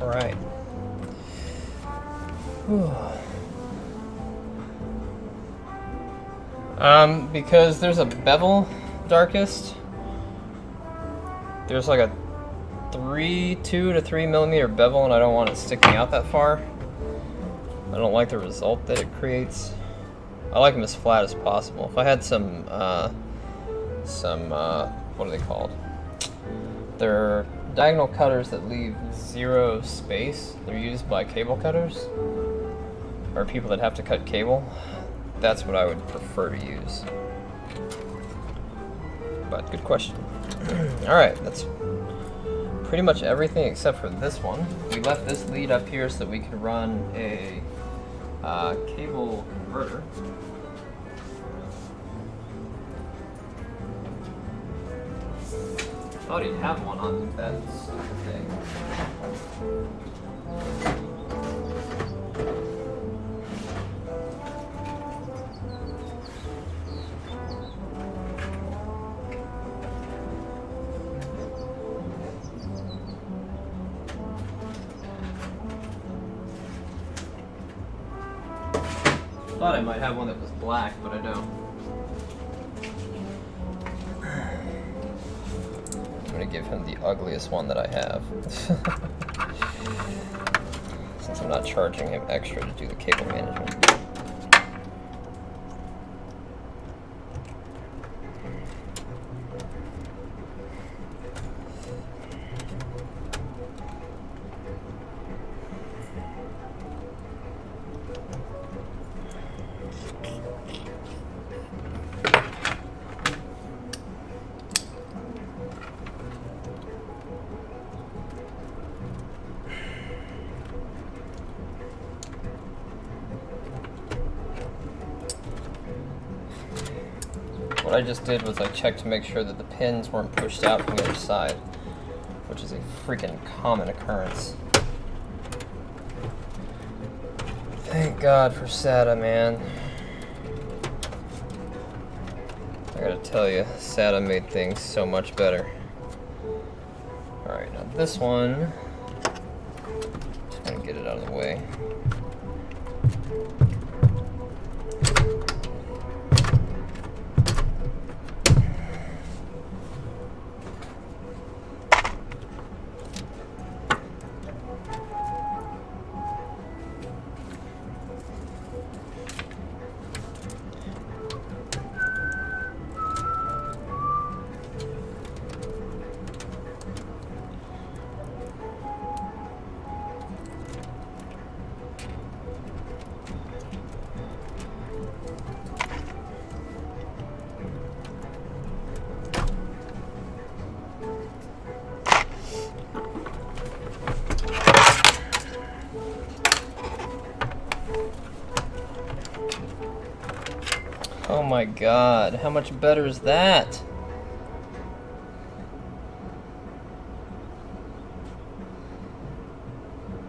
Alright. Because there's a bevel darkest, there's like a 2 to 3 millimeter bevel, and I don't want it sticking out that far. I don't like the result that it creates. I like them as flat as possible. If I had some what are they called? They're diagonal cutters that leave 0 space. They're used by cable cutters, or people that have to cut cable. That's what I would prefer to use. But good question. Alright, that's pretty much everything except for this one. We left this lead up here so that we could run a cable converter. Thought he'd have one on that stupid thing. Thought I might have one that was black, but I don't. I'm gonna give him the ugliest one that I have. Since I'm not charging him extra to do the cable management. What I just did was I checked to make sure that the pins weren't pushed out from the other side, which is a freaking common occurrence. Thank God for SATA, man. I gotta tell you, SATA made things so much better. Alright, now this one, just gonna get it out of the way. Oh my God, how much better is that?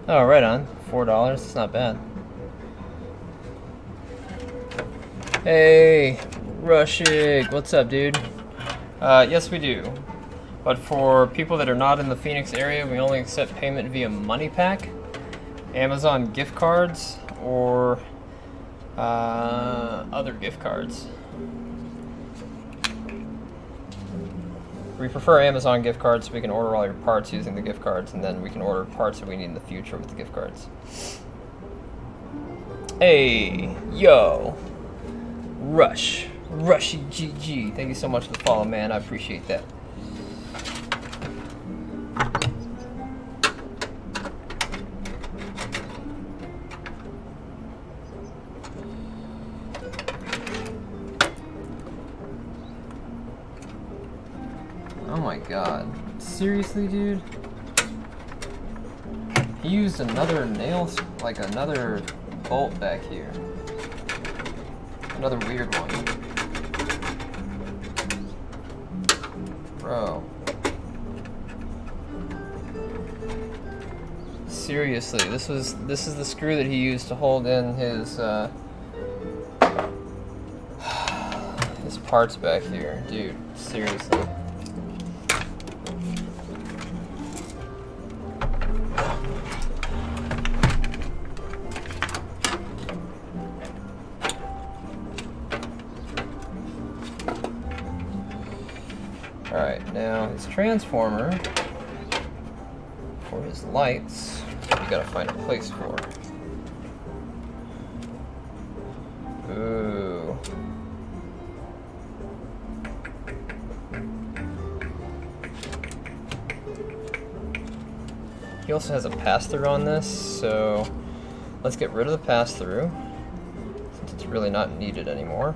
Oh, right on. $4. It's not bad. Hey, Rushig, what's up, dude? Yes, we do. But for people that are not in the Phoenix area, we only accept payment via MoneyPack, Amazon gift cards, or other gift cards. We prefer Amazon gift cards so we can order all your parts using the gift cards, and then we can order parts that we need in the future with the gift cards. Hey, yo, Rushy GG. Thank you so much for the follow, man. I appreciate that. Oh my god. Seriously, dude? He used another nail, like another bolt back here. Another weird one. Bro. Seriously, this is the screw that he used to hold in his his parts back here. Dude, seriously. Alright, now his transformer for his lights, you gotta find a place for. Ooh. He also has a pass-through on this, so let's get rid of the pass-through since it's really not needed anymore.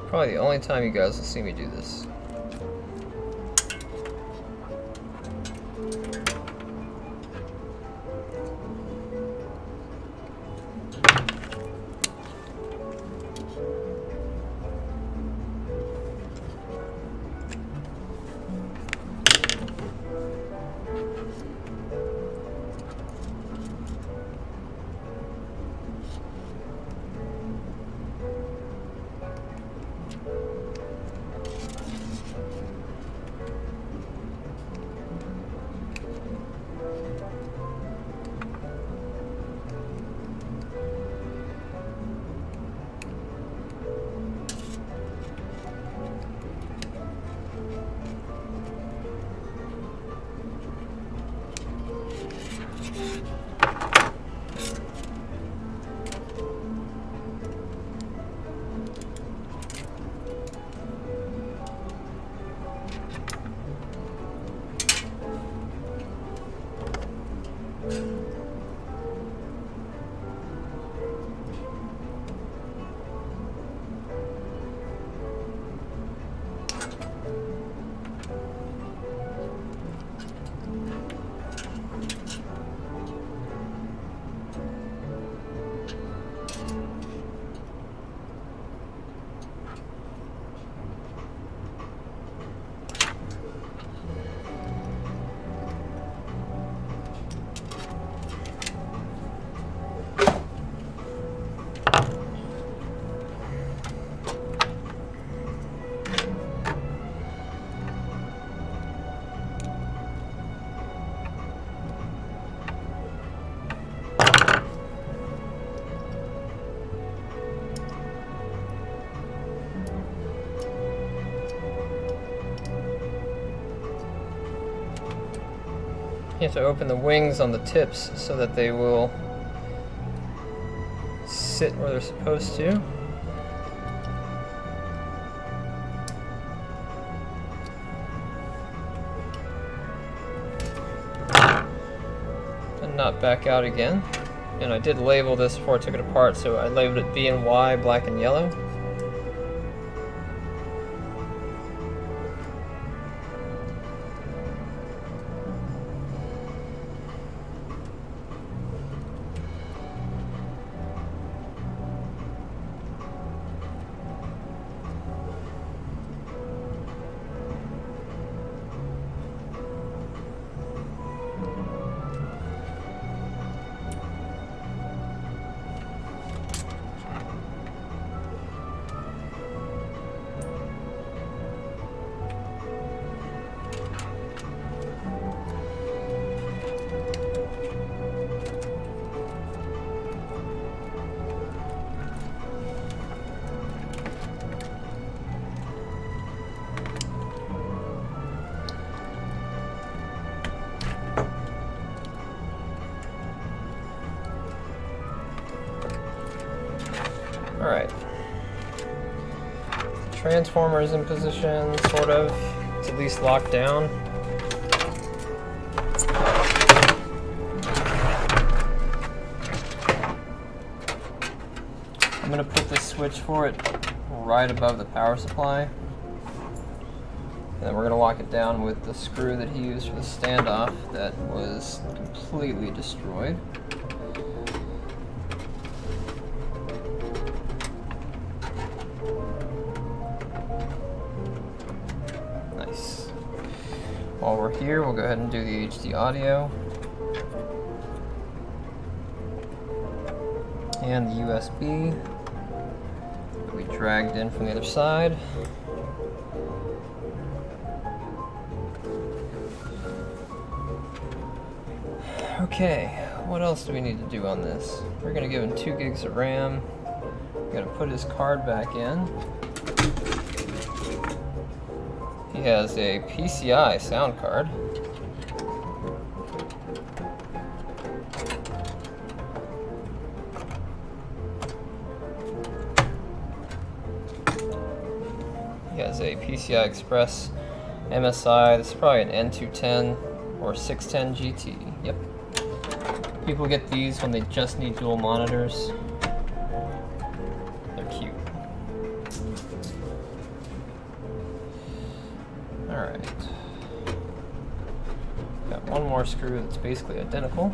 Probably the only time you guys will see me do this. You have to open the wings on the tips so that they will sit where they're supposed to. And not back out again. And I did label this before I took it apart, so I labeled it B and Y, black and yellow. Alright. Transformer is in position, sort of. It's at least locked down. I'm going to put the switch for it right above the power supply. And then we're going to lock it down with the screw that he used for the standoff that was completely destroyed. While we're here, we'll go ahead and do the HD audio and the USB that we dragged in from the other side. Okay, what else do we need to do on this? We're going to give him 2 gigs of RAM. We're going to put his card back in. He has a PCI sound card. He has a PCI Express MSI. This is probably an N210 or 610 GT. Yep. People get these when they just need dual monitors. They're cute. Alright. Got one more screw that's basically identical.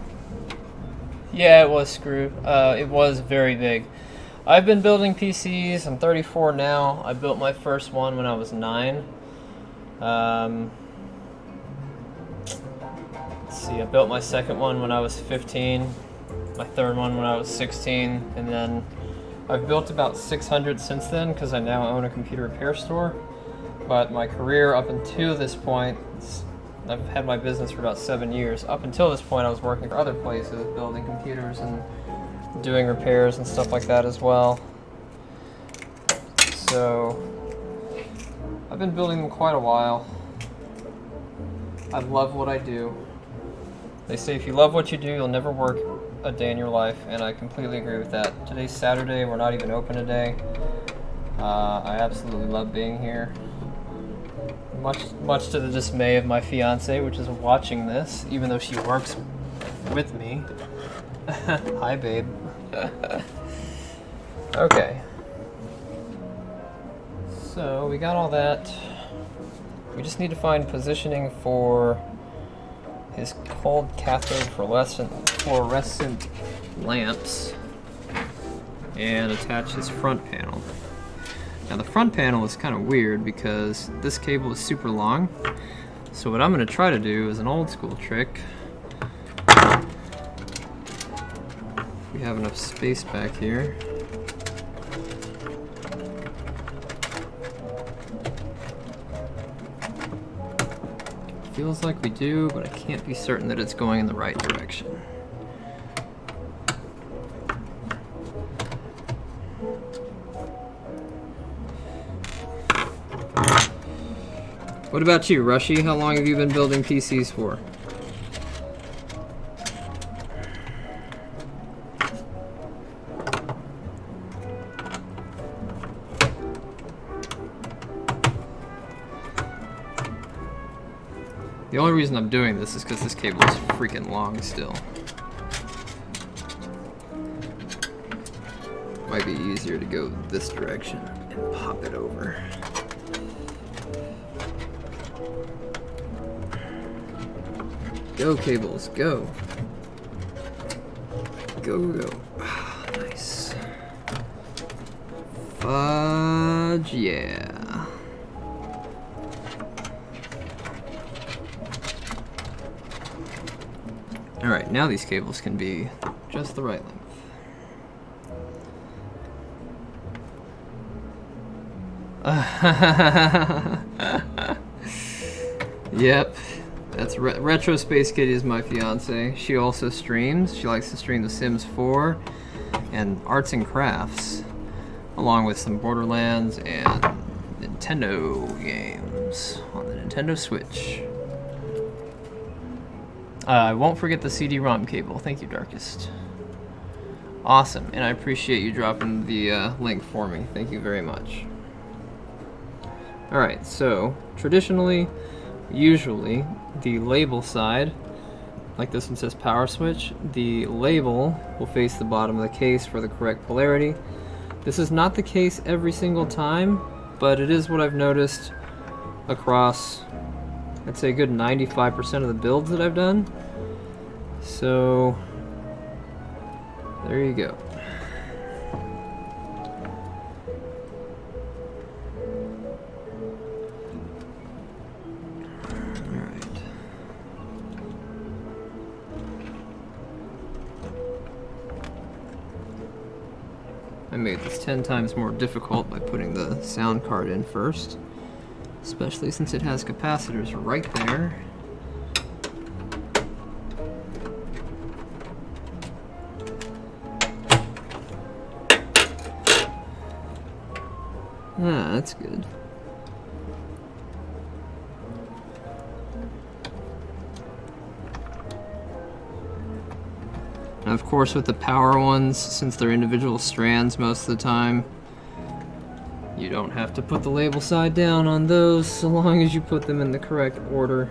Yeah, it was screw. It was very big. I've been building PCs. I'm 34 now. I built my first one when I was 9. Let's see, I built my second one when I was 15. My third one when I was 16. And then I've built about 600 since then because I now own a computer repair store. But my career up until this point, I've had my business for about 7 years. Up until this point, I was working for other places, building computers and doing repairs and stuff like that as well. So, I've been building them quite a while. I love what I do. They say if you love what you do, you'll never work a day in your life, and I completely agree with that. Today's Saturday, we're not even open today. I absolutely love being here. Much to the dismay of my fiance, which is watching this, even though she works with me. Hi, babe. Okay. So we got all that. We just need to find positioning for his cold cathode fluorescent lamps and attach his front panel. Now the front panel is kind of weird because this cable is super long. So what I'm going to try to do is an old school trick. We have enough space back here. Feels like we do, but I can't be certain that it's going in the right direction. What about you, Rushy? How long have you been building PCs for? The only reason I'm doing this is because this cable is freaking long still. Might be easier to go this direction and pop it over. Go cables, go. Go, go. Ah, nice. Fudge, yeah. Alright, now these cables can be just the right length. Yep. That's Retro Space Kitty is my fiance. She also streams. She likes to stream The Sims 4 and arts and crafts, along with some Borderlands and Nintendo games on the Nintendo Switch. I won't forget the CD-ROM cable. Thank you, Darkest. Awesome, and I appreciate you dropping the link for me. Thank you very much. Alright, so traditionally, usually, the label side, like this one says power switch, the label will face the bottom of the case for the correct polarity. This is not the case every single time, but it is what I've noticed across, I'd say, a good 95% of the builds that I've done. So, there you go. I made this 10 times more difficult by putting the sound card in first, especially since it has capacitors right there. Ah, that's good. Now, of course, with the power ones, since they're individual strands most of the time, you don't have to put the label side down on those so long as you put them in the correct order.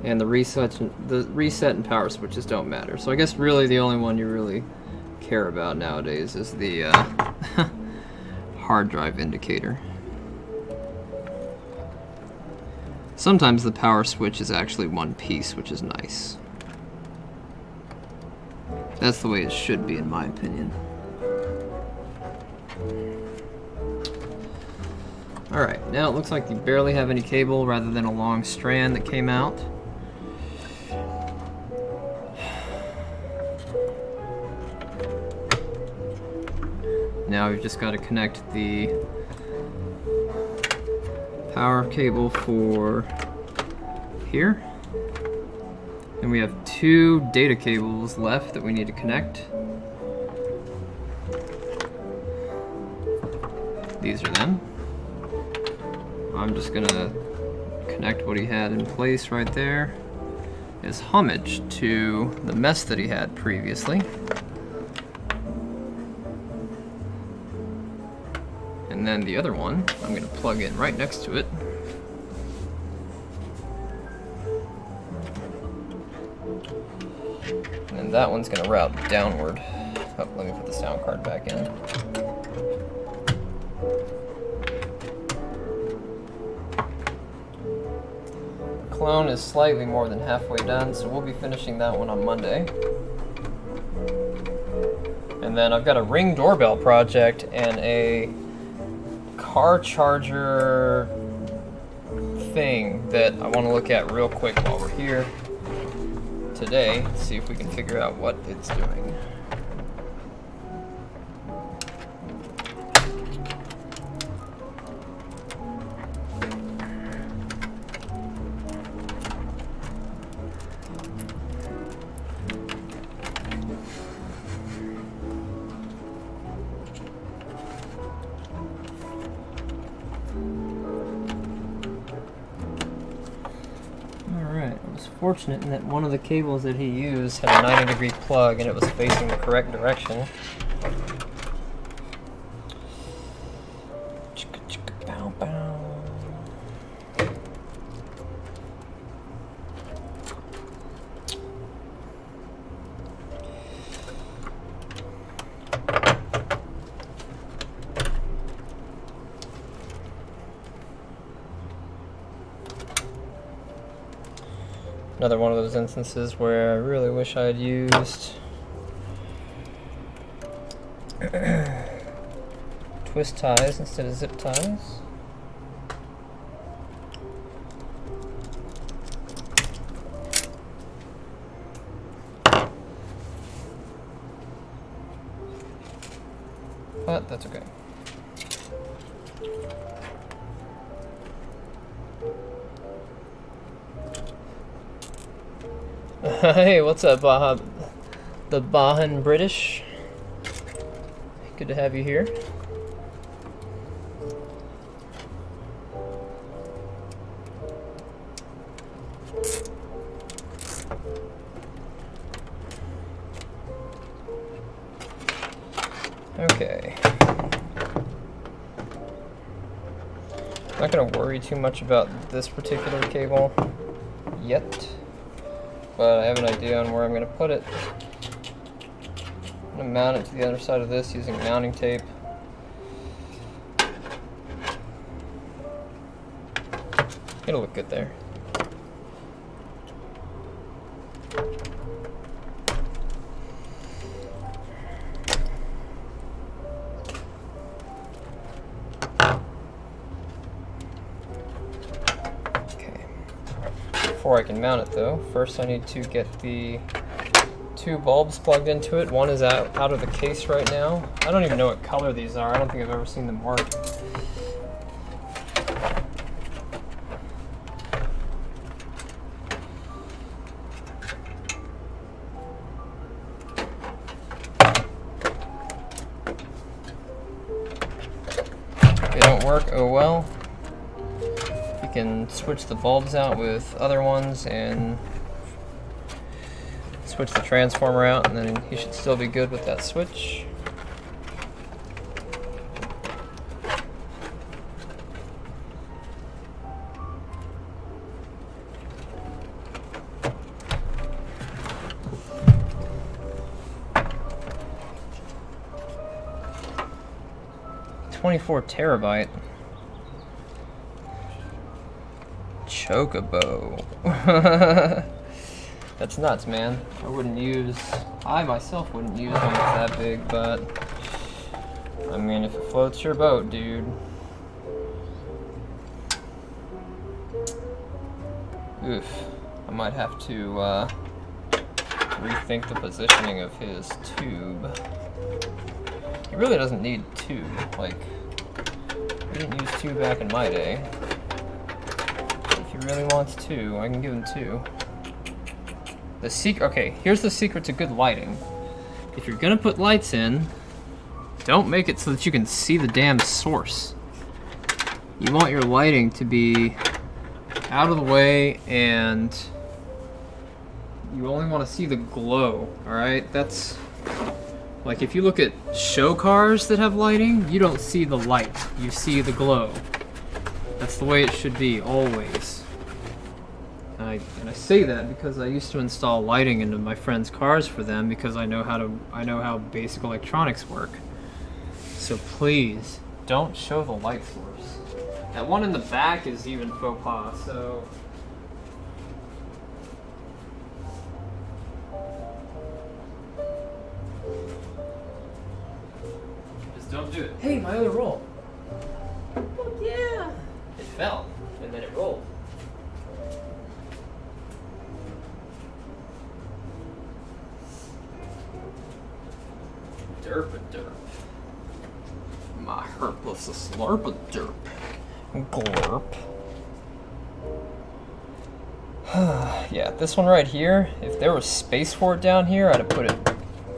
And the reset and power switches don't matter. So I guess really the only one you really care about nowadays is the hard drive indicator. Sometimes the power switch is actually one piece, which is nice. That's the way it should be, in my opinion. Alright, now it looks like you barely have any cable rather than a long strand that came out. Now we've just got to connect the power cable for here. And we have 2 data cables left that we need to connect. These are them. I'm just gonna connect what he had in place right there as homage to the mess that he had previously. And then the other one, I'm going to plug in right next to it. And that one's going to route downward. Oh, let me put the sound card back in. The clone is slightly more than halfway done, so we'll be finishing that one on Monday. And then I've got a Ring doorbell project and a car charger thing that I want to look at real quick while we're here today, see if we can figure out what it's doing. fortunate in that one of the cables that he used had a 90-degree plug and it was facing the correct direction. Bow, bow. Another one of those instances where I really wish I had used twist ties instead of zip ties. But that's okay. Hey, what's up, Baja? The Bajan British. Good to have you here. Okay. Not gonna worry too much about this particular cable yet, but I have an idea on where I'm gonna put it. I'm gonna mount it to the other side of this using mounting tape. It'll look good there. Before I can mount it though, first I need to get the two bulbs plugged into it. One is out of the case right now. I don't even know what color these are. I don't think I've ever seen them work. If they don't work, oh well. Can switch the bulbs out with other ones and switch the transformer out, and then he should still be good with that switch. $24 terabyte. Chocobo. That's nuts, man. I myself wouldn't use one that's that big, but I mean, if it floats your boat, dude. Oof. I might have to rethink the positioning of his tube. He really doesn't need two. Like, we didn't use two back in my day. If he really wants two, I can give him two. Okay, here's the secret to good lighting. If you're gonna put lights in, don't make it so that you can see the damn source. You want your lighting to be out of the way, and you only want to see the glow, alright? That's like, if you look at show cars that have lighting, you don't see the light, you see the glow. That's the way it should be, always. And I say that because I used to install lighting into my friends' cars for them, because I know how basic electronics work. So please, don't show the light source. That one in the back is even faux pas, so... just don't do it. Hey, my other roll! Oh, yeah! It fell, and then it rolled. Derp-a-derp. My herpless a slurp-a-derp. Glorp. Yeah, this one right here, if there was space for it down here, I'd have put it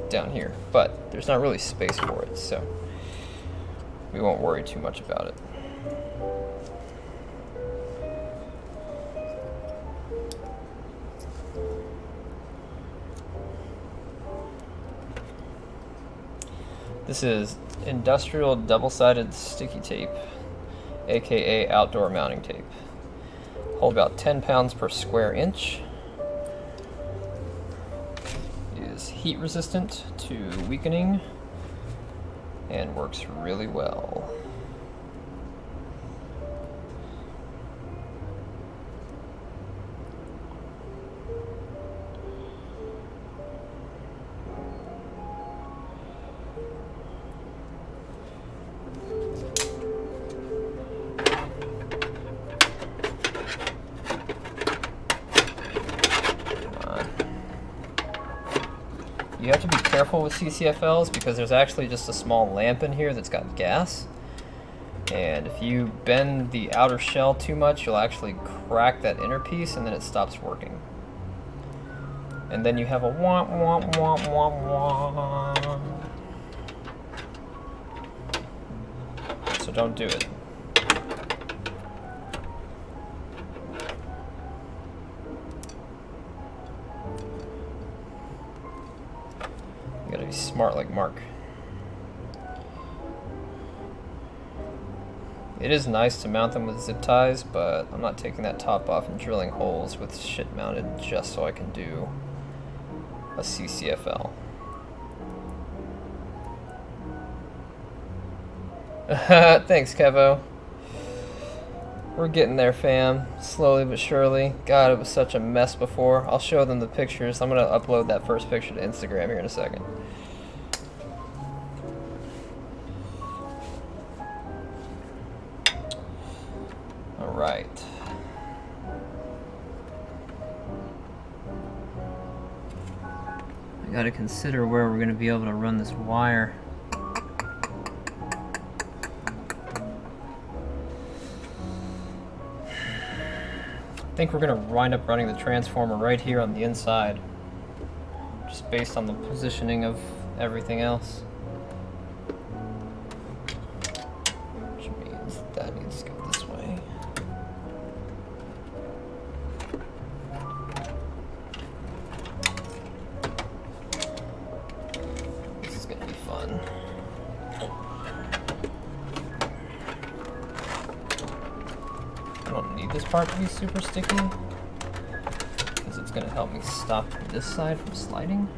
down here. But there's not really space for it, so we won't worry too much about it. This is industrial double-sided sticky tape, aka outdoor mounting tape. Hold about 10 pounds per square inch. Is heat resistant to weakening and works really well. You have to be careful with CCFLs because there's actually just a small lamp in here that's got gas. And if you bend the outer shell too much, you'll actually crack that inner piece and then it stops working. And then you have a womp womp womp womp womp. So don't do it. You gotta be smart like Mark. It is nice to mount them with zip ties, but I'm not taking that top off and drilling holes with shit mounted just so I can do a CCFL. Thanks, Kevo. We're getting there, fam. Slowly but surely. God, it was such a mess before. I'll show them the pictures. I'm gonna upload that first picture to Instagram here in a second. Alright. I gotta consider where we're gonna be able to run this wire. I think we're going to wind up running the transformer right here on the inside, just based on the positioning of everything else. Which means that needs to go this way. This is going to be fun. I don't need this part to be super sticky because it's going to help me stop this side from sliding.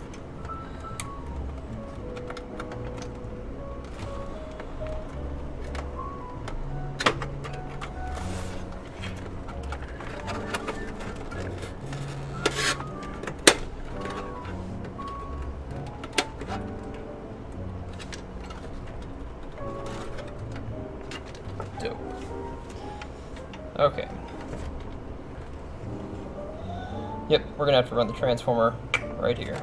Dope. Okay. Yep, we're gonna have to run the transformer right here.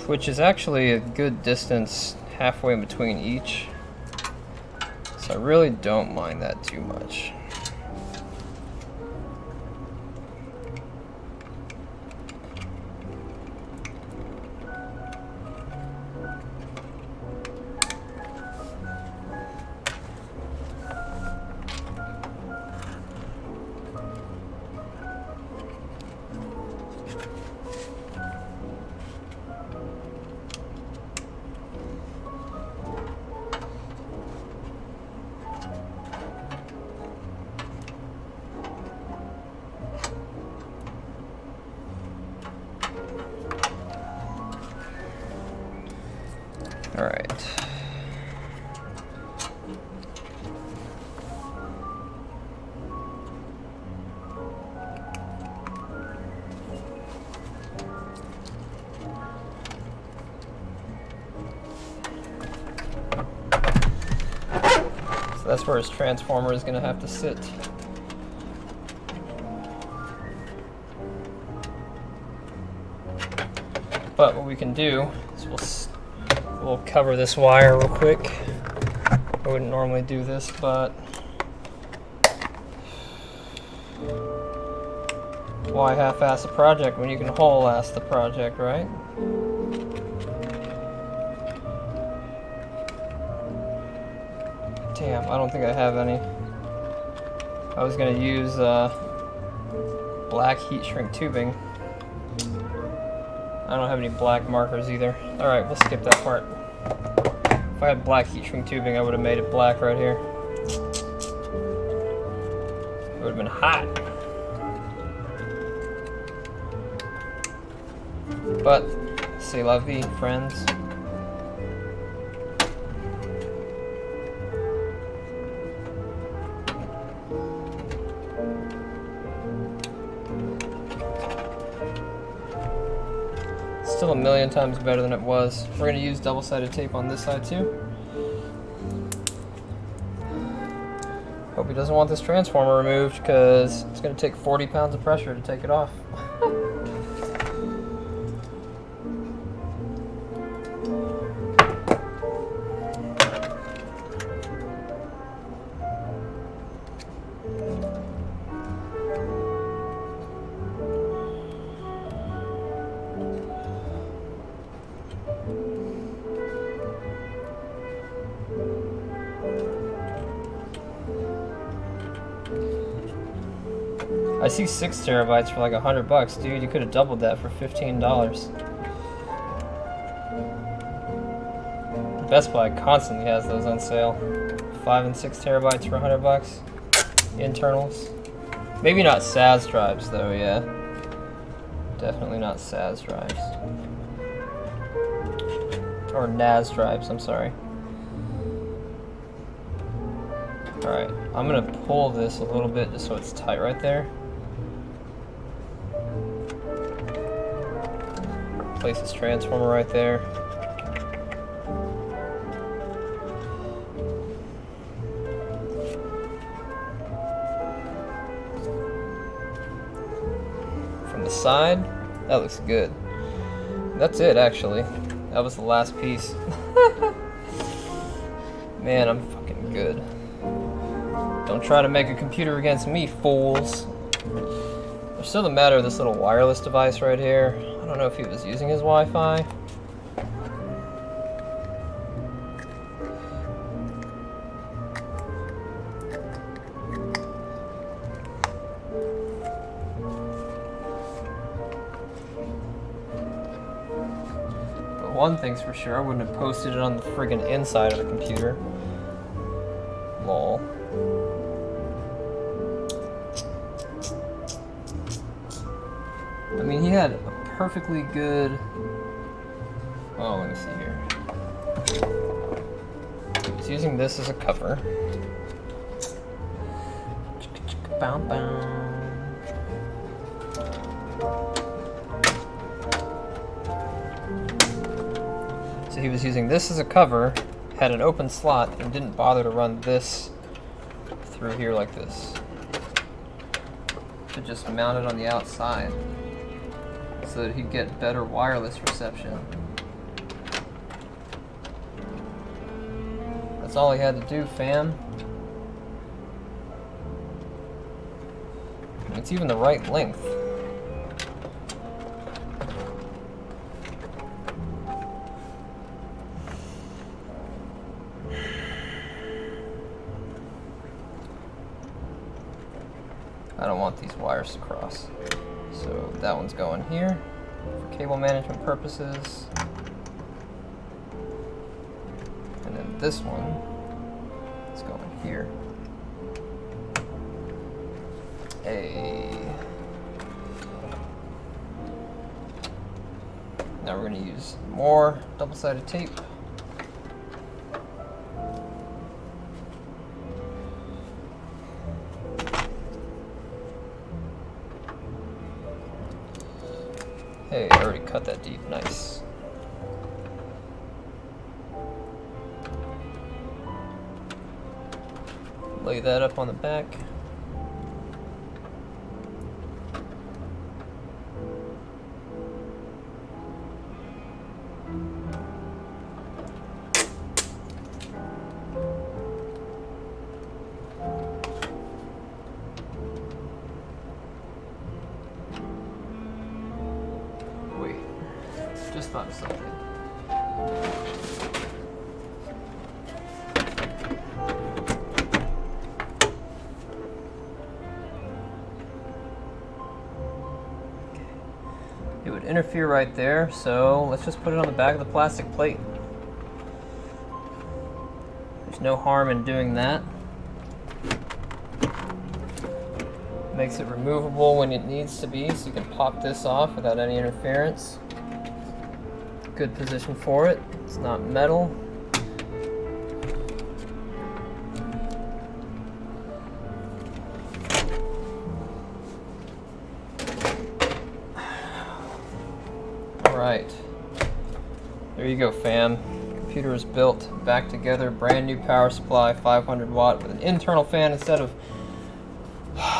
Which is actually a good distance halfway in between each. So I really don't mind that too much. All right. So that's where his transformer is going to have to sit. But what we can do is we'll cover this wire real quick. I wouldn't normally do this, but why half-ass a project when you can whole-ass the project, right? Damn, I don't think I have any. I was gonna use black heat shrink tubing. I don't have any black markers either. Alright, we'll skip that part. If I had black heat shrink tubing, I would have made it black right here. It would have been hot. But, c'est la vie, friends. Still a million times better than it was. We're going to use double-sided tape on this side too. Hope he doesn't want this transformer removed because it's going to take 40 pounds of pressure to take it off. I see 6 terabytes for like $100, dude. You could have doubled that for $15. Best Buy constantly has those on sale. 5 and 6 terabytes for $100. Internals. Maybe not SAS drives though, yeah. Definitely not SAS drives. Or NAS drives, I'm sorry. Alright, I'm gonna pull this a little bit just so it's tight right there. Place this transformer right there. From the side, that looks good. That's it, actually. That was the last piece. Man, I'm fucking good. Don't try to make a computer against me, fools. There's still the matter of this little wireless device right here. I don't know if he was using his Wi-Fi. But one thing's for sure, I wouldn't have posted it on the friggin' inside of the computer. Lol. I mean, he had a perfectly good... Oh, let me see here. He's using this as a cover. So he was using this as a cover, had an open slot, and didn't bother to run this through here like this. To just mount it on the outside so that he'd get better wireless reception. That's all he had to do, fam. And it's even the right length. I don't want these wires to cross. So that one's going here for cable management purposes. And then this one is going here. Now we're going to use more double-sided tape. Hey, I already cut that deep, nice. Lay that up on the back. Just thought of something. interfere right there, so let's just put it on the back of the plastic plate. There's no harm in doing that. Makes it removable when it needs to be, so you can pop this off without any interference. Good position for it. It's not metal. Alright. There you go, fam. Computer is built, back together, brand new power supply, 500 watt with an internal fan instead of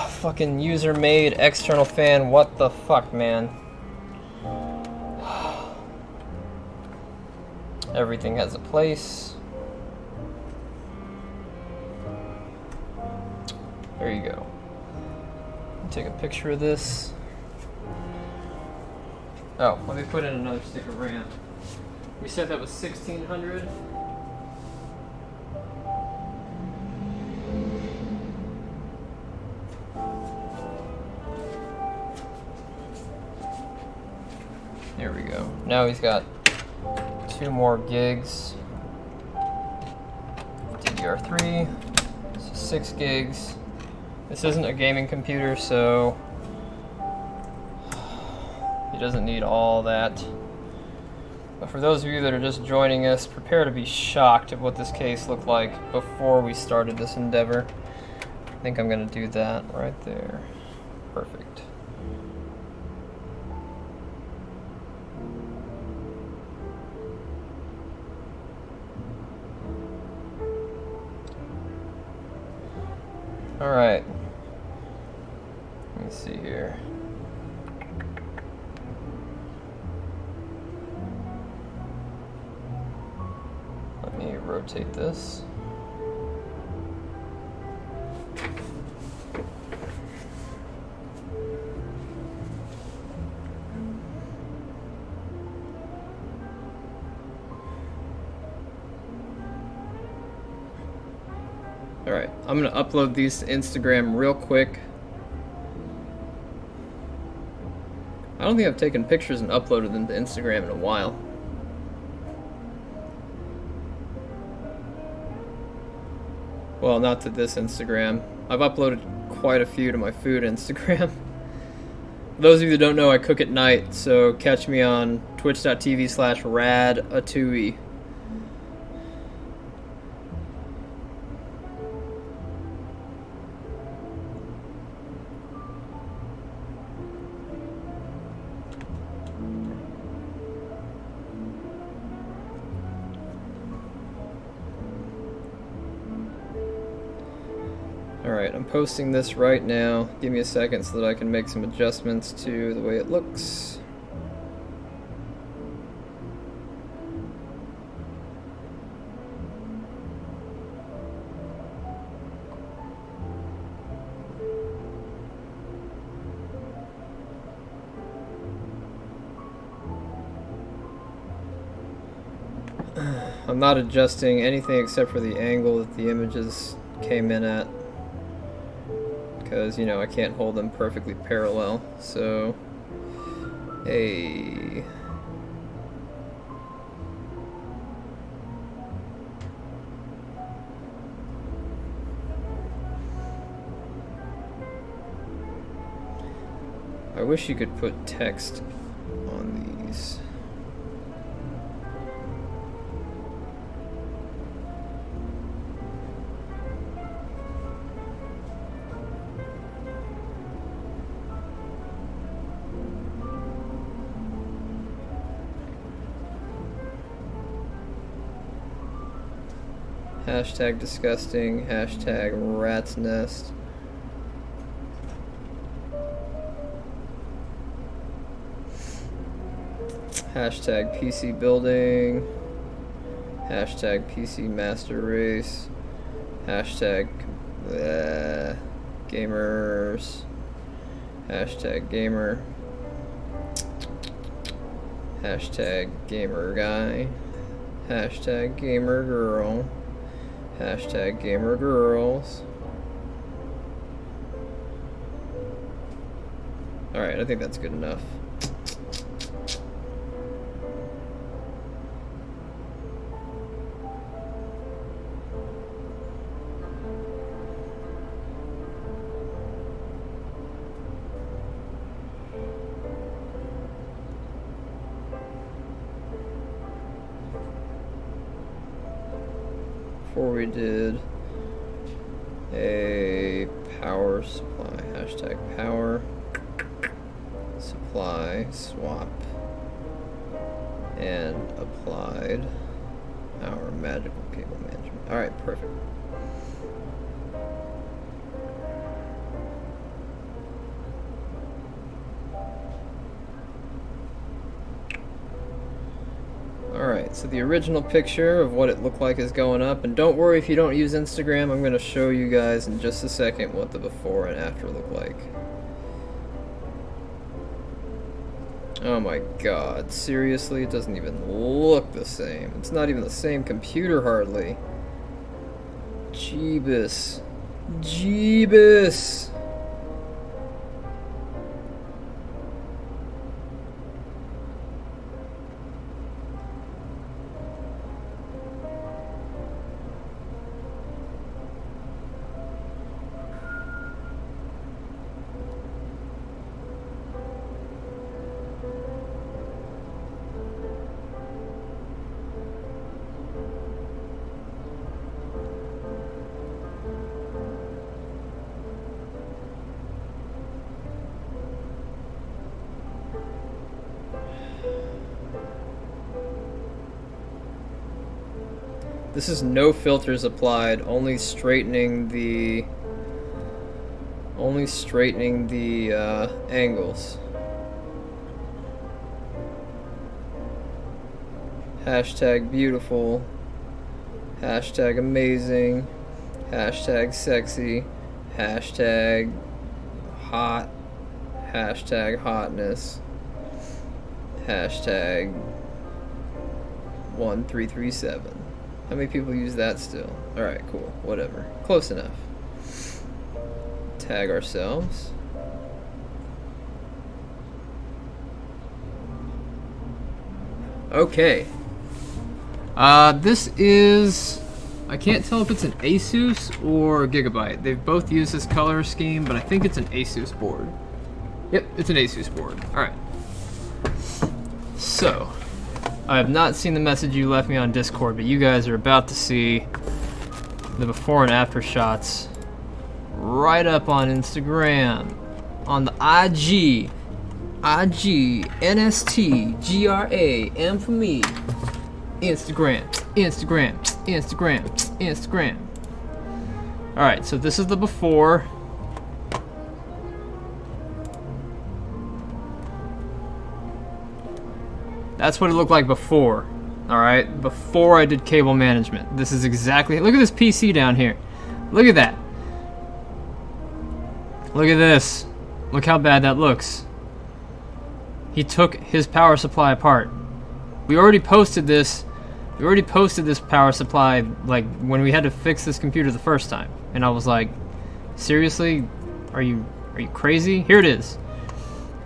fucking user-made external fan. What the fuck, man? Everything has a place. There you go. Take a picture of this. Oh, let me put in another stick of RAM. We said that was 1600. There we go. Now he's got 2 more gigs. DDR3, so 6 gigs. This isn't a gaming computer, so he doesn't need all that. But for those of you that are just joining us, prepare to be shocked at what this case looked like before we started this endeavor. I think I'm going to do that right there. Perfect. All right. Let me see here. Let me rotate this. Alright, I'm going to upload these to Instagram real quick. I don't think I've taken pictures and uploaded them to Instagram in a while. Well, not to this Instagram. I've uploaded quite a few to my food Instagram. For those of you that don't know, I cook at night, so catch me on twitch.tv/radatui. Alright, I'm posting this right now. Give me a second so that I can make some adjustments to the way it looks. I'm not adjusting anything except for the angle that the images came in at, because, you know, I can't hold them perfectly parallel. So, hey. I wish you could put text on these. Hashtag disgusting, hashtag rat's nest. Hashtag PC building. Hashtag PC master race. Hashtag gamers. Hashtag gamer. Hashtag gamer guy. Hashtag gamer girl. Hashtag gamer girls. Alright, I think that's good enough. before we did a power supply, hashtag power supply swap, and applied our magical cable management. Alright, perfect. Alright, so the original picture of what it looked like is going up, and don't worry if you don't use Instagram, I'm going to show you guys in just a second what the before and after look like. Oh my god, seriously? It doesn't even look the same. It's not even the same computer hardly. Jeebus. Jeebus! This is no filters applied, only straightening the angles. Hashtag beautiful, hashtag amazing, hashtag sexy, hashtag hot, hashtag hotness, hashtag 1337. How many people use that still? Alright, cool. Whatever. Close enough. Tag ourselves. Okay. This is... I can't tell if it's an Asus or a Gigabyte. They've both used this color scheme, but I think it's an Asus board. Yep, it's an Asus board. Alright. So... I have not seen the message you left me on Discord, but you guys are about to see the before and after shots right up on Instagram. On the IG, NST, GRA, M for me. Instagram. Alright, so this is the before. That's what it looked like before. Alright, before I did cable management. This is exactly, look at this PC down here. Look at that. Look at this. Look how bad that looks. He took his power supply apart. We already posted this. We already posted this power supply like when we had to fix this computer the first time. And I was like, seriously? Are you crazy? Here it is.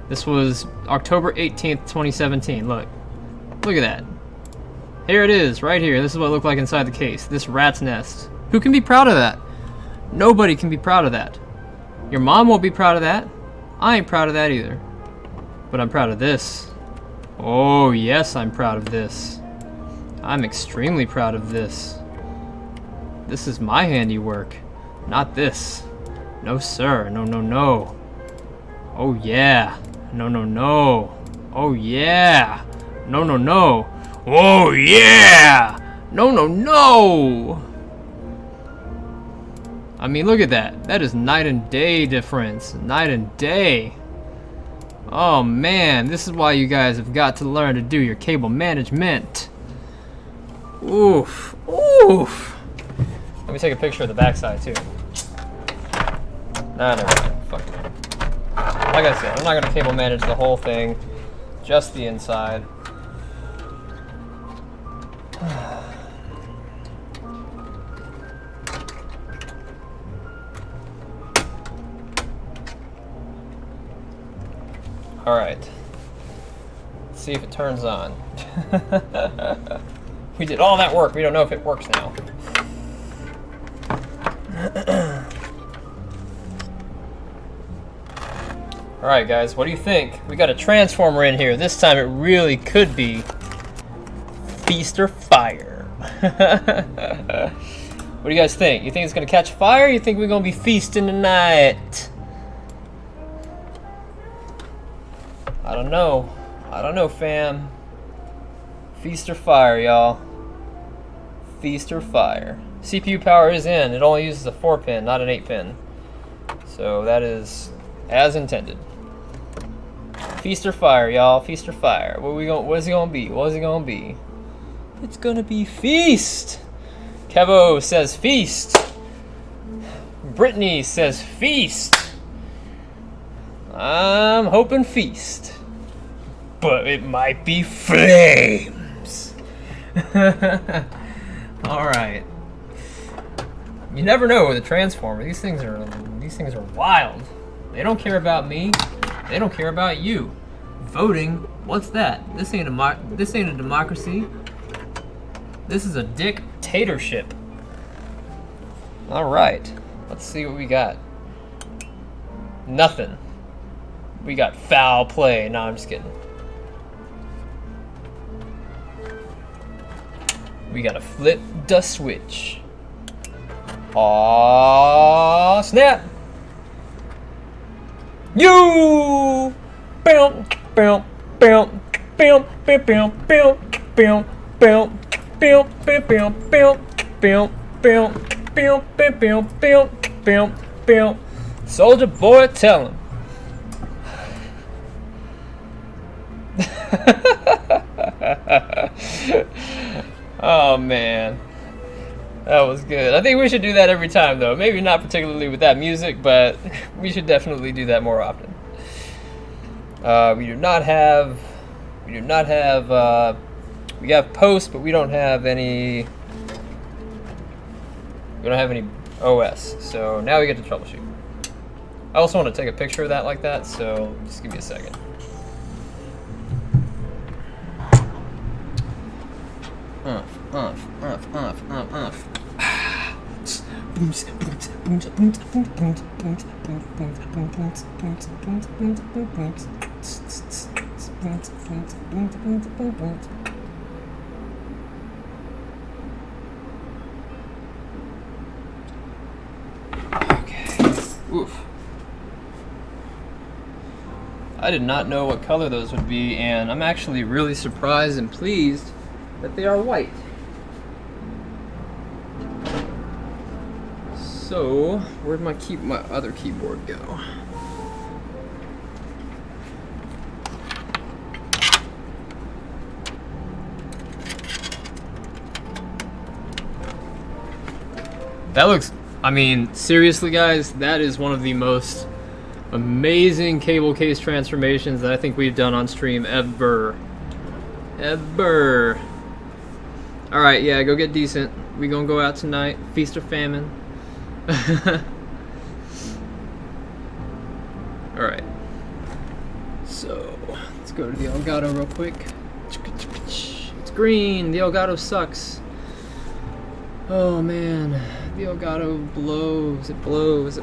This was October 18th, 2017. Look. Look at that. Here it is, right here. This is what it looked like inside the case. This rat's nest. Who can be proud of that? Nobody can be proud of that. Your mom won't be proud of that. I ain't proud of that either. But I'm proud of this. Oh, yes, I'm proud of this. I'm extremely proud of this. This is my handiwork, not this. No, sir. No, no, no. Oh, yeah. No, no, no. Oh, yeah. No, no, no. Oh, yeah! No, no, no! I mean, look at that. That is night and day difference. Night and day. Oh, man. This is why you guys have got to learn to do your cable management. Oof. Oof. Let me take a picture of the backside, too. Nah, never mind. Fuck it. Like I said, I'm not going to cable manage the whole thing. Just the inside. Alright. Let's see if it turns on. We did all that work. We don't know if it works now. Alright guys, what do you think? We got a transformer in here. This time it really could be feast or fire. What do you guys think? You think it's gonna catch fire? Or you think we're gonna be feasting tonight? I don't know. I don't know, fam. Feast or fire, y'all. Feast or fire. CPU power is in. It only uses a 4-pin, not an 8-pin. So that is as intended. Feast or fire, y'all. Feast or fire. What is it gonna be? What is it gonna be? It's gonna be feast. Kevo says feast. Brittany says feast. I'm hoping feast. But it might be flames. Alright. You never know with a transformer. These things are wild. They don't care about me. They don't care about you. Voting? What's that? This ain't a democracy. This is a dictatorship. Alright. Let's see what we got. Nothing. We got foul play. No, I'm just kidding. We gotta flip the switch. Aww, snap! You! Bam, bam, bam, bam, bam, bam, bam, bam, bam, bam, bam, bam, bam, bam, bam, bam, bam, bam, bam, bam. Soldier boy, tell him. Oh man, that was good. I think we should do that every time, though. Maybe not particularly with that music, but we should definitely do that more often. We have post, but we don't have any OS. So now we get to troubleshoot. I also want to take a picture of that like that, so just give me a second. Oof. I did not know what color those would be, and I'm actually really surprised and pleased that they are white. So, where'd my other keyboard go? That looks, I mean, seriously guys, that is one of the most amazing cable case transformations that I think we've done on stream ever. Alright, yeah, go get decent. We gonna go out tonight, feast or famine. Alright. So, let's go to the Elgato real quick. It's green, the Elgato sucks. Oh man, the Elgato blows, it blows.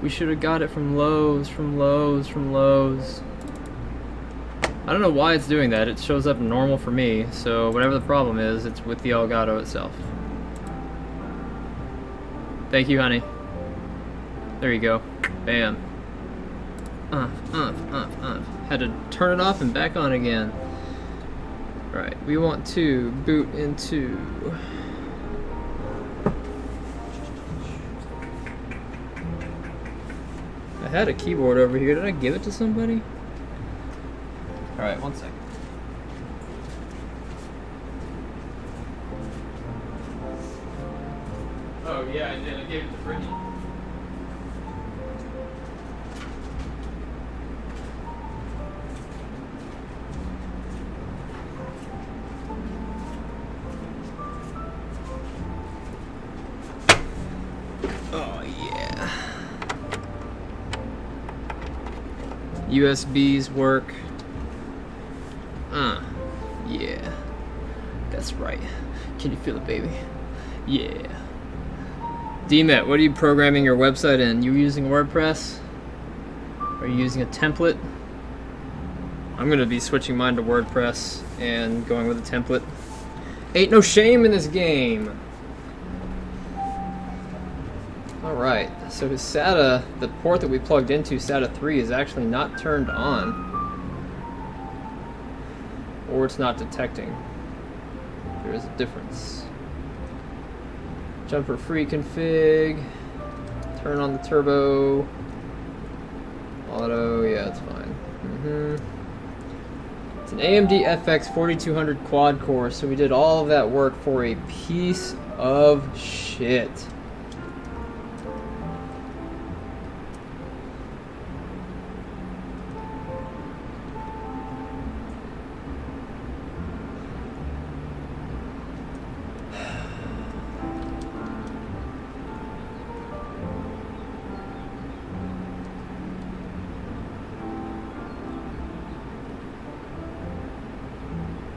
We should have got it from Lowe's. I don't know why it's doing that. It shows up normal for me, so whatever the problem is, it's with the Elgato itself. Thank you, honey. There you go. Bam. Had to turn it off and back on again. Right, we want to boot into... I had a keyboard over here. Did I give it to somebody? Alright, 1 second. Oh yeah, I did. I gave it to Brittany. Oh yeah. USBs work. Yeah. That's right. Can you feel it, baby? Yeah. DMET, what are you programming your website in? You using WordPress? Are you using a template? I'm gonna be switching mine to WordPress and going with a template. Ain't no shame in this game. Alright, so his SATA, the port that we plugged into, SATA 3, is actually not turned on. Or it's not detecting. There is a difference. Jumper free config. Turn on the turbo. Auto, yeah, it's fine. It's an AMD FX 4200 quad core, so we did all of that work for a piece of shit.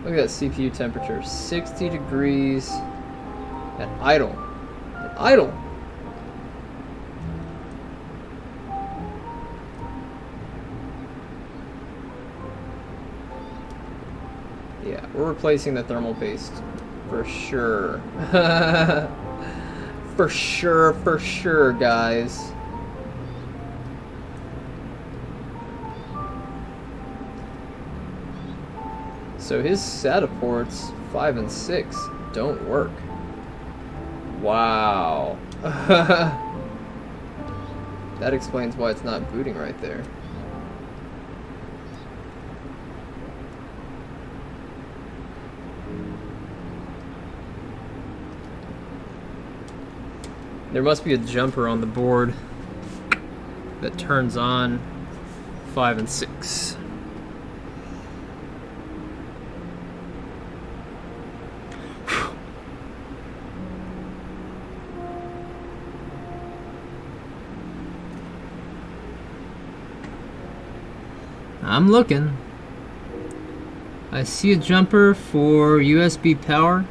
Look at that CPU temperature, 60 degrees at idle. At idle. Yeah, we're replacing the thermal paste for sure. For sure, guys. So his SATA ports 5 and 6 don't work. Wow. That explains why it's not booting right there. There must be a jumper on the board that turns on 5 and 6. I'm looking. I see a jumper for USB power.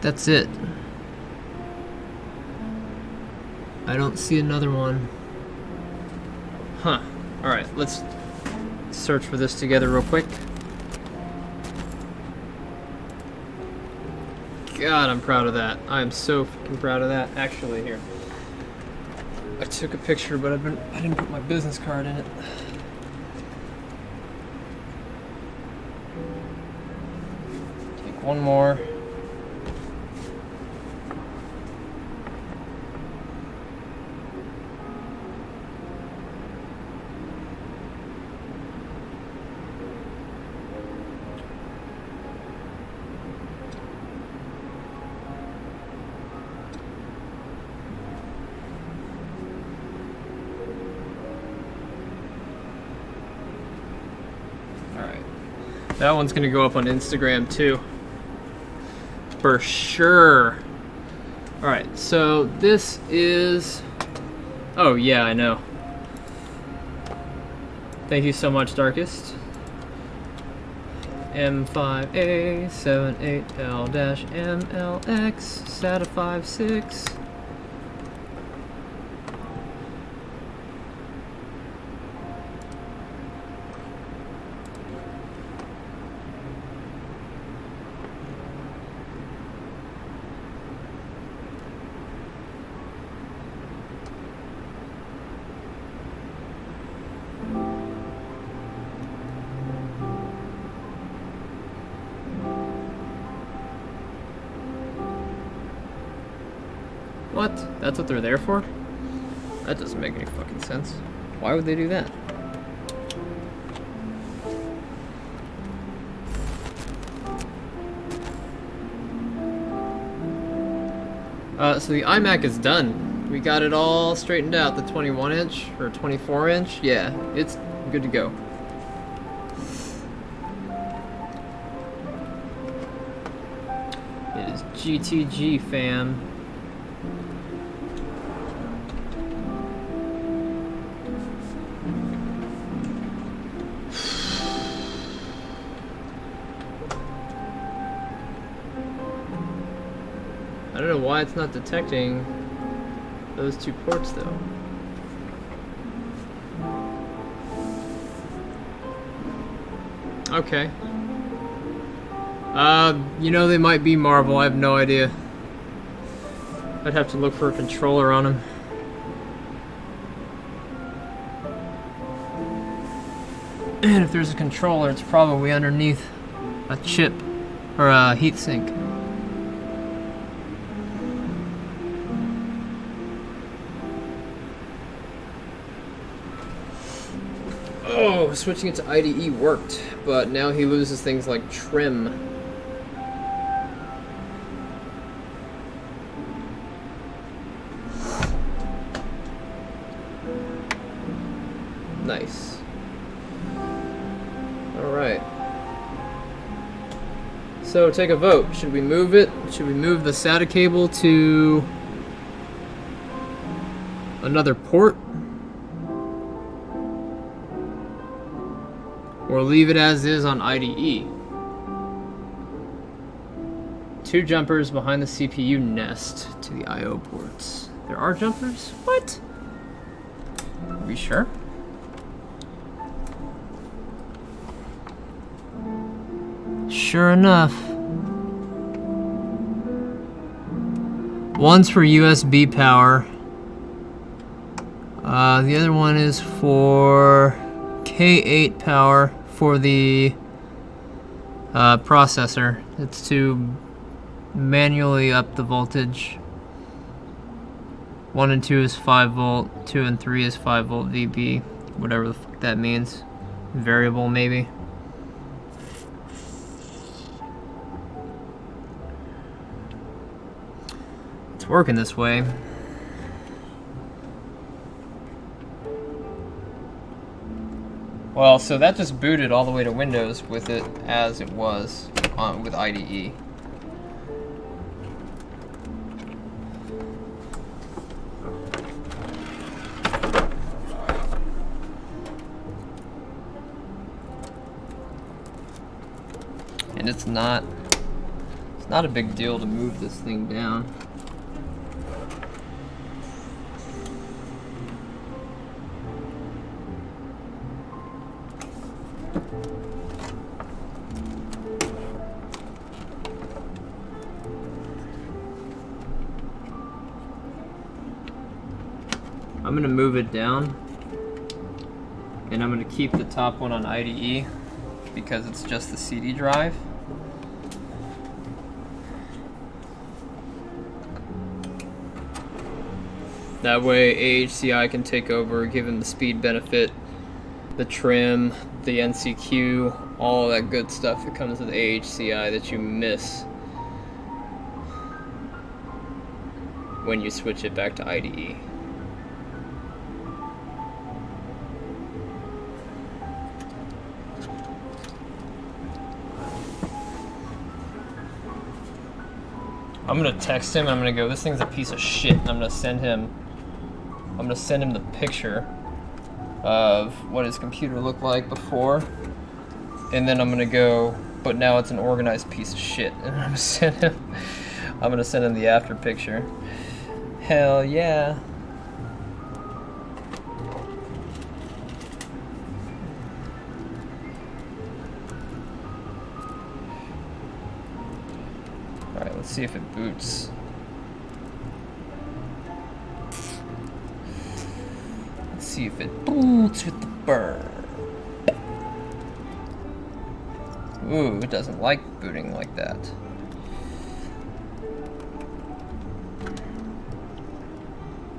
That's it. I don't see another one. Huh. Alright, let's search for this together real quick. God, I'm proud of that. I am so fucking proud of that. Actually, here. I took a picture, but I didn't put my business card in it. Take one more. That one's gonna go up on Instagram too. For sure. Alright, so this is... Oh yeah, I know. Thank you so much, Darkest. M5A78L-MLX SATA 56. What? That's what they're there for? That doesn't make any fucking sense. Why would they do that? So the iMac is done. We got it all straightened out. The 21 inch or 24 inch. Yeah, it's good to go. It is GTG, fam. I don't know why it's not detecting those two ports though. Okay. You know, they might be Marvel. I have no idea. I'd have to look for a controller on them. And if there's a controller, it's probably underneath a chip or a heatsink. Oh, switching it to IDE worked, but now he loses things like trim. Nice. Alright. So take a vote. Should we move it? Should we move the SATA cable to another port? Or leave it as is on IDE? 2 jumpers behind the CPU nest to the I/O ports. There are jumpers? What? Are we sure? Sure enough. One's for USB power. The other one is for K8 power for the processor. It's to manually up the voltage. 1 and 2 is 5 volt, 2 and 3 is 5 volt VB, whatever the fuck that means. Variable maybe. It's working this way. Well, so that just booted all the way to Windows with it as it was with IDE. And it's not a big deal to move this thing down. I'm gonna move it down, and I'm gonna keep the top one on IDE because it's just the CD drive. That way AHCI can take over, given the speed benefit, the trim, the NCQ, all that good stuff that comes with AHCI that you miss when you switch it back to IDE. I'm gonna text him and I'm gonna go, this thing's a piece of shit, and I'm gonna send him the picture of what his computer looked like before, and then I'm gonna go, but now it's an organized piece of shit, and I'm gonna send him the after picture. Hell yeah. Alright, let's see if it boots. Let's see if it boots with the burn. Ooh, it doesn't like booting like that.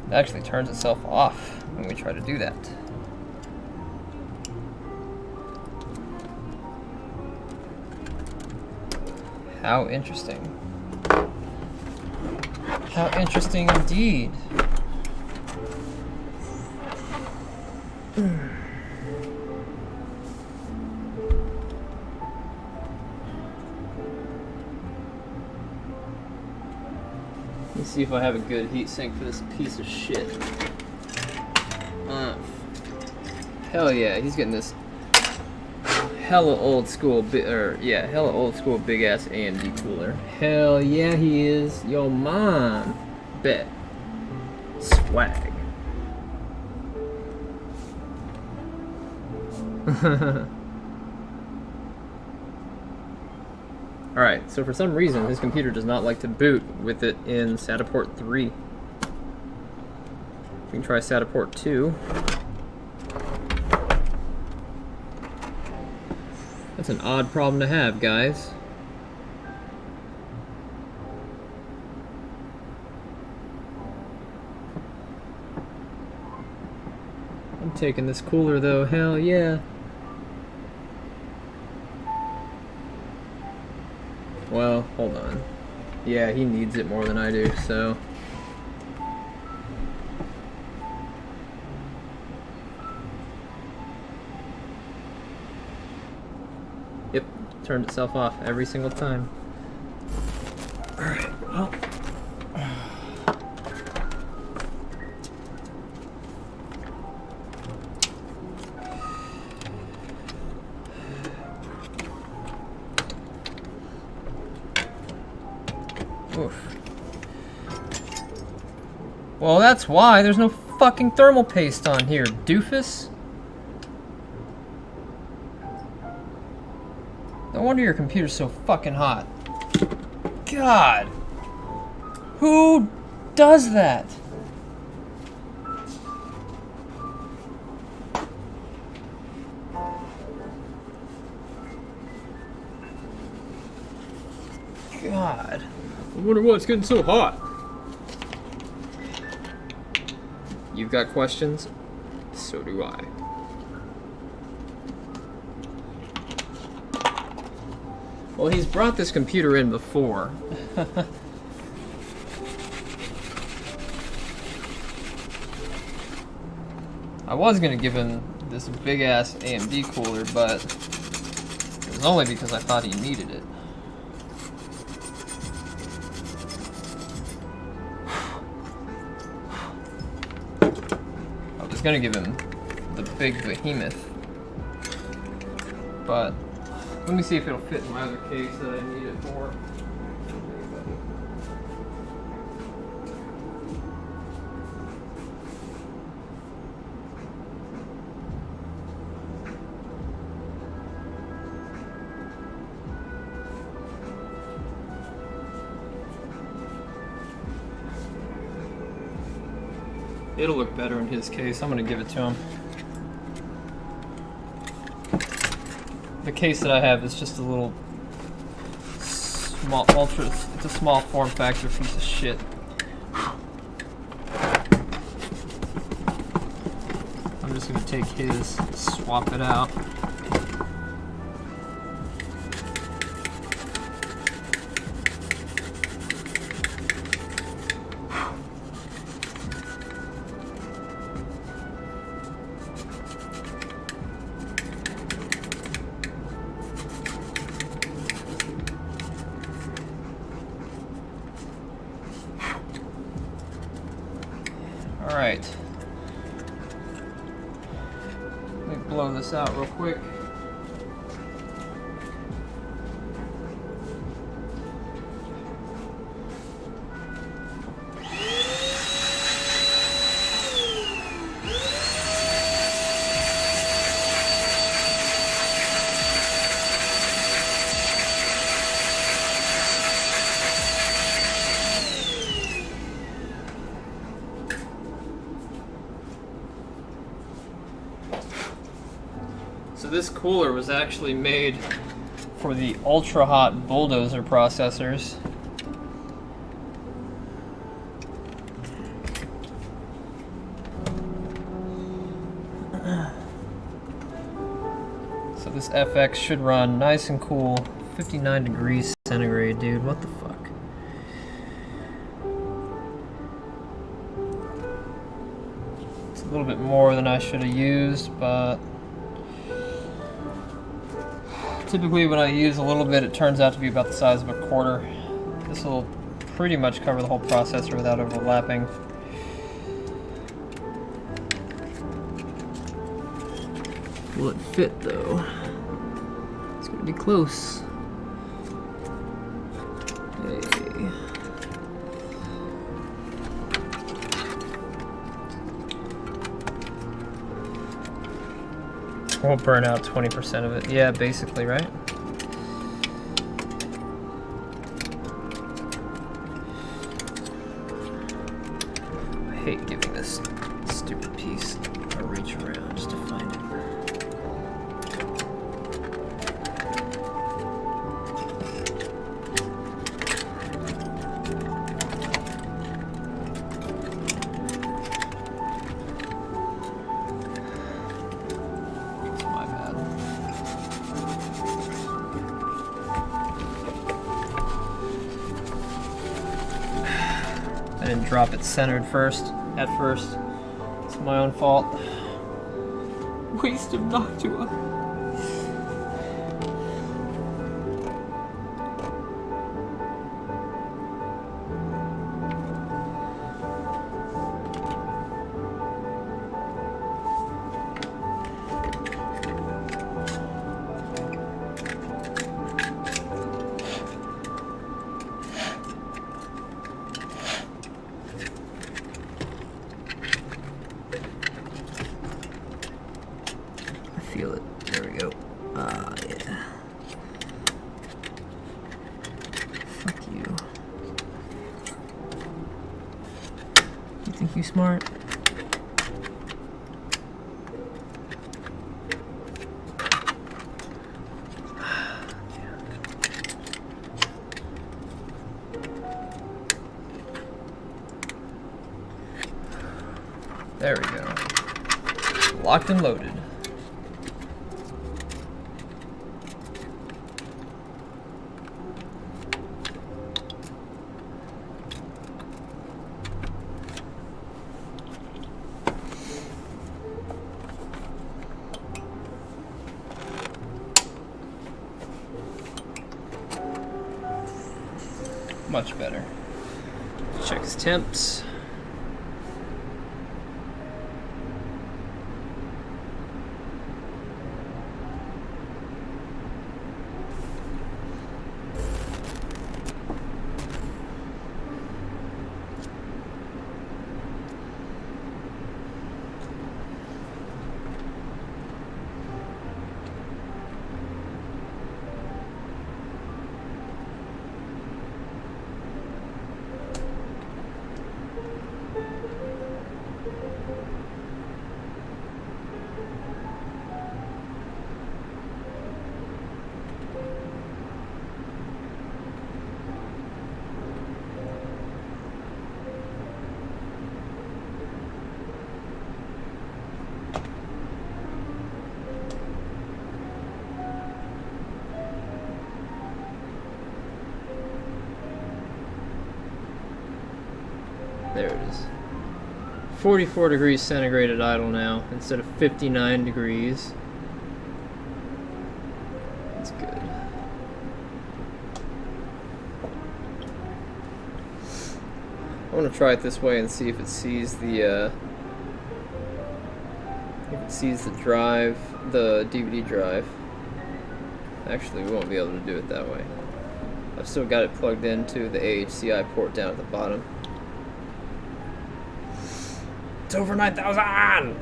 It actually turns itself off when we try to do that. How interesting. How interesting indeed. Let's see if I have a good heatsink for this piece of shit. Hell yeah, he's getting this hella old school big ass AMD cooler. Hell yeah, he is. Yo, mom, bet. Swag. Alright, so for some reason his computer does not like to boot with it in SATA port 3. We can try SATA port 2. That's an odd problem to have, guys. I'm taking this cooler though, hell yeah. Well, hold on. Yeah, he needs it more than I do, so... Yep, turned itself off every single time. Alright, well... Oof. Well, that's why there's no fucking thermal paste on here, doofus. No wonder your computer's so fucking hot. God. Who does that? God. I wonder why it's getting so hot. You've got questions? So do I. Well, he's brought this computer in before. I was gonna give him this big ass AMD cooler, but it was only because I thought he needed it. I was gonna give him the big behemoth, but let me see if it'll fit in my other case that I need it for. It'll look better in his case. I'm gonna give it to him. The case that I have is just a little small, it's a small form factor piece of shit. I'm just gonna take his, swap it out. Alright. Let me blow this out real quick. So this cooler was actually made for the ultra hot bulldozer processors. So this FX should run nice and cool, 59 degrees centigrade, dude. What the fuck? It's a little bit more than I should have used, but typically when I use a little bit, it turns out to be about the size of a quarter. This will pretty much cover the whole processor without overlapping. Will it fit though? It's gonna be close. Hey. We'll burn out 20% of it. Yeah, basically, right? didn't drop it centered at first. It's my own fault. Waste of Noctua. Feel it. There we go. Yeah. Fuck you. You think you smart? There we go. Locked and loaded. Much better. Check his temps. There it is. 44 degrees centigrade at idle now, instead of 59 degrees. That's good. I want to try it this way and see if it sees the drive, the DVD drive. Actually, we won't be able to do it that way. I've still got it plugged into the AHCI port down at the bottom. It's over 9,000!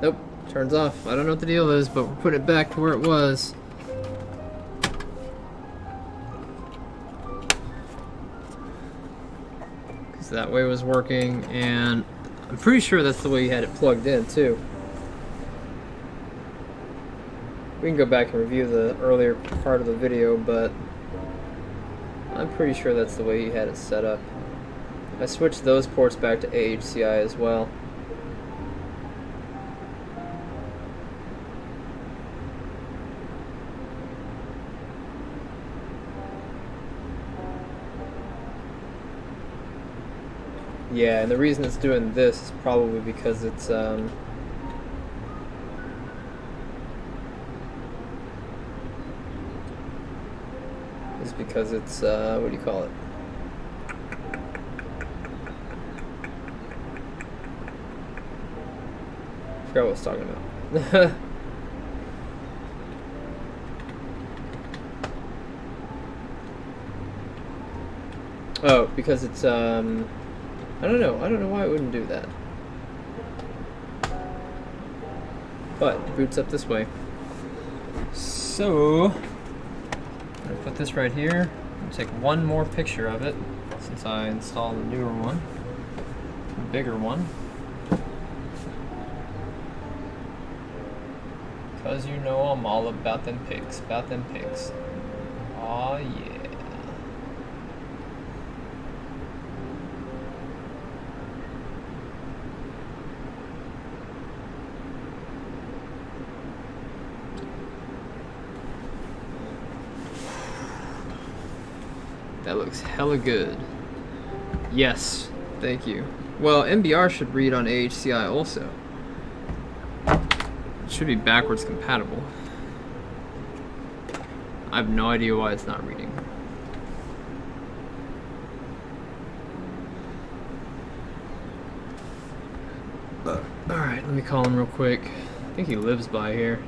Nope, turns off. I don't know what the deal is, but we're putting it back to where it was. Because that way it was working, and I'm pretty sure that's the way you had it plugged in, too. We can go back and review the earlier part of the video, but I'm pretty sure that's the way he had it set up. I switched those ports back to AHCI as well. Yeah, and the reason it's doing this is probably because it's what do you call it? I forgot what I was talking about. Oh, because it's I don't know why it wouldn't do that. But it boots up this way. So I'm gonna put this right here. I'm gonna take one more picture of it since I installed a newer one, a bigger one. Cause you know I'm all about them pics, Aw yeah. That looks hella good. Yes, thank you. Well, MBR should read on AHCI also. It should be backwards compatible. I have no idea why it's not reading. Alright, let me call him real quick. I think he lives by here.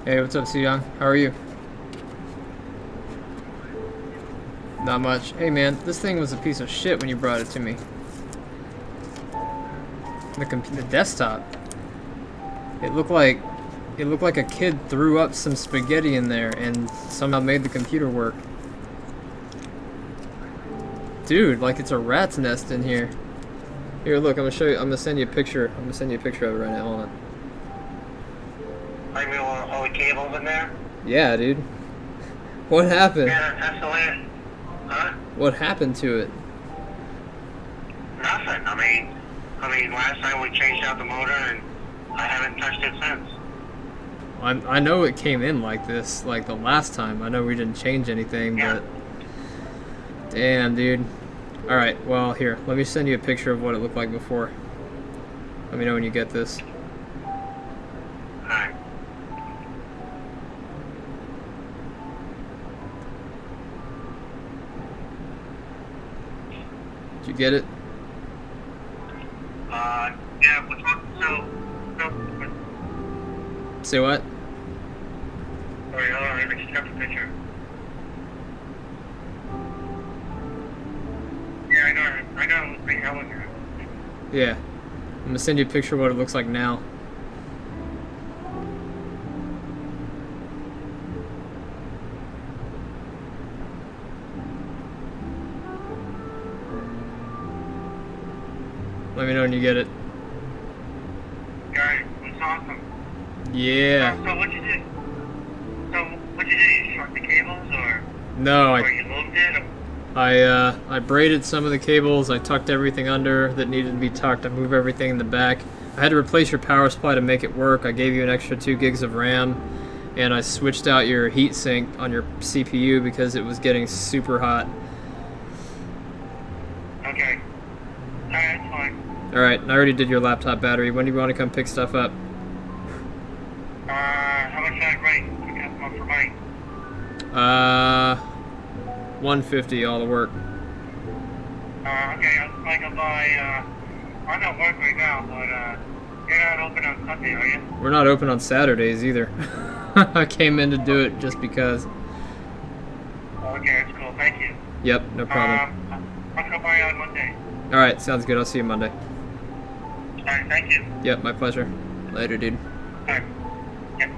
Hey, what's up, Suyang? How are you? Not much. Hey, man, this thing was a piece of shit when you brought it to me. The desktop. It looked like a kid threw up some spaghetti in there and somehow made the computer work. Dude, like it's a rat's nest in here. Here, look, I'm gonna show you. I'm gonna send you a picture. I'm gonna send you a picture of it right now. Hold on. I mean, all the cables in there? Yeah, dude. What happened? Yeah, that's the way. Huh? What happened to it? Nothing. I mean, last time we changed out the motor, and I haven't touched it since. I know it came in like this, like the last time. I know we didn't change anything, Yeah. but damn, dude. All right, well, here, let me send you a picture of what it looked like before. Let me know when you get this. Alright. Did you get it? Yeah, what's wrong? So, Say what? sorry, hold on, I just got the picture. Yeah, I know, it's big hell in here. Yeah. I'm gonna send you a picture of what it looks like now. Let me know when you get it. Alright, it's awesome. Yeah. So what'd you do? You short the cables, or No, or you moved it? I braided some of the cables. I tucked everything under that needed to be tucked. I moved everything in the back. I had to replace your power supply to make it work. I gave you an extra 2 gigs of RAM, and I switched out your heat sink on your CPU because it was getting super hot. Okay. Alright, that's fine. Alright, and I already did your laptop battery. When do you want to come pick stuff up? How much should I write? I got one for mine. 150 all the work. Okay, I'll probably go by, I'm at work right now, but, you're not open on Sunday, are you? We're not open on Saturdays either. I came in to do it just because. Okay, that's cool, thank you. Yep, no problem. I'll come by on Monday. Alright, sounds good. I'll see you Monday. Alright, thank you. Yep, my pleasure. Later, dude. Alright. Yep.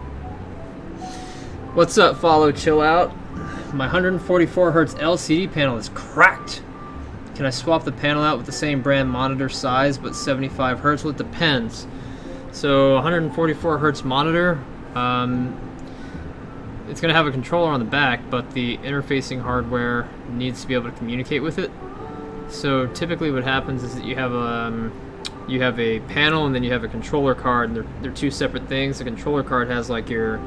What's up, follow, chill out? My 144 hertz LCD panel is cracked. Can I swap the panel out with the same brand monitor size but 75 hertz? Well, it depends. So 144 hertz monitor, it's going to have a controller on the back, but the interfacing hardware needs to be able to communicate with it. So typically what happens is that you have a panel and then you have a controller card, and they're two separate things. The controller card has like your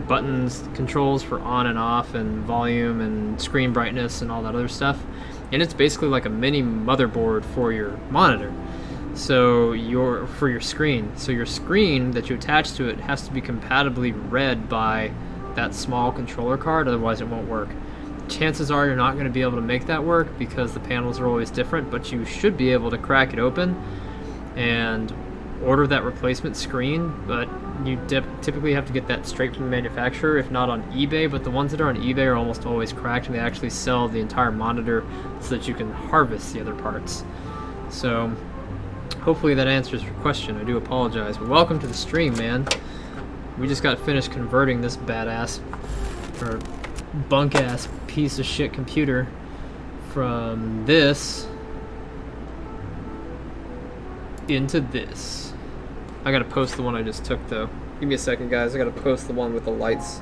buttons controls for on and off and volume and screen brightness and all that other stuff, and it's basically like a mini motherboard for your monitor. So for your screen. So your screen that you attach to it has to be compatibly read by that small controller card, otherwise it won't work. Chances are you're not going to be able to make that work because the panels are always different, but you should be able to crack it open and order that replacement screen, but you typically have to get that straight from the manufacturer, if not on eBay. But the ones that are on eBay are almost always cracked, and they actually sell the entire monitor so that you can harvest the other parts. So hopefully that answers your question. I do apologize, but welcome to the stream, man. We just got finished converting this badass or bunk ass piece of shit computer from this into this. I gotta post the one I just took though. Give me a second, guys. I gotta post the one with the lights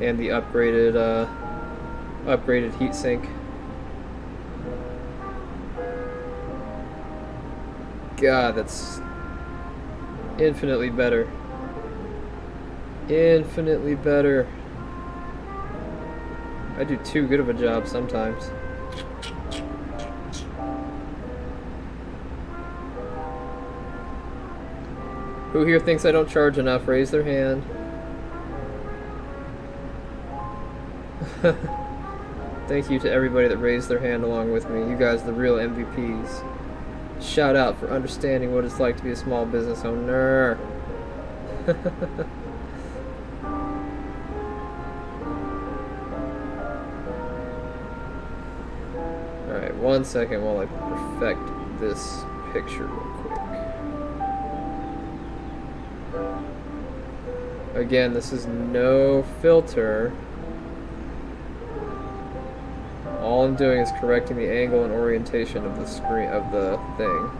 and the upgraded heatsink. God, that's infinitely better. Infinitely better. I do too good of a job sometimes. Who here thinks I don't charge enough? Raise their hand. Thank you to everybody that raised their hand along with me. You guys are the real MVPs. Shout out for understanding what it's like to be a small business owner. Alright, 1 second while I perfect this picture real quick. Again, this is no filter. All I'm doing is correcting the angle and orientation of the screen of the thing.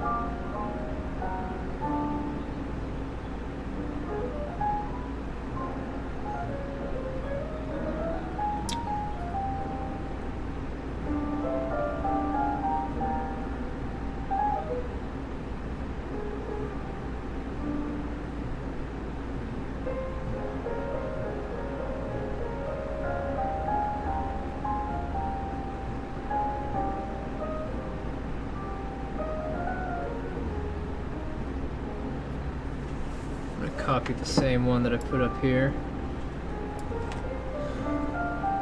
Copy the same one that I put up here.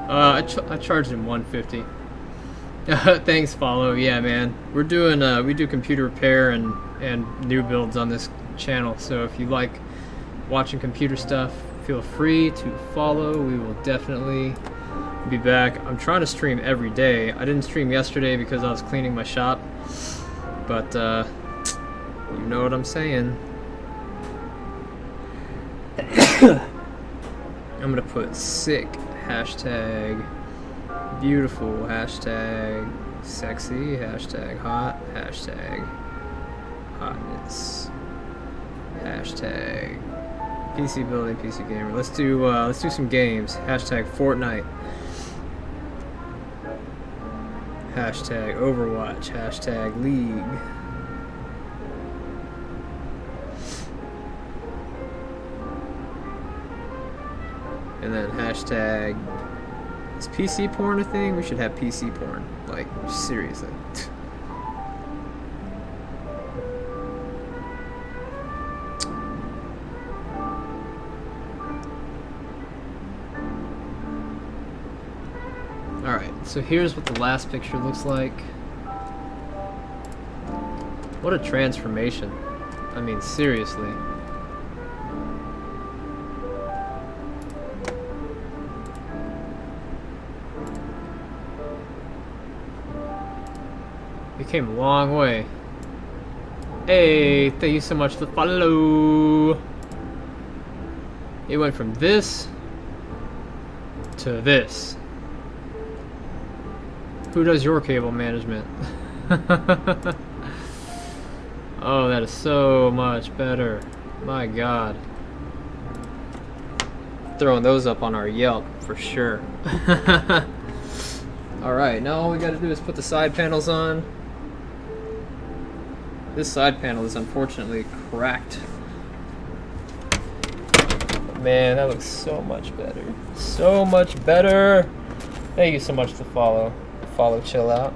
I charged him $150. Thanks, follow. Yeah, man. We're doing we do computer repair and new builds on this channel. So if you like watching computer stuff, feel free to follow. We will definitely be back. I'm trying to stream every day. I didn't stream yesterday because I was cleaning my shop, but you know what I'm saying. I'm gonna put sick hashtag beautiful hashtag sexy hashtag hot hashtag hotness hashtag PC building PC gamer. Let's do some games. Hashtag Fortnite, hashtag Overwatch, hashtag League. And then hashtag, is PC porn a thing? We should have PC porn. Like, seriously. Alright, so here's what the last picture looks like. What a transformation. I mean, seriously. We came a long way. Hey, thank you so much for the follow. It went from this to this. Who does your cable management? Oh, that is so much better. My God. Throwing those up on our Yelp for sure. Alright, now all we gotta do is put the side panels on. This side panel is unfortunately cracked. Man, that looks so much better. So much better. Thank you so much to follow. Follow, chill out.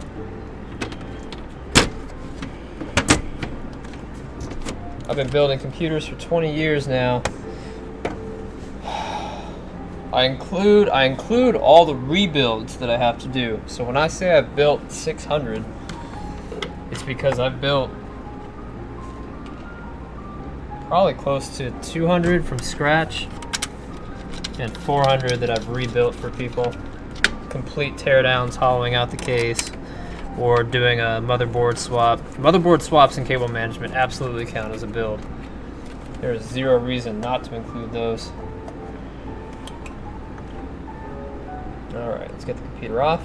I've been building computers for 20 years now. I include all the rebuilds that I have to do. So when I say I've built 600, it's because I've built probably close to 200 from scratch and 400 that I've rebuilt for people. Complete teardowns, hollowing out the case, or doing a motherboard swap. Motherboard swaps and cable management absolutely count as a build. There is zero reason not to include those. Alright, let's get the computer off.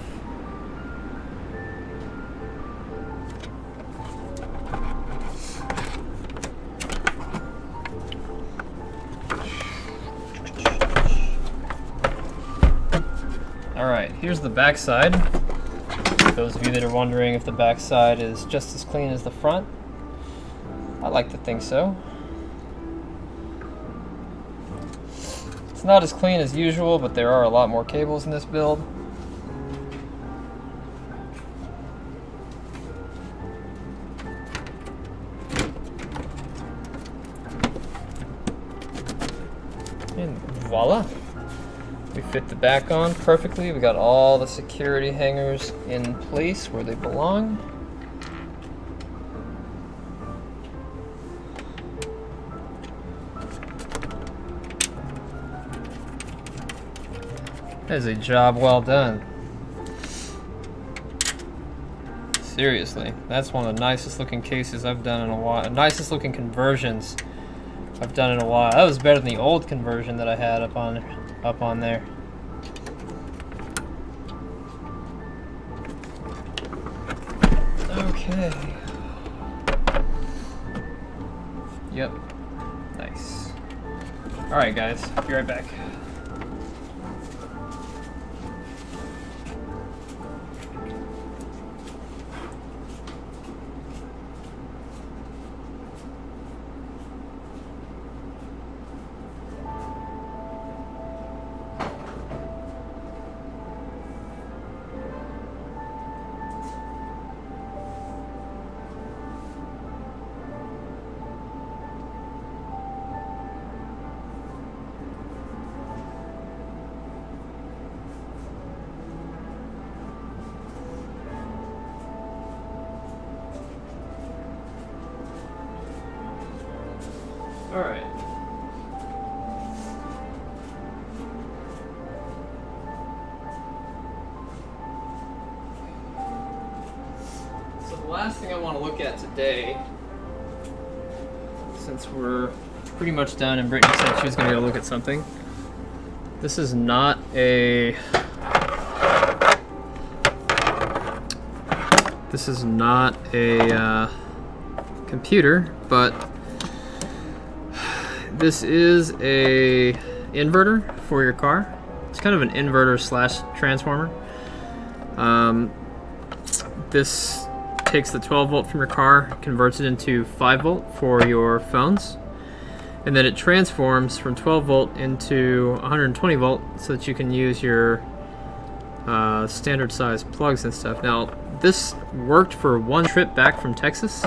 Alright, here's the back side. Those of you that are wondering if the back side is just as clean as the front, I like to think so. It's not as clean as usual, but there are a lot more cables in this build. And voila! We fit the back on perfectly. We got all the security hangers in place where they belong. That is a job well done. Seriously, that's one of the nicest looking cases I've done in a while. Nicest looking conversions I've done in a while. That was better than the old conversion that I had up on there. Okay. Yep. Nice. Alright guys, be right back. All right. So the last thing I want to look at today, since we're pretty much done and Brittany said she was going to go look at something, this is not a computer, but this is a inverter for your car. It's kind of an inverter slash transformer. This takes the 12 volt from your car, converts it into 5 volt for your phones, and then it transforms from 12 volt into 120 volt so that you can use your standard size plugs and stuff. Now, this worked for one trip back from Texas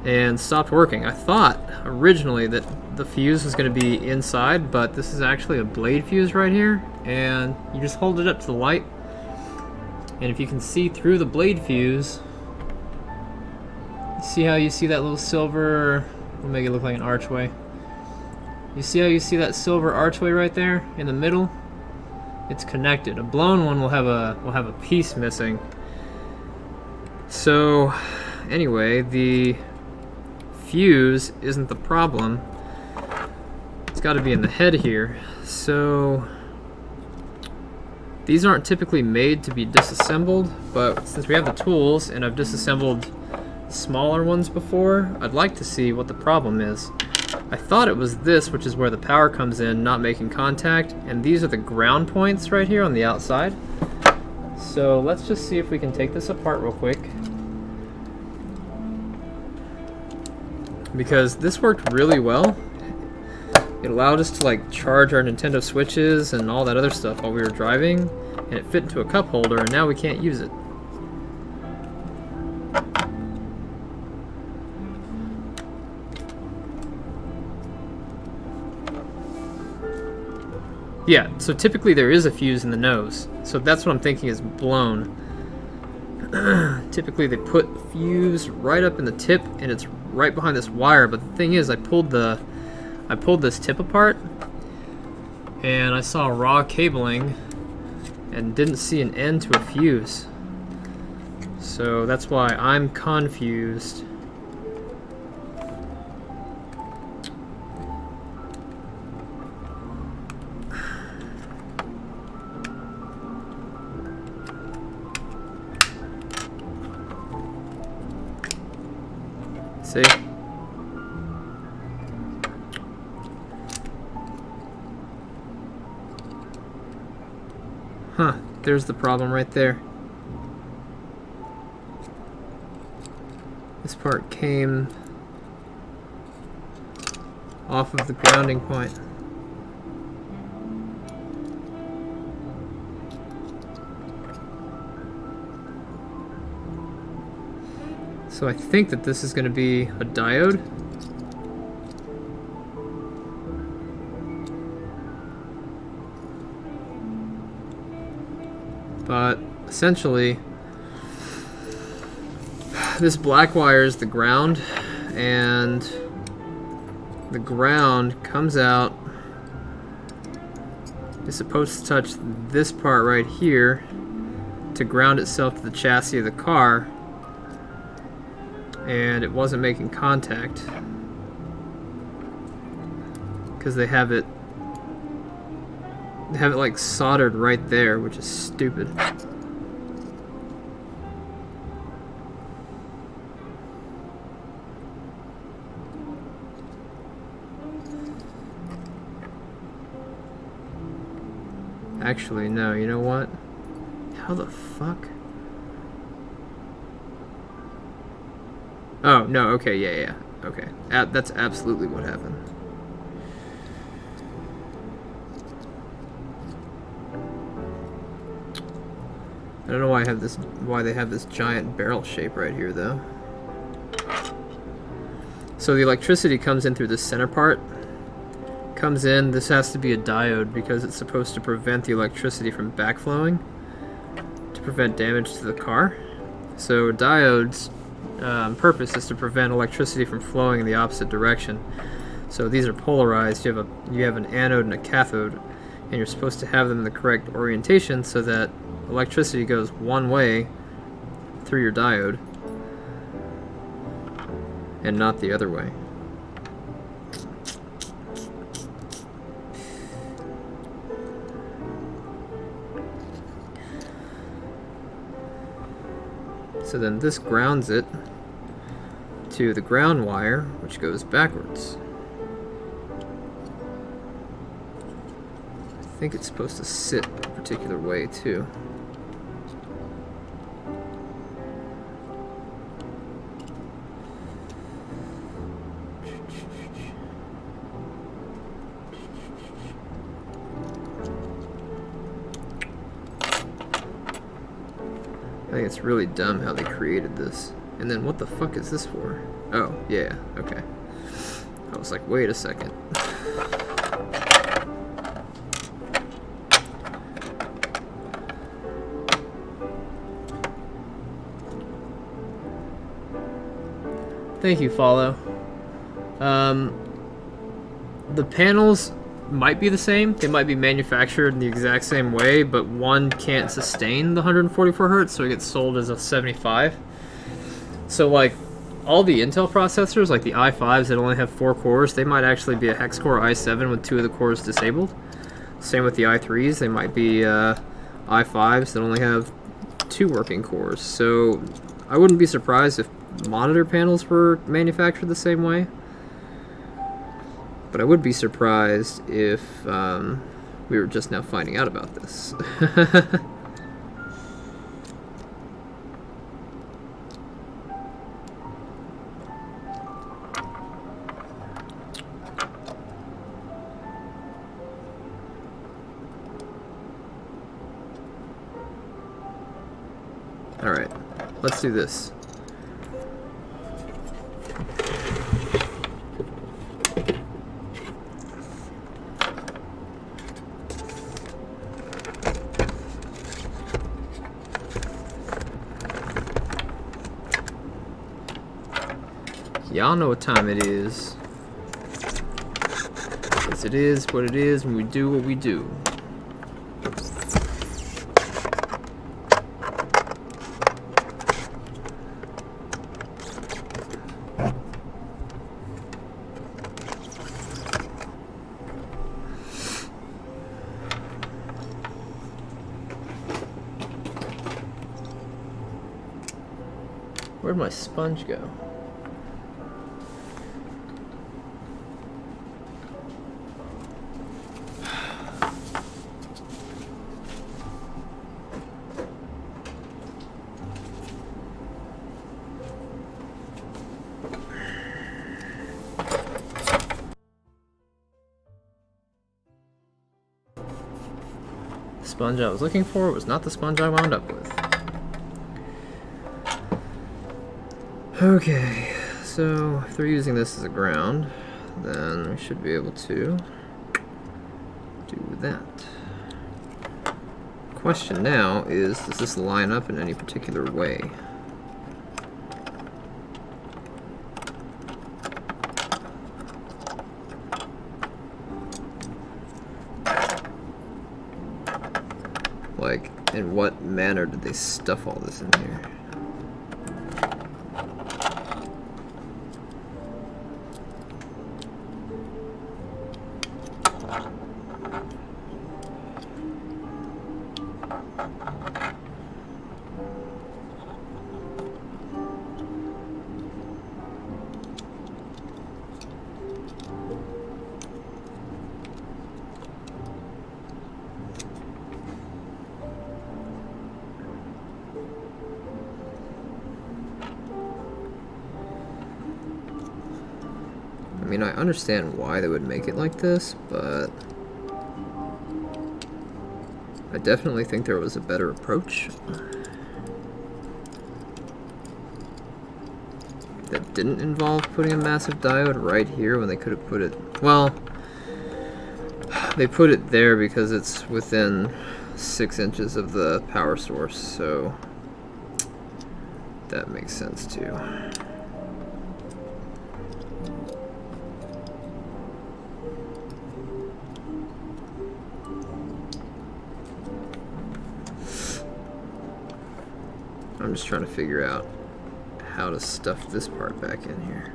and stopped working. I thought originally that the fuse was going to be inside, but this is actually a blade fuse right here, and you just hold it up to the light, and if you can see through the blade fuse, see how you see that little silver, we'll make it look like an archway. You see how you see that silver archway right there in the middle? It's connected. A blown one will have a piece missing. So anyway, the fuse isn't the problem. It's got to be in the head here. So these aren't typically made to be disassembled, but since we have the tools and I've disassembled smaller ones before, I'd like to see what the problem is. I thought it was this, which is where the power comes in, not making contact, and these are the ground points right here on the outside. So let's just see if we can take this apart real quick, because this worked really well. It allowed us to like charge our Nintendo Switches and all that other stuff while we were driving, and it fit into a cup holder, and now we can't use it. Yeah, so typically there is a fuse in the nose, so that's what I'm thinking is blown. Typically they put the fuse right up in the tip, and it's right behind this wire, but the thing is I pulled this tip apart and I saw raw cabling and didn't see an end to a fuse. So that's why I'm confused. See? Huh, there's the problem right there. This part came off of the grounding point. So I think that this is going to be a diode. But essentially, this black wire is the ground, and the ground comes out, is supposed to touch this part right here to ground itself to the chassis of the car, and it wasn't making contact because they have it like soldered right there, which is stupid. Actually, no, you know what? How the fuck? Oh, no, okay, yeah, okay. That's absolutely what happened. I don't know why they have this giant barrel shape right here, though. So the electricity comes in through the center part. Comes in, this has to be a diode because it's supposed to prevent the electricity from backflowing to prevent damage to the car. So a diode's purpose is to prevent electricity from flowing in the opposite direction. So these are polarized. You have an anode and a cathode, and you're supposed to have them in the correct orientation so that electricity goes one way through your diode and not the other way. So then this grounds it to the ground wire, which goes backwards. I think it's supposed to sit a particular way too. I think it's really dumb how they created this. And then what the fuck is this for? Oh, yeah, okay. I was like, wait a second. Thank you, Follow. The panels might be the same. They might be manufactured in the exact same way, but one can't sustain the 144 hertz, so it gets sold as a 75. So like all the Intel processors, like the i5s that only have 4 cores, they might actually be a hex core i7 with 2 of the cores disabled. Same with the i3s, they might be i5s that only have 2 working cores. So I wouldn't be surprised if monitor panels were manufactured the same way. But I would be surprised if we were just now finding out about this. Alright, let's do this. Y'all know what time it is. Yes, it is what it is when we do what we do. Where'd my sponge go? The sponge I was looking for was not the sponge I wound up with. Okay, so if they're using this as a ground, then we should be able to do that. Question now is, does this line up in any particular way? Like, in what manner did they stuff all this in here? I mean, I understand why they would make it like this, but I definitely think there was a better approach that didn't involve putting a massive diode right here when they could have put it, well, they put it there because it's within 6 inches of the power source, so that makes sense too. I'm just trying to figure out how to stuff this part back in here.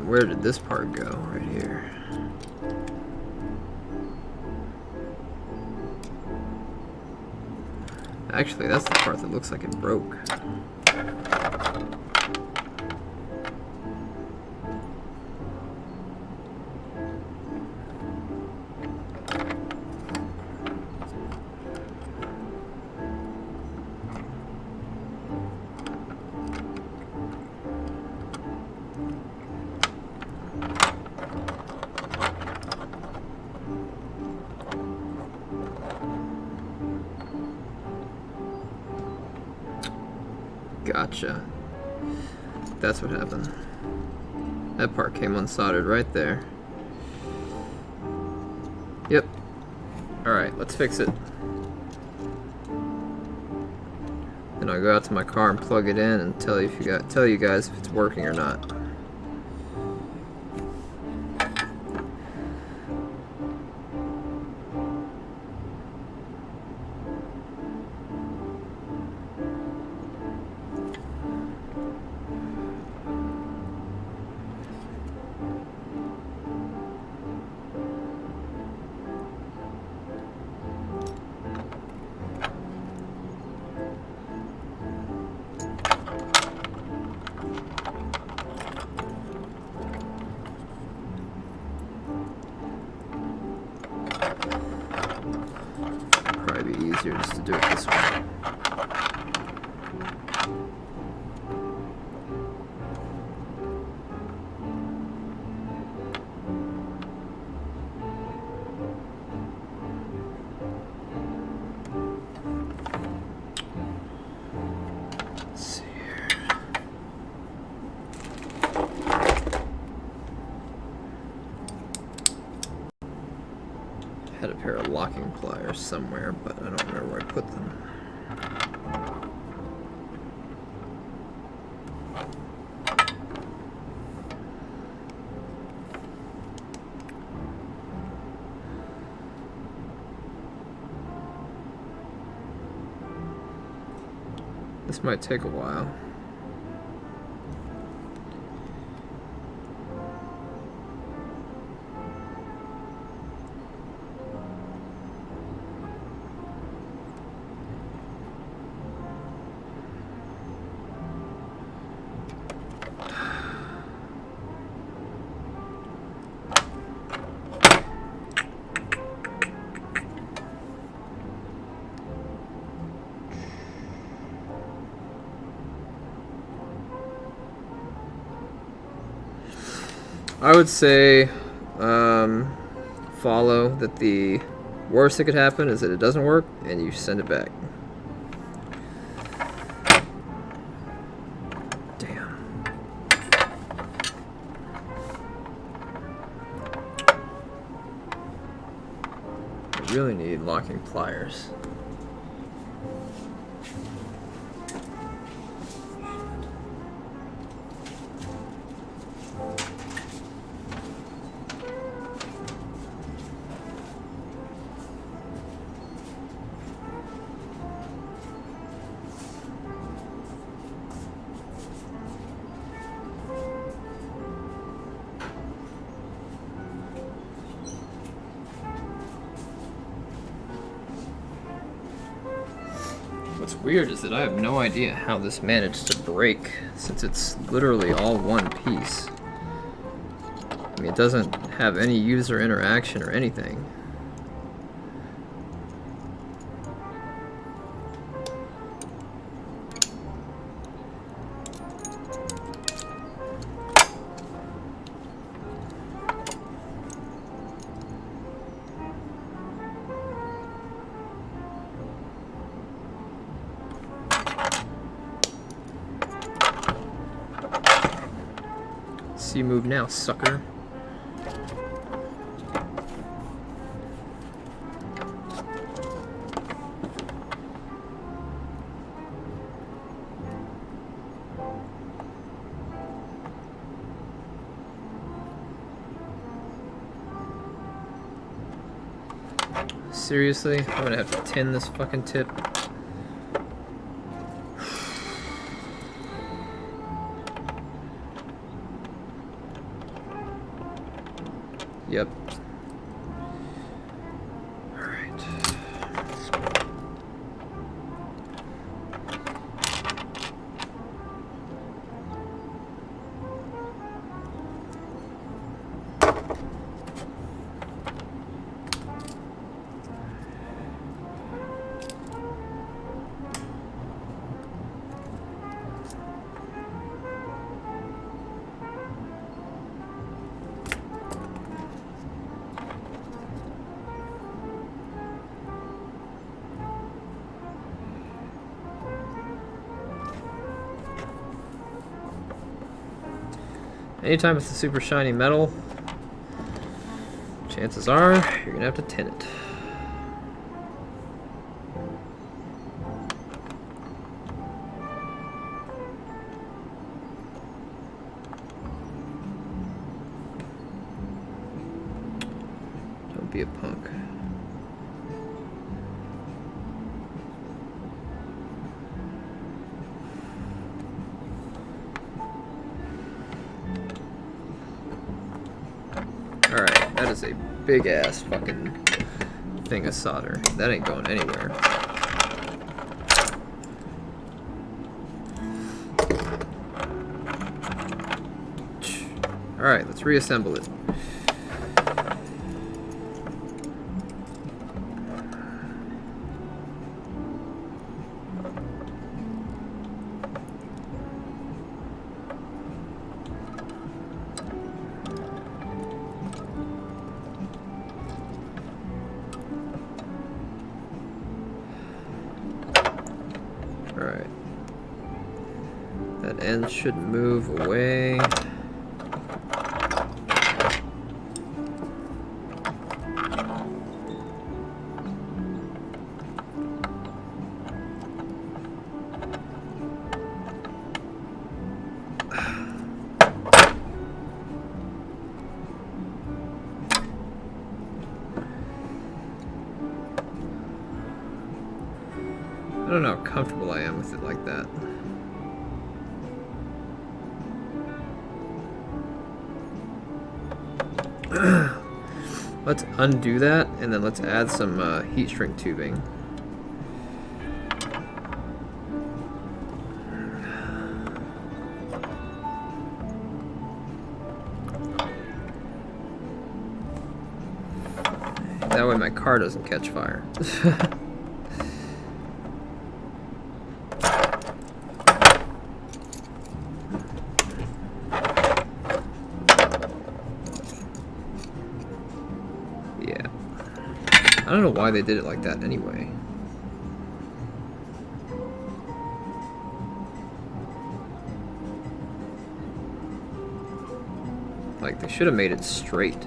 Where did this part go? Right here. Actually, that's the part that looks like it broke. Gotcha. That's what happened. That part came unsoldered right there. Yep. Alright, let's fix it. Then I'll go out to my car and plug it in and tell you guys if it's working or not. Probably be easier just to do it this way. locking pliers somewhere, but I don't remember where I put them. This might take a while. I would say follow that the worst that could happen is that it doesn't work and you send it back. Damn. I really need locking pliers. What's weird is that I have no idea how this managed to break, since it's literally all one piece. I mean, it doesn't have any user interaction or anything. See you move now, sucker. Seriously? I'm gonna have to tin this fucking tip. Yep. All right. Anytime it's a super shiny metal, chances are you're gonna have to tin it. Don't be a punk. Alright, that is a big ass fucking thing of solder. That ain't going anywhere. Alright, let's reassemble it. Alright. That end should move away. don't know how comfortable I am with it like that. Let's undo that, and then let's add some heat shrink tubing. That way my car doesn't catch fire. Yeah. I don't know why they did it like that anyway. Like, they should have made it straight.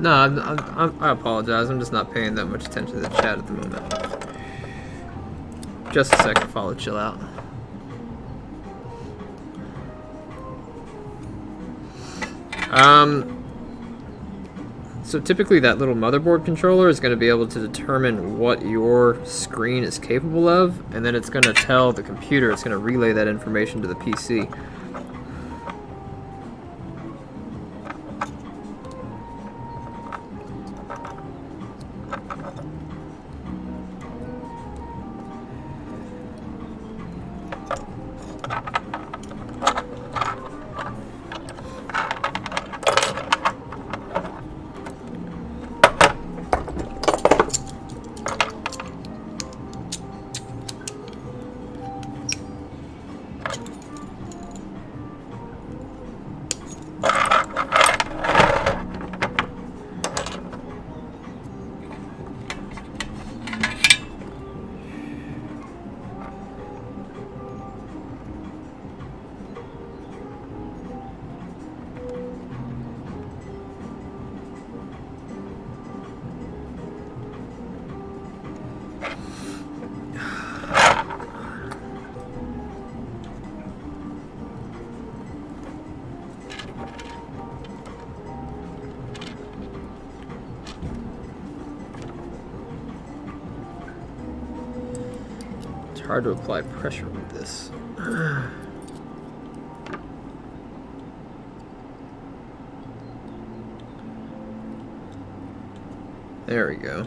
No, I apologize. I'm just not paying that much attention to the chat at the moment. Just a second, follow, chill out. So typically that little motherboard controller is going to be able to determine what your screen is capable of, and then it's going to tell the computer, it's going to relay that information to the PC. Hard to apply pressure with this. There we go.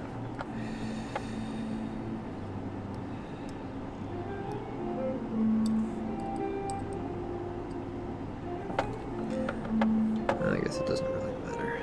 I guess it doesn't really matter.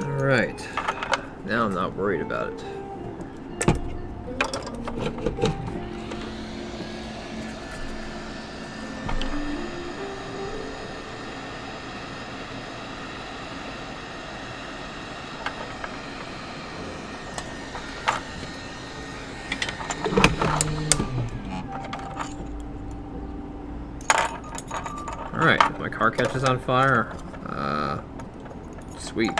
Alright. Now I'm not worried about it. Alright, if my car catches on fire, sweet.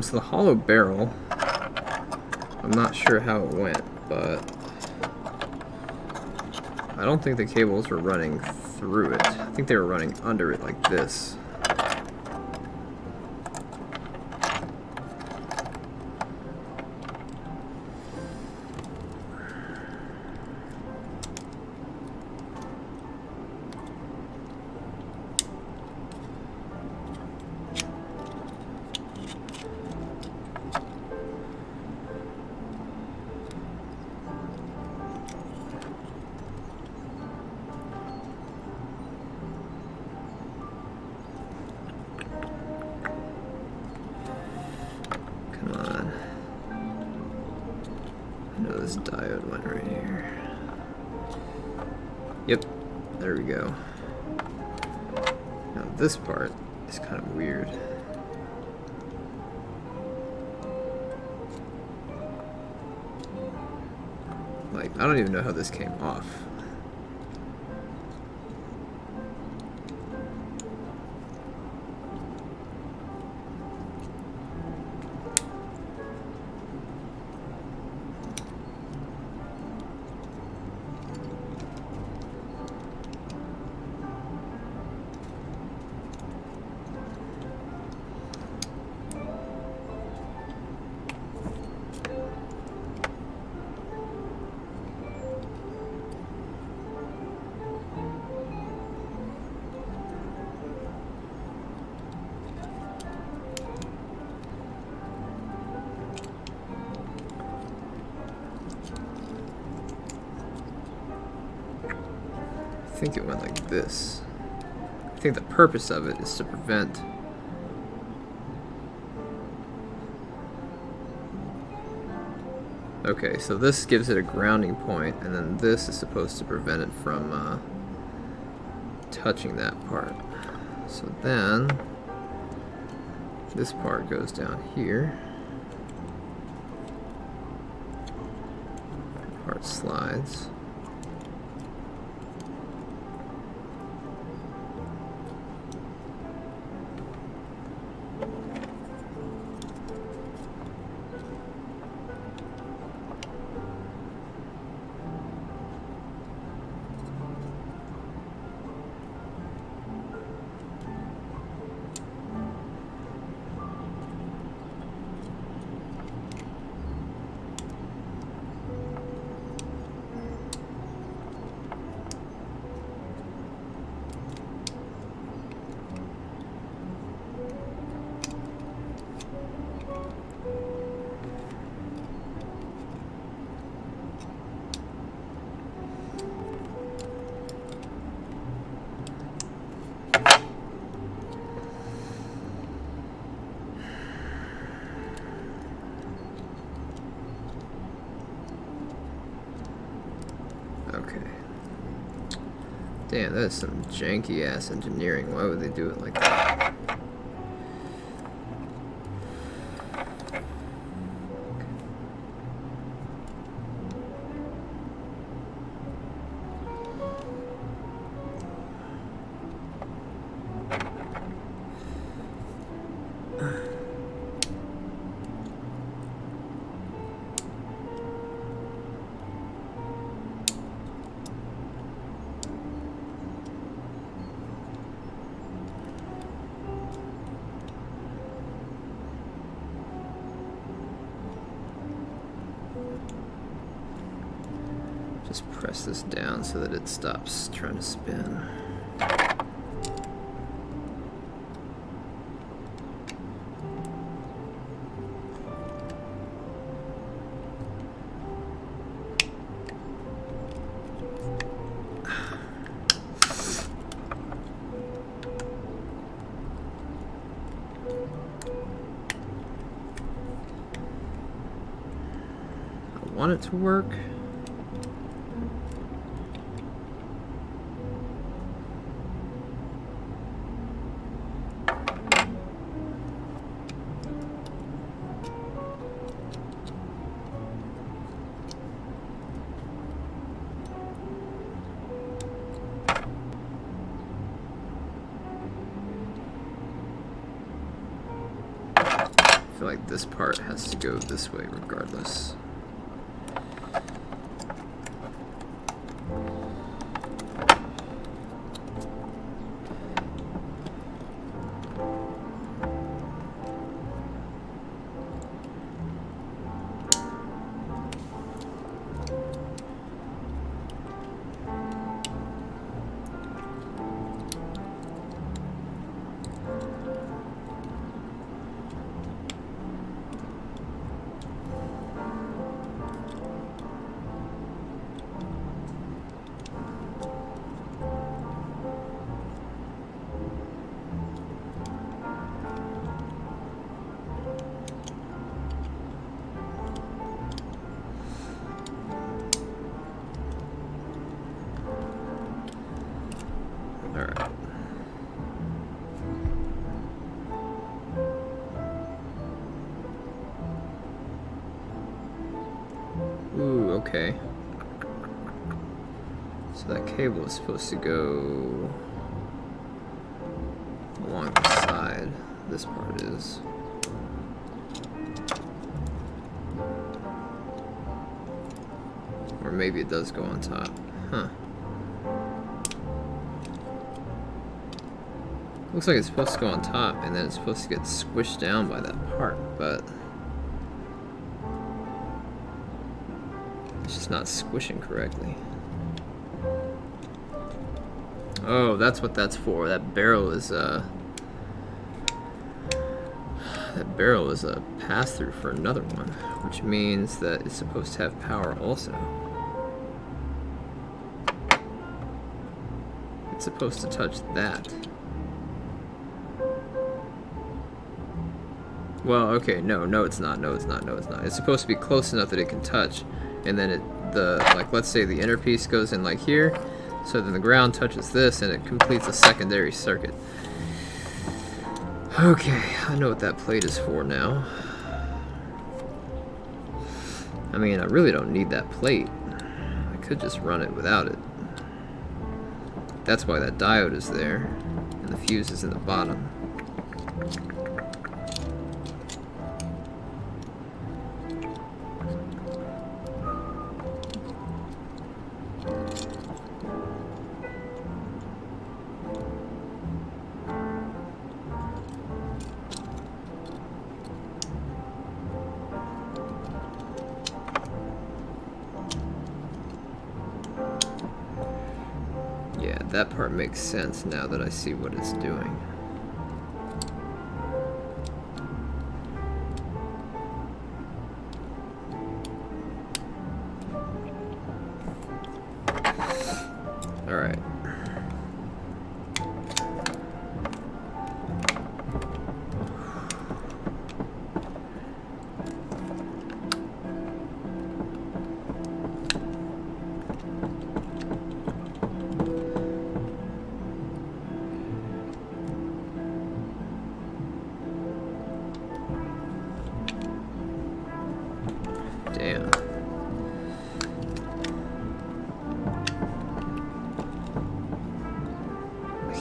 So the hollow barrel, I'm not sure how it went, but I don't think the cables were running through it. I think they were running under it like this. This diode went right here. Yep, there we go. Now this part is kind of weird. Like, I don't even know how this came off. I think it went like this. I think the purpose of it is to prevent okay, so this gives it a grounding point, and then this is supposed to prevent it from touching that part. So then this part goes down here. Part slides. Damn, that is some janky ass engineering. Why would they do it like that? Just press this down so that it stops trying to spin. I want it to work. I feel like this part has to go this way regardless. Alright. Ooh, okay. So that cable is supposed to go along the side. This part is. Or maybe it does go on top. Huh. Looks like it's supposed to go on top and then it's supposed to get squished down by that part, but it's just not squishing correctly. Oh, that's what that's for. That barrel is a pass-through for another one, which means that it's supposed to have power also. It's supposed to touch that. Well, okay, no, it's not. It's supposed to be close enough that it can touch, and then like, let's say the inner piece goes in like here, so then the ground touches this, and it completes a secondary circuit. Okay, I know what that plate is for now. I mean, I really don't need that plate. I could just run it without it. That's why that diode is there, and the fuse is in the bottom. Yeah, that part makes sense now that I see what it's doing. All right.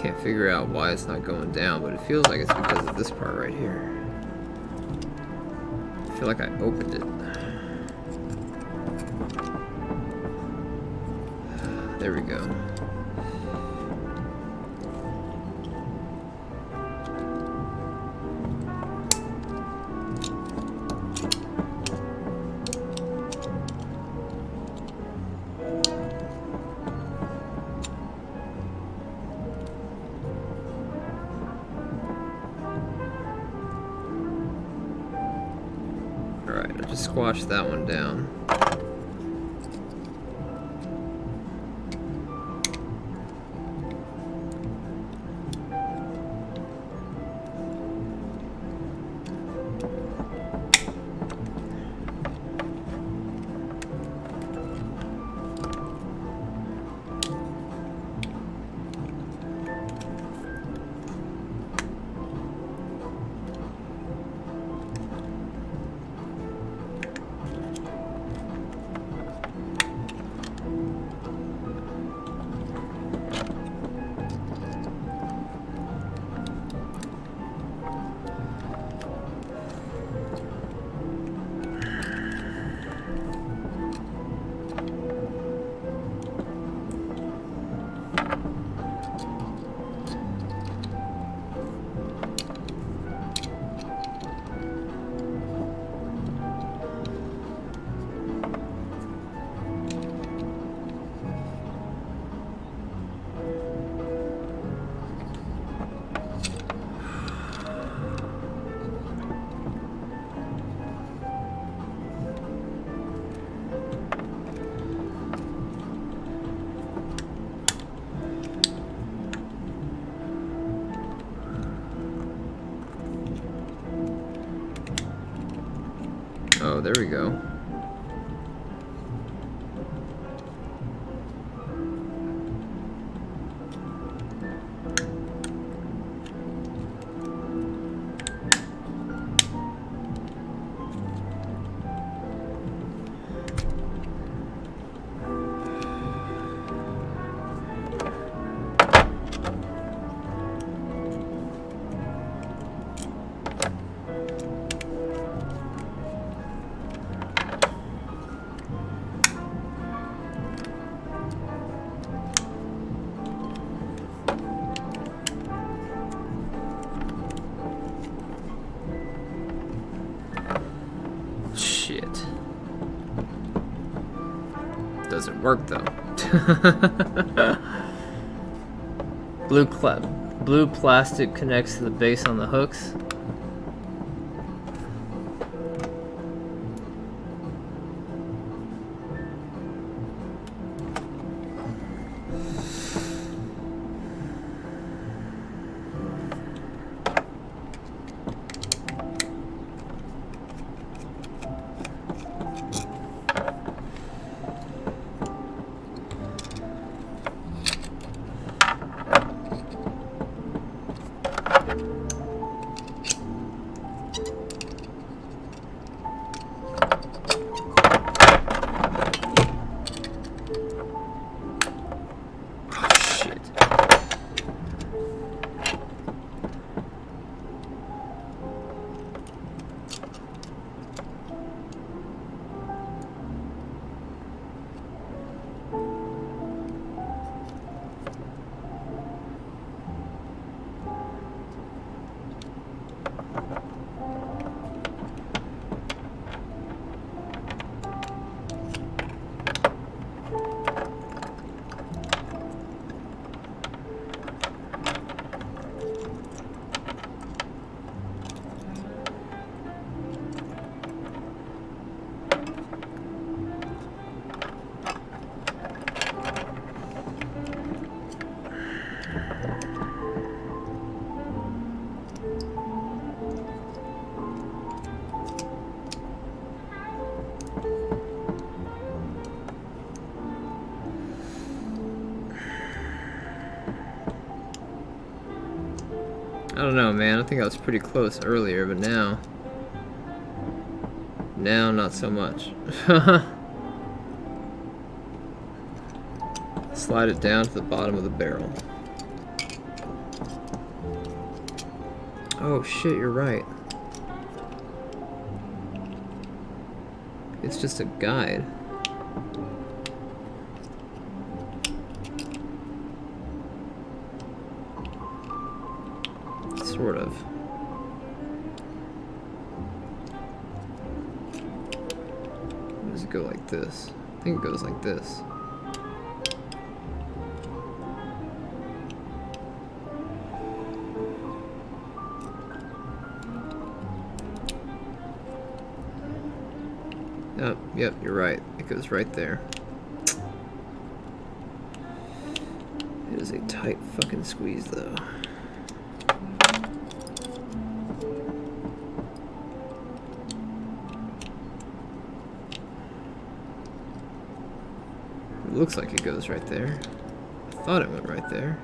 Can't figure out why it's not going down, but it feels like it's because of this part right here. I feel like I opened it. There we go. Alright, I just squashed that one down. Oh, there we go. Shit. Doesn't work though. Blue plastic connects to the base on the hooks. I don't know, man. I think I was pretty close earlier, but now not so much. Slide it down to the bottom of the barrel. Oh shit, you're right. It's just a guide. Sort of. Does it go like this? I think it goes like this. Oh, yep, you're right. It goes right there. It is a tight fucking squeeze, though. It looks like it goes right there. I thought it went right there.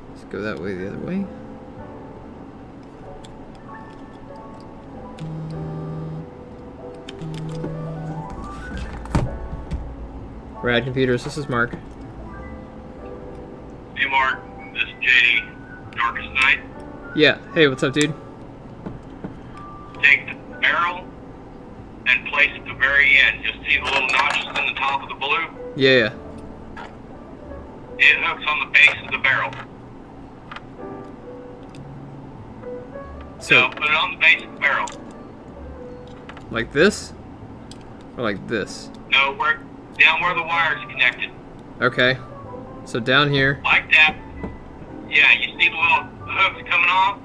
Let's go that way the other way. Rad Computers, this is Mark. Hey Mark, this is JD, Darkest Night. Yeah, hey, what's up, dude? Take the barrel and place it at the very end. You'll see the little notches in the top of the blue. Yeah. It hooks on the base of the barrel. So, So put it on the base of the barrel. like this? Or like this? No, down where the wire's connected. Okay. So down here. Like that. Yeah, you see the little hooks coming off?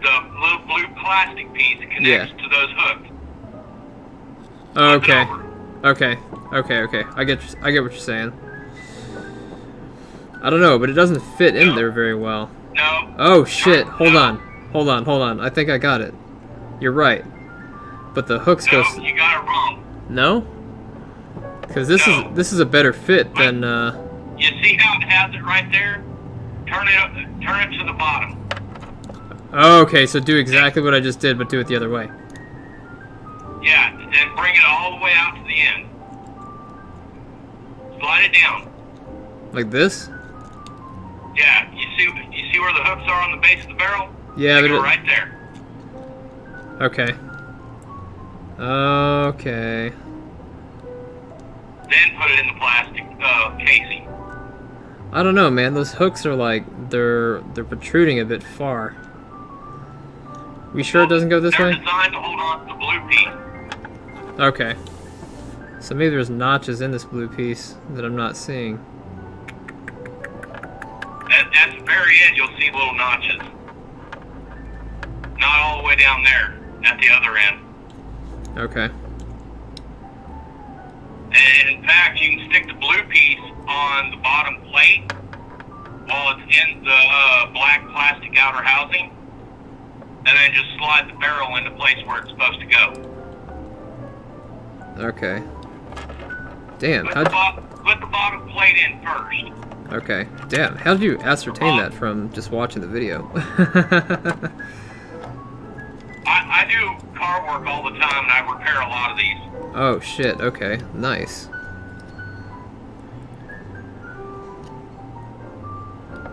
The little blue plastic piece connects to those hooks. Okay. Flip it Okay. Okay. I get what you're saying. I don't know, but it doesn't fit in there very well. No. Oh shit! No, Hold no. on. Hold on. I think I got it. You're right. But the hooks No, go. you got it wrong. No? Because this No. is a better fit than. You see how it has it right there? Turn it to the bottom. Oh, okay. So do exactly what I just did, but do it the other way. Yeah, and bring it all the way out to the end. Slide it down. Like this? Yeah, you see where the hooks are on the base of the barrel? Yeah, They but go it, right there. okay. Okay. Then put it in the plastic casing. I don't know, man. Those hooks are like they're protruding a bit far. We sure it doesn't go this They're way? designed to hold on to the blue piece. Okay. So maybe there's notches in this blue piece that I'm not seeing. At the very end, you'll see little notches. Not all the way down there, at the other end. Okay. And in fact, you can stick the blue piece on the bottom plate while it's in the black plastic outer housing, and then just slide the barrel into place where it's supposed to go. Okay. Damn. Put the bottom plate in first. Okay. Damn. How did you ascertain that from just watching the video? I do car work all the time, and I repair a lot of these. Oh shit. Okay. Nice.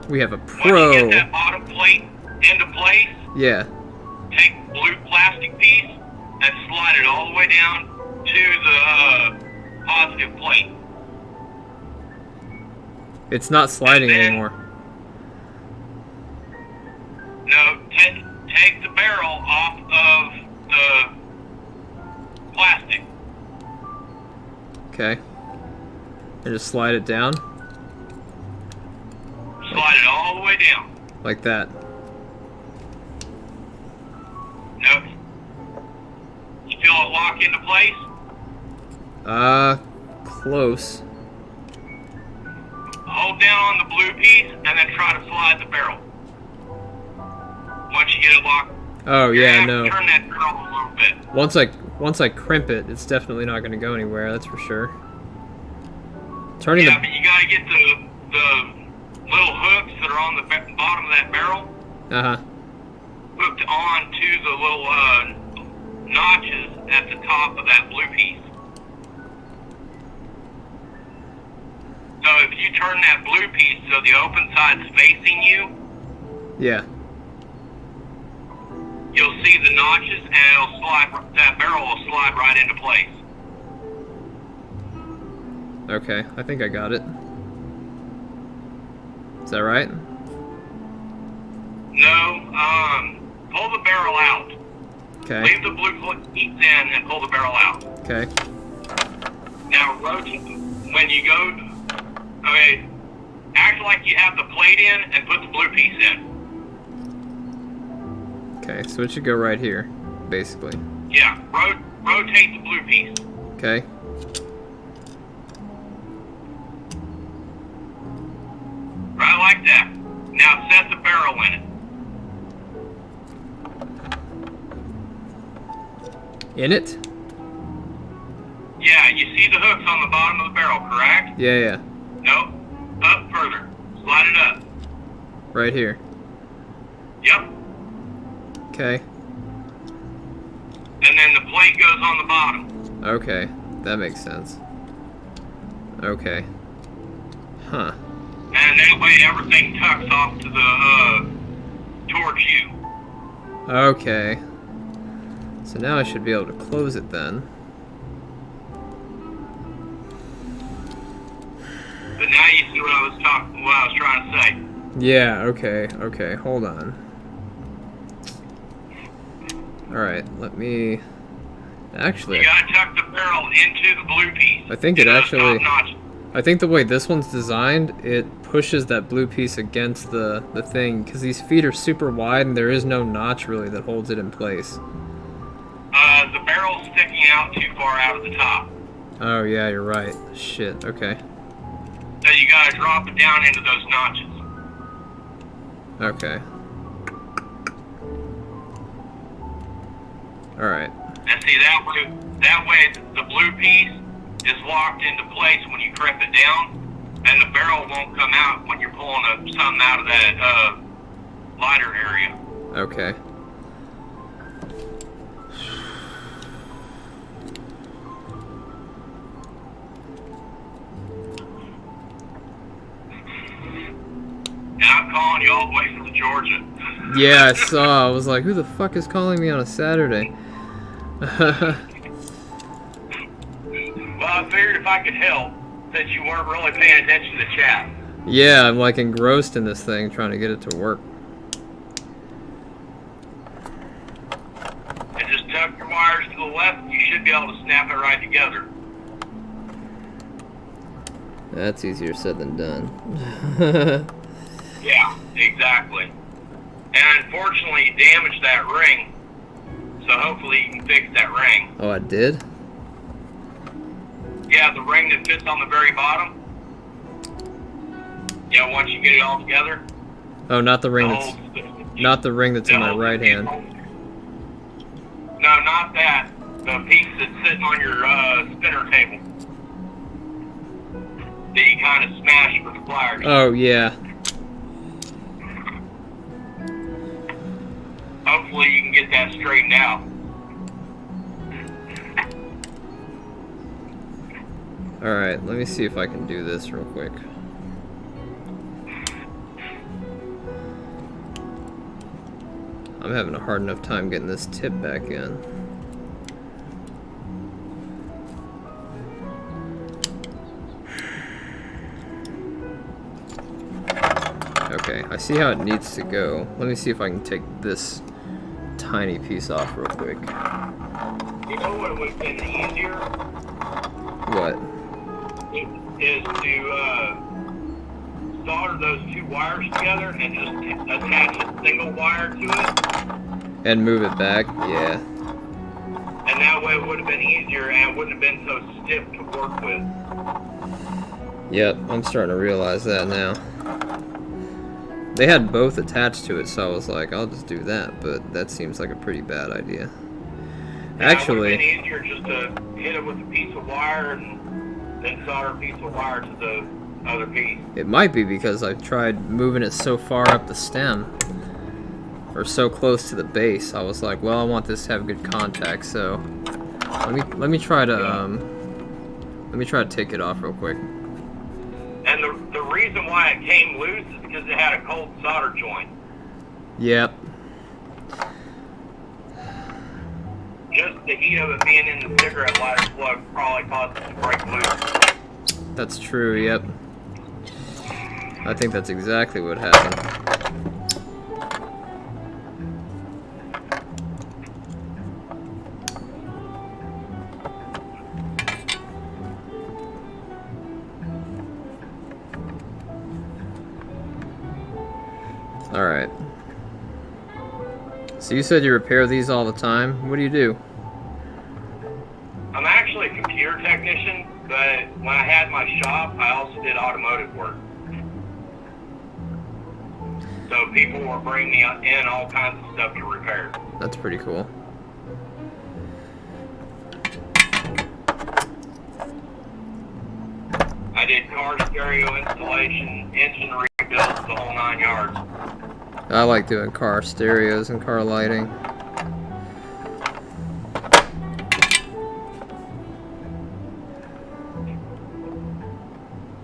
We have a Once pro. you get that bottom plate into place, Yeah. take the blue plastic piece and slide it all the way down to the positive plate. It's not sliding And then- anymore. No, take the barrel off of the plastic. Okay. And just slide it down Slide it all the way down. like that. Nope. You feel it lock into place? Close. Hold down on the blue piece and then try to slide the barrel. Once you get it locked, Oh you're yeah, gonna have no. to turn that barrel a little bit. Once I crimp it, it's definitely not going to go anywhere. That's for sure. Turning Yeah, the. but you gotta get the little hooks that are on the bottom of that barrel Uh huh. hooked onto the little notches at the top of that blue piece. So if you turn that blue piece so the open side's facing you, Yeah. you'll see the notches, and it'll slide. That barrel will slide right into place. Okay, I think I got it. Is that right? No, pull the barrel out. Okay. Leave the blue piece in and pull the barrel out. Okay. Now rotate when you go. Okay, act like you have the plate in and put the blue piece in. Okay, so it should go right here, basically. Yeah, rotate the blue piece. Okay. Right like that. Now set the barrel in it. In it? Yeah, you see the hooks on the bottom of the barrel, correct? Yeah, yeah. No, up further. Slide it up. Right here. Yep. Okay. And then the plate goes on the bottom. Okay. That makes sense. Okay. Huh. And that way everything tucks off to the, towards you. Okay. So now I should be able to close it then. But now you see what I was trying to say. Yeah, okay, okay, hold on. Alright, let me... Actually, You gotta tuck the barrel into the blue piece. I think it Into the actually- top notch. I think the way this one's designed, it pushes that blue piece against the thing, because these feet are super wide and there is no notch really that holds it in place. The barrel's sticking out too far out of the top. Oh yeah, you're right. Shit, okay. So you gotta drop it down into those notches. Okay. Alright. And see, that way the blue piece is locked into place when you crimp it down, and the barrel won't come out when you're pulling something out of that lighter area. Okay. And I'm calling you all the way from Georgia. Yeah, I saw. I was like, who the fuck is calling me on a Saturday? Well, I figured if I could help, since you weren't really paying attention to the chat. Yeah, I'm like engrossed in this thing, trying to get it to work. And just tuck your wires to the left, you should be able to snap it right together. That's easier said than done. Yeah, exactly. And unfortunately, you damaged that ring, so hopefully you can fix that ring. Oh, I did? Yeah, the ring that fits on the very bottom. Yeah, once you get it all together. Oh, not the ring the that's whole- not the ring that's in my the- right hand. No, not that. The piece that's sitting on your spinner table. That you kind of smashed with the pliers. Oh yeah. Hopefully you can get that straightened out. Alright, let me see if I can do this real quick. I'm having a hard enough time getting this tip back in. Okay, I see how it needs to go. Let me see if I can take this tiny piece off real quick. You know what would have been easier? What? Is to solder those two wires together and just attach a single wire to it. And move it back? Yeah. And that way it would have been easier and it wouldn't have been so stiff to work with. Yep, I'm starting to realize that now. They had both attached to it, so I was like, I'll just do that, but that seems like a pretty bad idea. Actually, it would have been easier just to hit it with a piece of wire and then solder a piece of wire to the other piece. it might be because I tried moving it so far up the stem, or so close to the base. I was like, well, I want this to have good contact, so let me try to take it off real quick. And And the reason why it came loose is because it had a cold solder joint. Yep. Just the heat of it being in the cigarette lighter plug probably caused it to break loose. That's true, yep. I think that's exactly what happened. Alright. So you said you repair these all the time. What do you do? I'm actually a computer technician, but when I had my shop, I also did automotive work. So people were bringing me in all kinds of stuff to repair. That's pretty cool. I did car stereo installation, engine rebuilds, the whole 9 yards. I like doing car stereos and car lighting.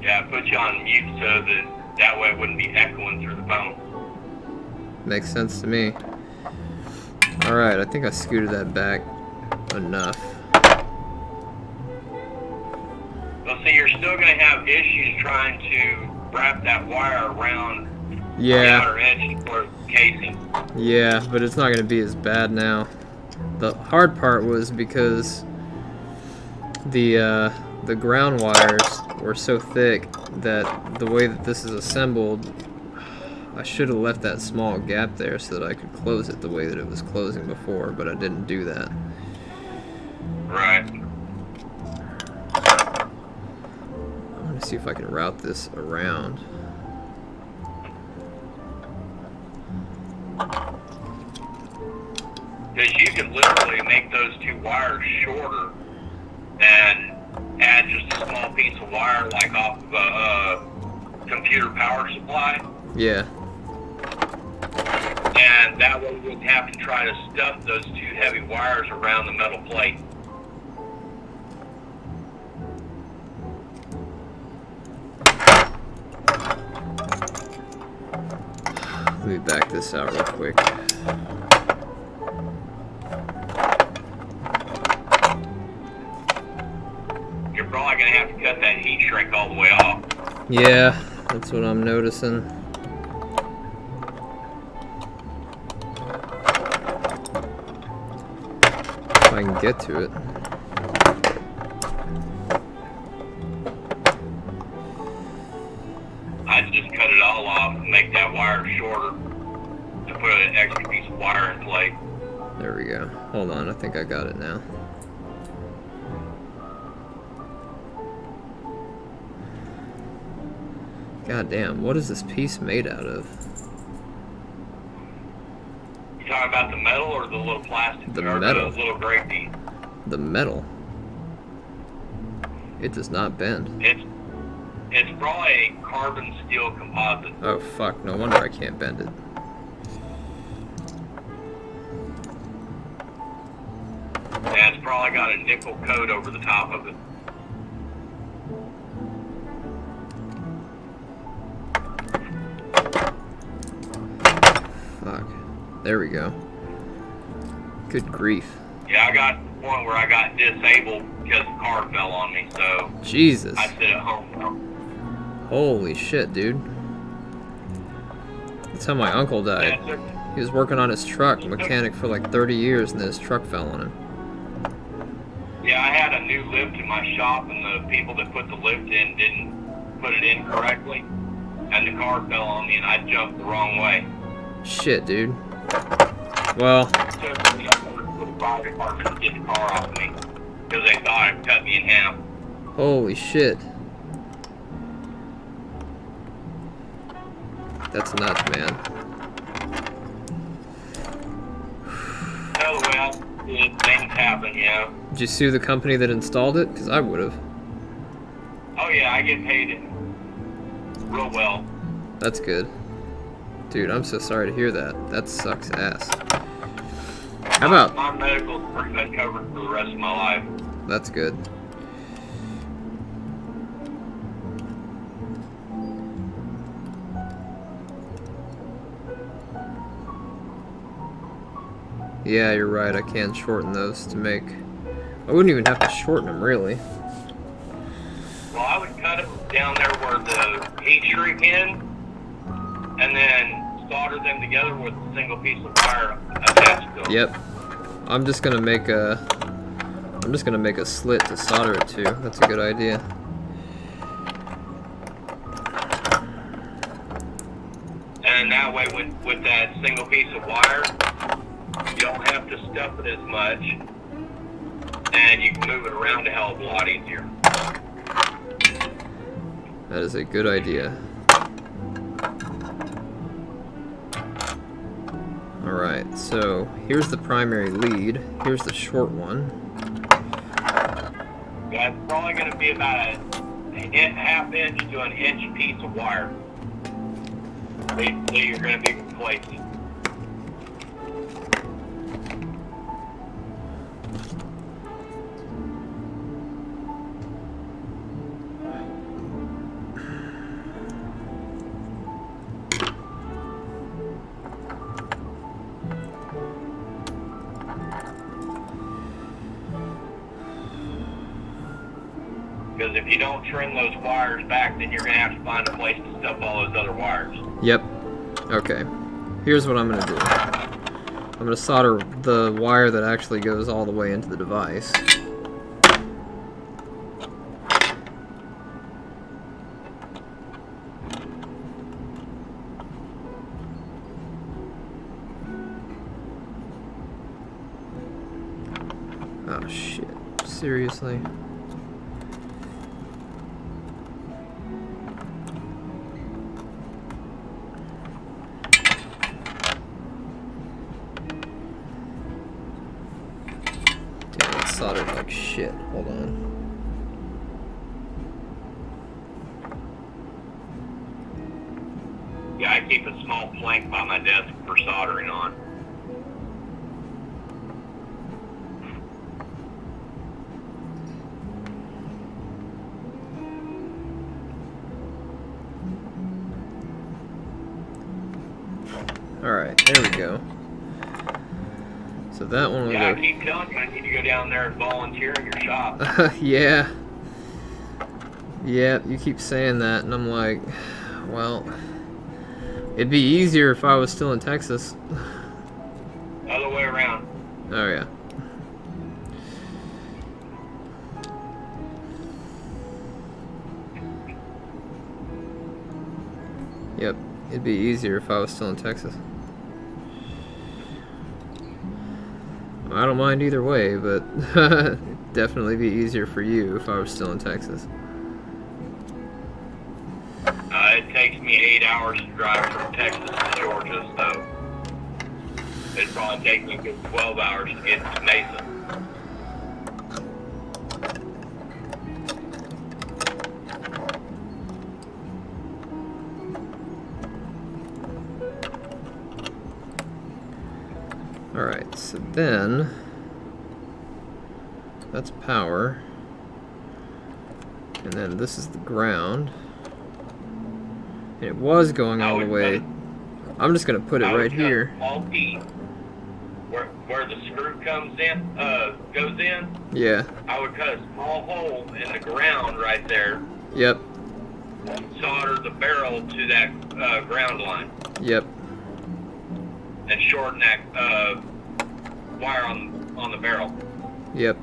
Yeah, I put you on mute so that way it wouldn't be echoing through the phone. Makes sense to me. Alright, I think I scooted that back enough. Well, see, you're still going to have issues trying to wrap that wire around the outer edge for the casing. Yeah, but it's not going to be as bad now. The hard part was because the ground wires were so thick that the way that this is assembled, I should have left that small gap there so that I could close it the way that it was closing before, but I didn't do that. Right. I'm going to see if I can route this around. Because you can literally make those two wires shorter and add just a small piece of wire like off of a computer power supply. Yeah. And that way you wouldn't have to try to stuff those two heavy wires around the metal plate. Let me back this out real quick. You're probably going to have to cut that heat shrink all the way off. Yeah, that's what I'm noticing. If I can get to it. I'd just cut it all off and make that wire shorter to put an extra piece of wire in place. There we go. Hold on, I think I got it now. God damn, what is this piece made out of? You talking about the metal or the little plastic? The or metal. The little gray piece? The metal. It does not bend. It's probably a carbon steel composite. Oh fuck, no wonder I can't bend it. And it's probably got a nickel coat over the top of it. Fuck. There we go. Good grief. Yeah, I got to the point where I got disabled because the car fell on me, so Jesus. I sit at home now. Holy shit, dude. That's how my uncle died. He was working on his truck, mechanic for like 30 years, and then his truck fell on him. Yeah, I had a new lift in my shop, and the people that put the lift in didn't put it in correctly, and the car fell on me, and I jumped the wrong way. Shit, dude. Well, So the fire department to get the car off me because they thought it cut me in half. holy shit. That's nuts, man. No, the way I see it, things happen, you know. Did you sue the company that installed it? Because I would have. Oh yeah, I get paid real well. That's good. Dude, I'm so sorry to hear that. That sucks ass. How about... My medical's pretty much covered for the rest of my life. That's good. Yeah, you're right. I can shorten those to make... I wouldn't even have to shorten them, really. Well, I would cut them down there where the heat shrink in, and then solder them together with a single piece of wire attached to them. Yep. I'm just gonna make a slit to solder it to. That's a good idea. And that way, with that single piece of wire, you don't have to stuff it as much, and you can move it around a hell of a lot easier. That is a good idea. Alright, so here's the primary lead. Here's the short one. That's probably going to be about a half inch to an inch piece of wire that you're going to be replacing. Because if you don't trim those wires back, then you're going to have to find a place to stuff all those other wires. Yep. Okay. Here's what I'm going to do. I'm going to solder the wire that actually goes all the way into the device. Oh shit. Seriously? Soldered like shit. Hold on. Yeah, I keep a small plank by my desk for soldering on. Alright, there we go. So that one will Yeah, go. I keep telling you, I need to go down there and volunteer in your shop. Yeah. Yeah, you keep saying that, and I'm like, well, it'd be easier if I was still in Texas. Other way around. Oh, yeah. Yep, it'd be easier if I was still in Texas. I don't mind either way, but it'd definitely be easier for you if I was still in Texas. It takes me 8 hours to drive from Texas to Georgia, so it'd probably take me a good 12 hours to get to Mesa. Alright, so then that's power, and then this is the ground, and it was going all the way. I'm just gonna put it right here. Small piece where the screw comes in, goes in. Yeah. I would cut a small hole in the ground right there. Yep. Solder the barrel to that ground line. Yep. And shorten that wire on the barrel. Yep.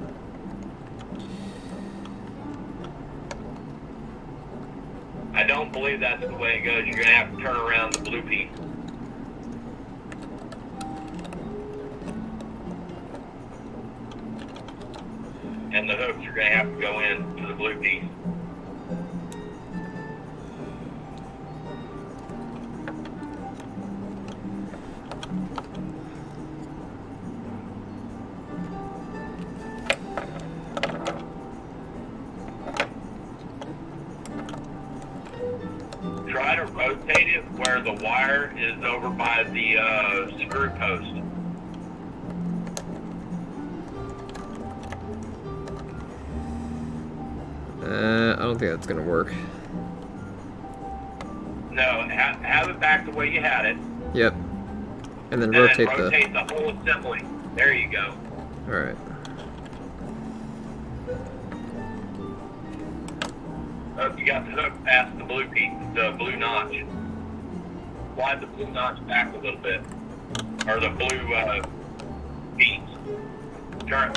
I don't believe that's the way it goes. You're going to have to turn around the blue piece. And the hooks are going to have to go into the blue piece. Try to rotate it where the wire is over by the screw post. I don't think that's gonna work. No, have it back the way you had it. Yep. And then And rotate then rotate the whole assembly. There you go. Alright. You got the hook past the blue piece, the blue notch. Slide the blue notch back a little bit. Or the blue piece. Turn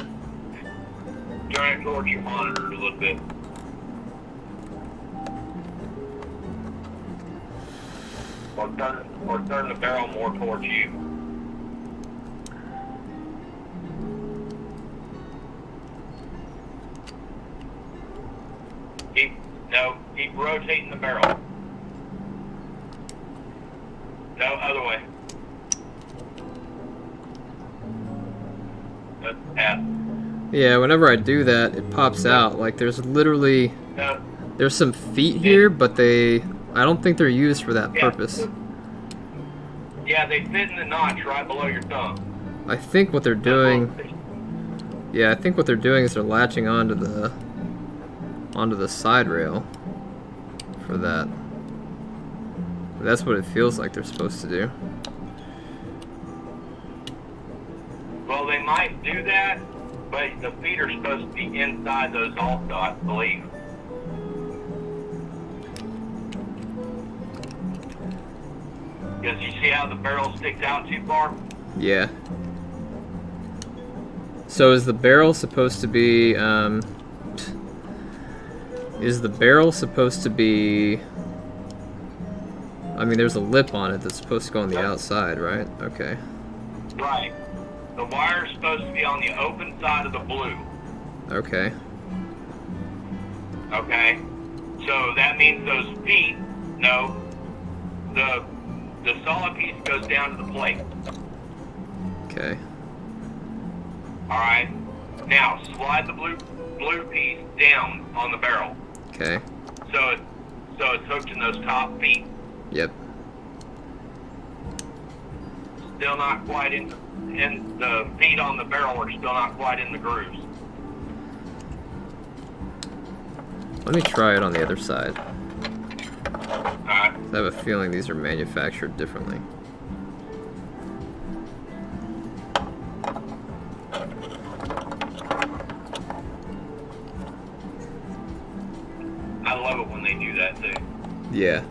it towards your monitor a little bit. Or turn the barrel more towards you. Keep rotating the barrel. No, other way. That's pass. Yeah, whenever I do that, it pops out. Like, there's literally... No. There's some feet here, but I don't think they're used for that Yeah. purpose. Yeah, they fit in the notch right below your thumb. I think what they're doing... Yeah, I think what they're doing is they're latching onto the side rail for that. That's what it feels like they're supposed to do. Well, they might do that, but the feet are supposed to be inside those also, I believe. Because you see how the barrel sticks out too far? Yeah. So is the barrel supposed to be, is the barrel supposed to be... I mean, there's a lip on it that's supposed to go on the outside, right? Okay. Right. The wire's supposed to be on the open side of the blue. Okay. Okay? So that means those feet, no, the solid piece goes down to the plate. Okay. Alright? Now, slide the blue piece down on the barrel. Okay. So it's hooked in those top feet. Yep. Still not quite in the feet on the barrel are still not quite in the grooves. Let me try it on the other side. Alright. I have a feeling these are manufactured differently. I love it when they do that too. Yeah.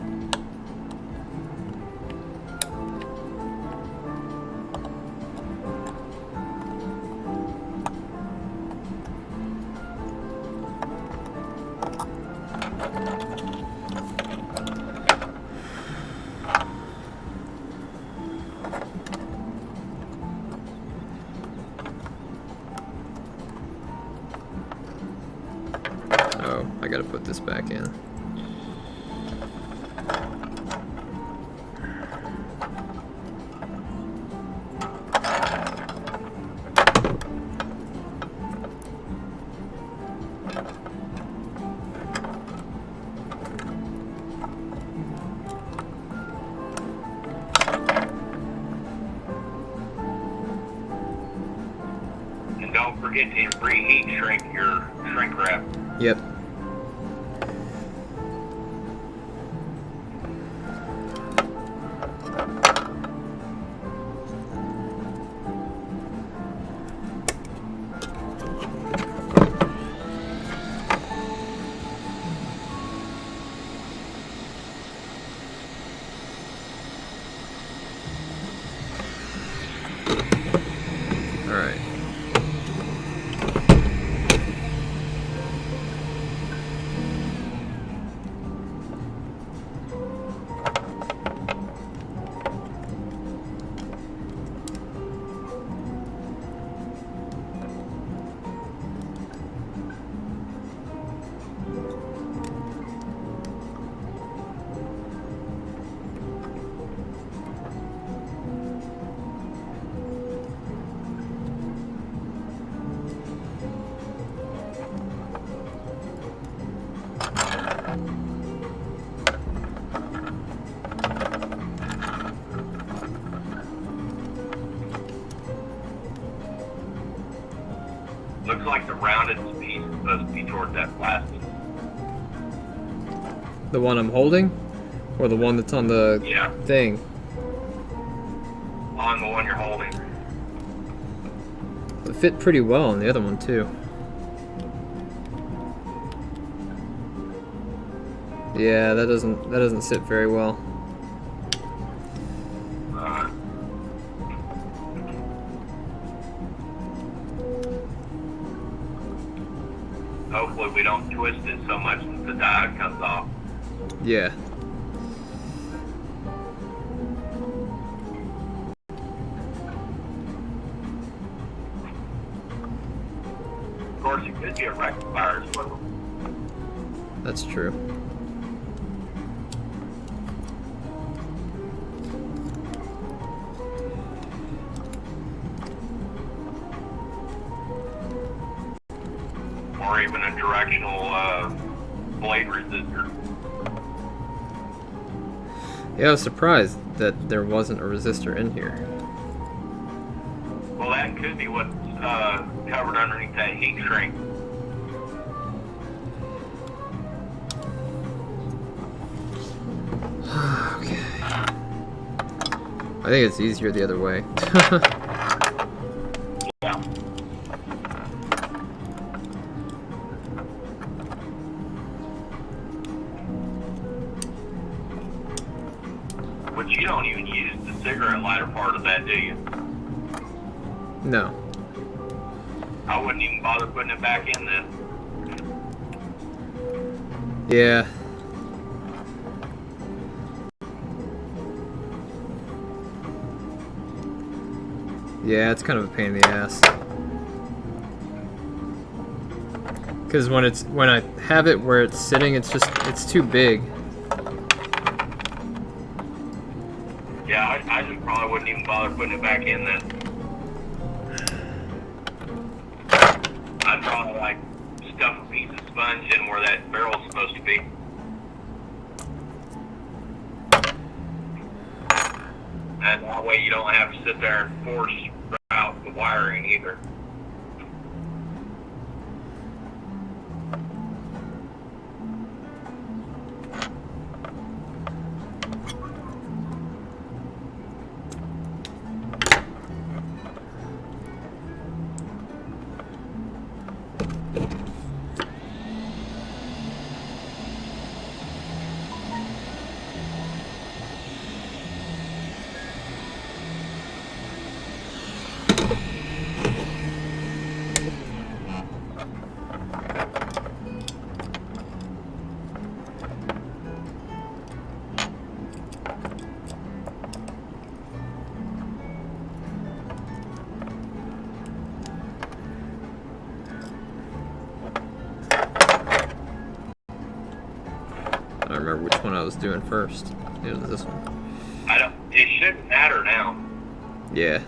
Oh, I gotta put this back in. And don't forget to reheat your shrink wrap. Yep. All right. Looks like the rounded piece is supposed to be towards that plastic. The one I'm holding? Or the one that's on the Yeah. thing? On the one you're holding. It fit pretty well on the other one too. Yeah, that doesn't sit very well. Hopefully we don't twist it so much that the diode comes off. Yeah. Of course, it could be a rectifier as well. That's true. Or even a directional blade resistor. Yeah, I was surprised that there wasn't a resistor in here. Well, that could be what's covered underneath that heat shrink. Okay. I think it's easier the other way. Yeah. But you don't even use the cigarette lighter part of that, do you? No. I wouldn't even bother putting it back in then. Yeah. Yeah, it's kind of a pain in the ass. Because when I have it where it's sitting, it's too big. Yeah, I just probably wouldn't even bother putting it back in then. I'd probably like stuff a piece of sponge in where that barrel's supposed to be. And that way you don't have to sit there and force out the wiring either. I don't remember which one I was doing first. It was this one. It shouldn't matter now. Yeah.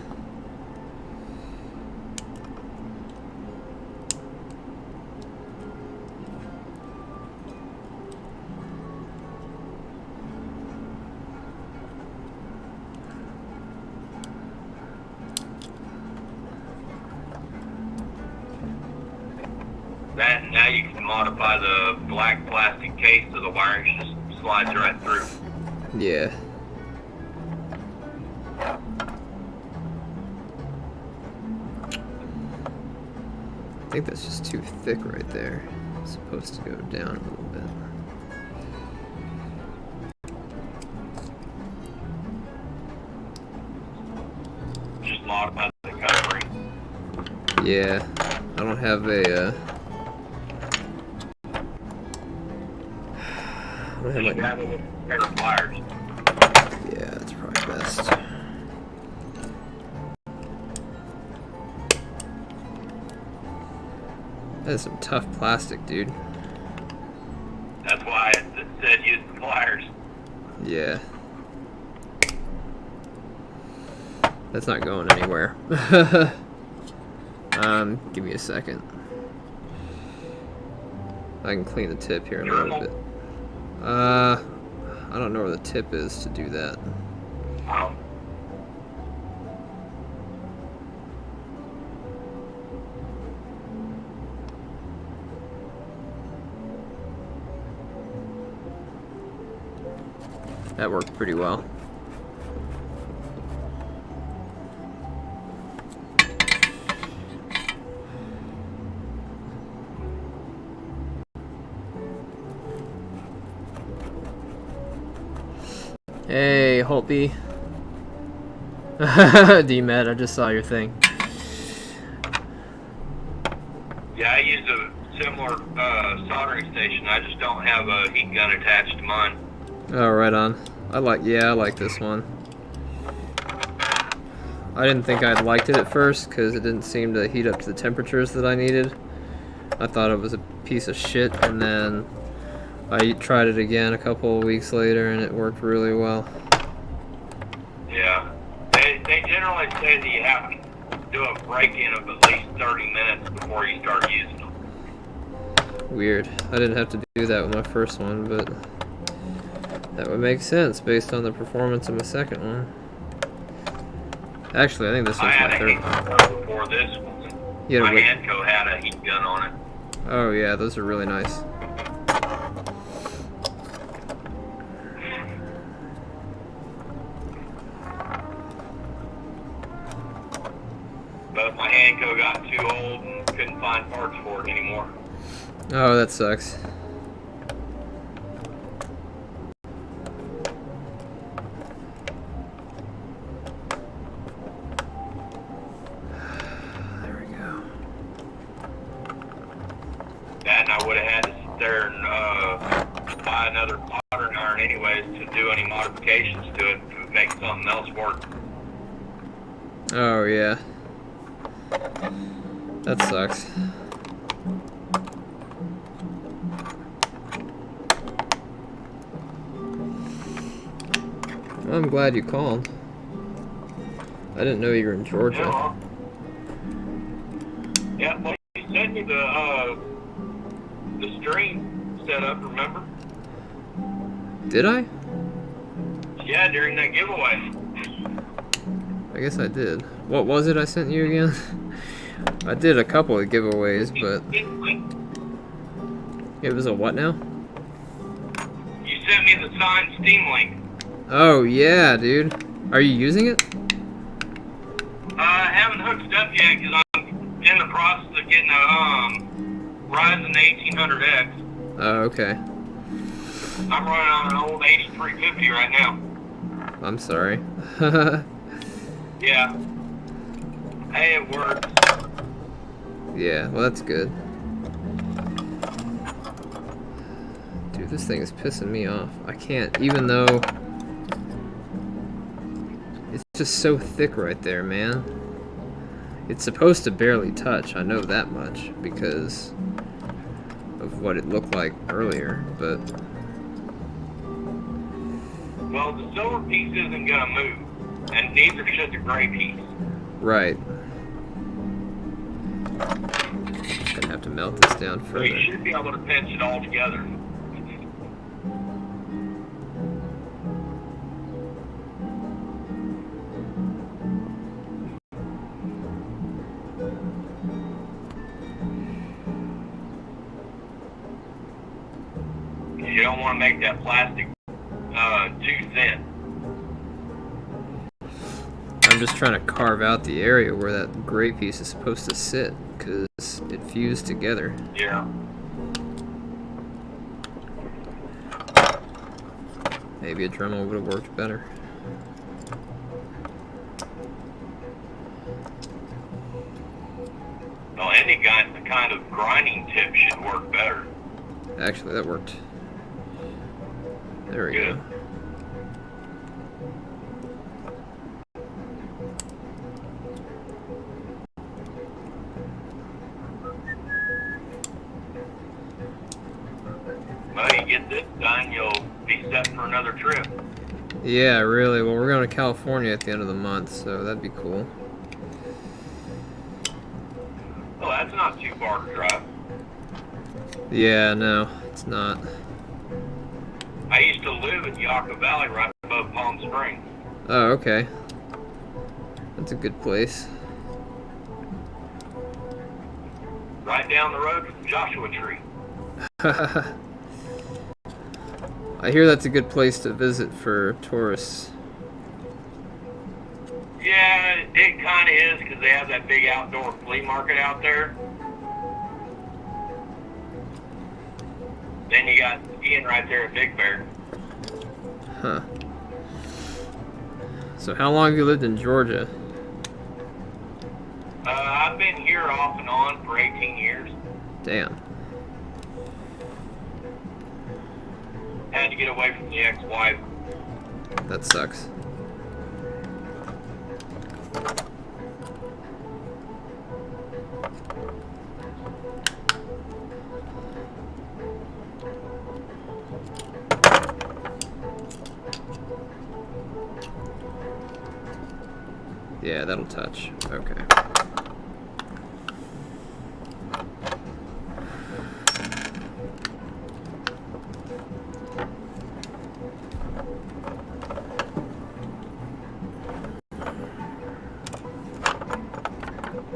That now you can modify the black plastic case so the wiring just slides right through. Yeah. I think that's just too thick right there. It's supposed to go down a little bit. Just modify the covering. Yeah. I don't have a I don't have You my... have a pair of pliers. Yeah, that's probably best. That is some tough plastic, dude. That's why it said use the pliers. Yeah. That's not going anywhere. Give me a second. I can clean the tip here in a little bit. I don't know where the tip is to do that. Wow. That worked pretty well. Hey, Holtby. D-Med, I just saw your thing. Yeah, I use a similar soldering station. I just don't have a heat gun attached to mine. Oh, right on. I like this one. I didn't think I'd liked it at first because it didn't seem to heat up to the temperatures that I needed. I thought it was a piece of shit, and then I tried it again a couple of weeks later and it worked really well. Yeah. They generally say that you have to do a break-in of at least 30 minutes before you start using them. Weird. I didn't have to do that with my first one, but that would make sense based on the performance of my second one. Actually, I think this was my third one. I had a heat gun before this one. My Hanco had a heat gun on it. Oh yeah, those are really nice. But my Hanco got too old and couldn't find parts for it anymore. Oh, that sucks. There we go. That and I would have had to sit there and buy another soldering iron anyways to do any modifications to it to make something else work. Oh yeah. That sucks. Well, I'm glad you called. I didn't know you were in Georgia. Yeah, well, you sent me the stream set up, remember? Did I? Yeah, during that giveaway. I guess I did. What was it I sent you again? I did a couple of giveaways, but it was a what now? You sent me the signed Steam link. Oh yeah, dude. Are you using it? I haven't hooked up yet because I'm in the process of getting a Ryzen 1800X. Oh, okay. I'm running on an old 8350 right now. I'm sorry. Yeah. Hey, it works. Yeah, well that's good. Dude, this thing is pissing me off. I can't, even though it's just so thick right there, man. It's supposed to barely touch, I know that much, because of what it looked like earlier, but... Well, the silver piece isn't gonna move, and neither should the gray piece. Right. Gonna have to melt this down So further. you should be able to pinch it all together. You don't want to make that plastic too thin. I'm just trying to carve out the area where that gray piece is supposed to sit, because it fused together. Yeah. Maybe a Dremel would have worked better. Well, any kind of grinding tip should work better. Actually, that worked. There we Good. go. Well, you get this done, you'll be set for another trip. Yeah, really. Well, we're going to California at the end of the month, so that'd be cool. Well, that's not too far to drive. Yeah, no, it's not. I used to live in Yucca Valley right above Palm Springs. Oh, okay. That's a good place. Right down the road from Joshua Tree. I hear that's a good place to visit for tourists. Yeah, it kind of is because they have that big outdoor flea market out there. Then you got skiing right there at Big Bear. Huh. So how long have you lived in Georgia? I've been here off and on for 18 years. Damn. Had to get away from the ex-wife. That sucks. Yeah, that'll touch. Okay.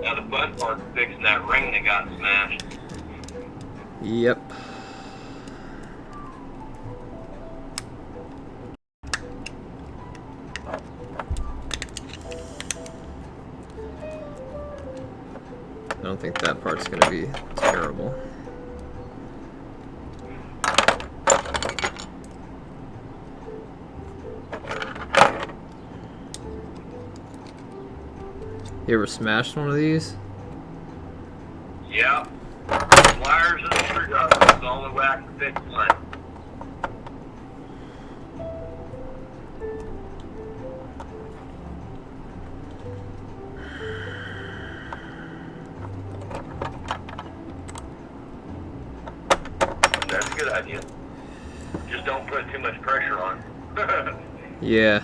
Now the fun part's fixing that ring that got smashed. Yep. I don't think that part's gonna be terrible. You ever smashed one of these? Yep. Wires and screwdrivers is the only way I can fix one. That's a good idea. Just don't put too much pressure on. Yeah.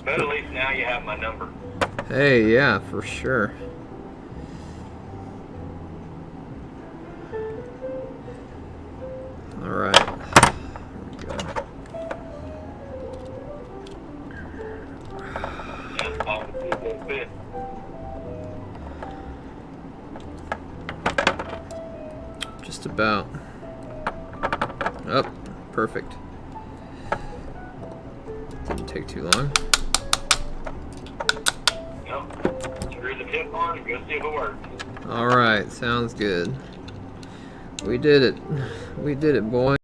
But at least now you have my number. Hey, yeah, for sure. All right. Here we go. And all the food won't fit. Just about. Oh, perfect. Didn't take too long. Screw the tip on and go see if it works. All right, sounds good. We did it. We did it, boys.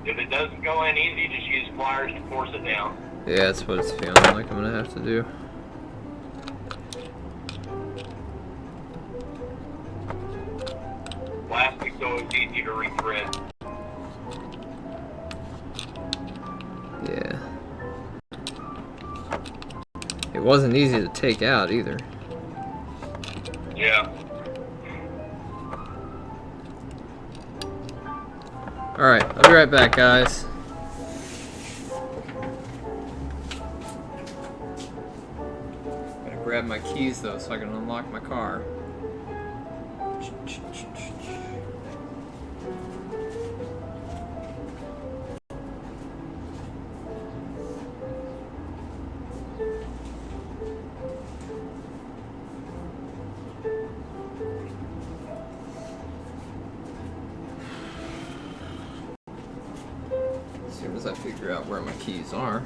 If it doesn't go in easy, just use pliers to force it down. Yeah, that's what it's feeling like I'm gonna have to do. Plastic's always easy to rethread. Yeah. It wasn't easy to take out either. Yeah. Alright, I'll be right back, guys. Gotta grab my keys though so I can unlock my car. As soon as I figure out where my keys are.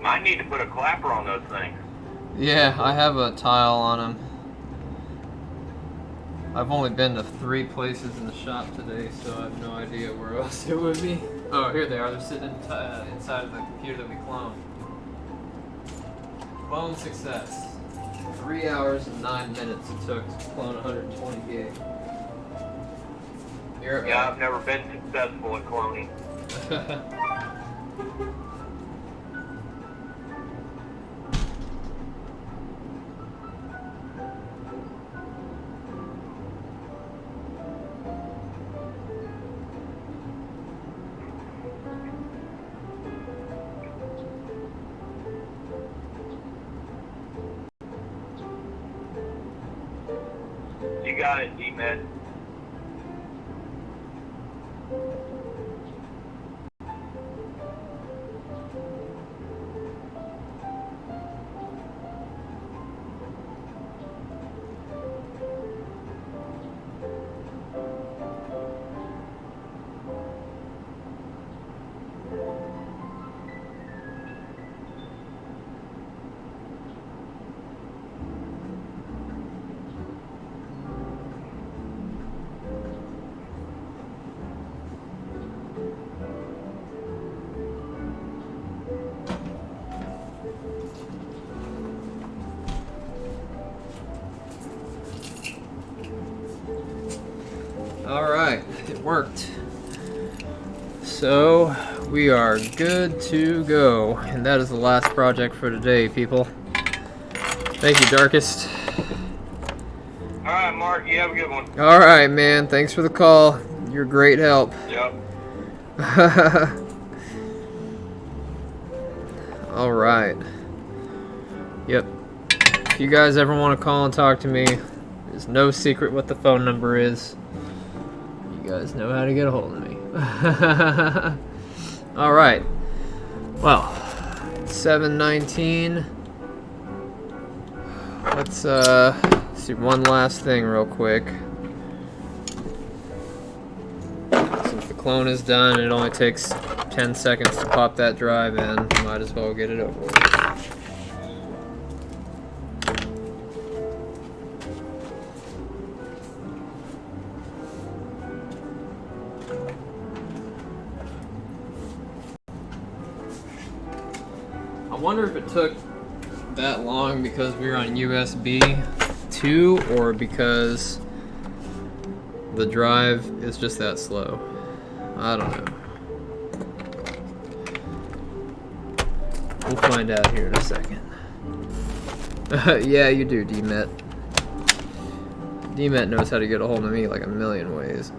Might need to put a clapper on those things. Yeah, I have a tile on them. I've only been to 3 places in the shop today, so I have no idea where else it would be. Oh, here they are. They're sitting inside of the computer that we cloned. Clone success. 3 hours and 9 minutes it took to clone 120 gig. You're Yeah, I've never been successful at cloning. You got it, D-Med. Alright, it worked. So, we are good to go. And that is the last project for today, people. Thank you, Darkest. Alright, Mark, you have a good one. Alright, man. Thanks for the call. You're great help. Yep. Alright. Yep. If you guys ever want to call and talk to me, there's no secret what the phone number is. You guys know how to get a hold of me. Alright. Well, 7:19. Let's see one last thing real quick. Since the clone is done, it only takes 10 seconds to pop that drive in. Might as well get it over with. I wonder if it took that long because we were on USB 2 or because the drive is just that slow. I don't know. We'll find out here in a second. Yeah, you do, D-Met. D-Met knows how to get a hold of me like a million ways.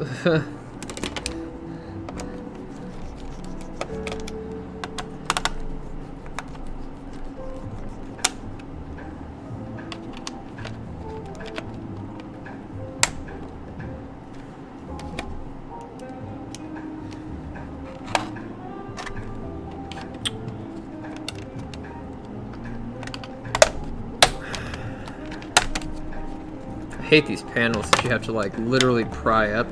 I hate these panels that you have to like literally pry up.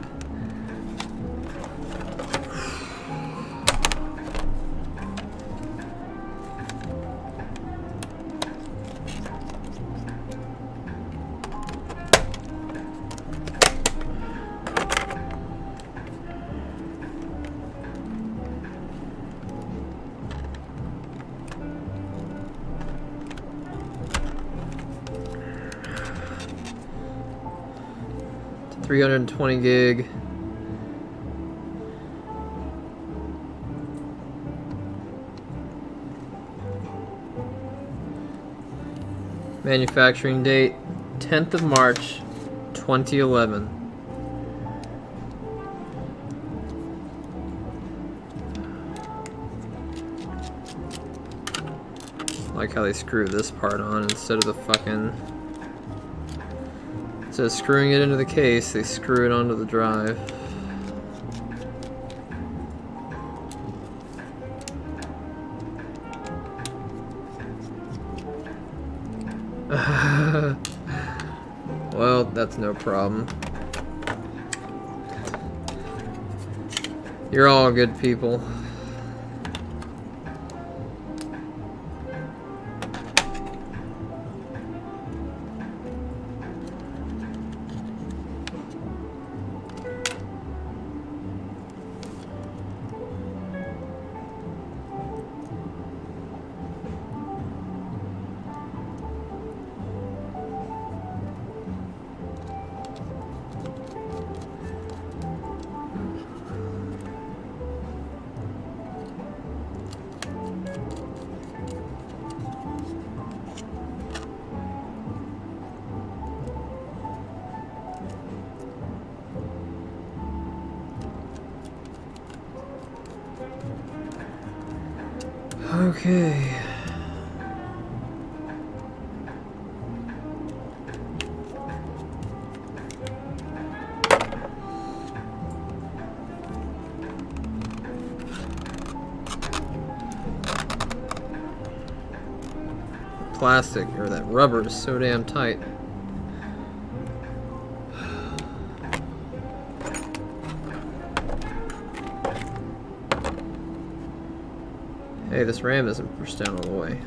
It's 320 gig. Manufacturing date 10th of March 2011. Like how they screw this part on instead of the fucking... Instead of screwing it into the case, they screw it onto the drive. Well, that's no problem. You're all good people. Okay. plastic or that rubber is so damn tight. Hey, this RAM isn't pushed down all the way.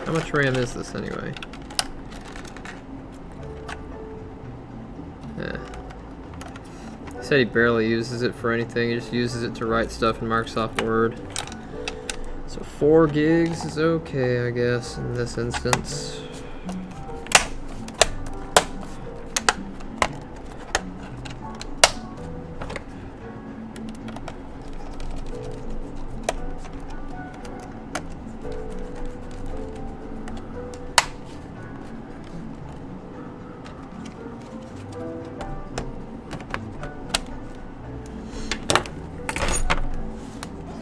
How much RAM is this anyway? Yeah. He said he barely uses it for anything, he just uses it to write stuff in Microsoft Word. So 4 gigs is okay, I guess, in this instance.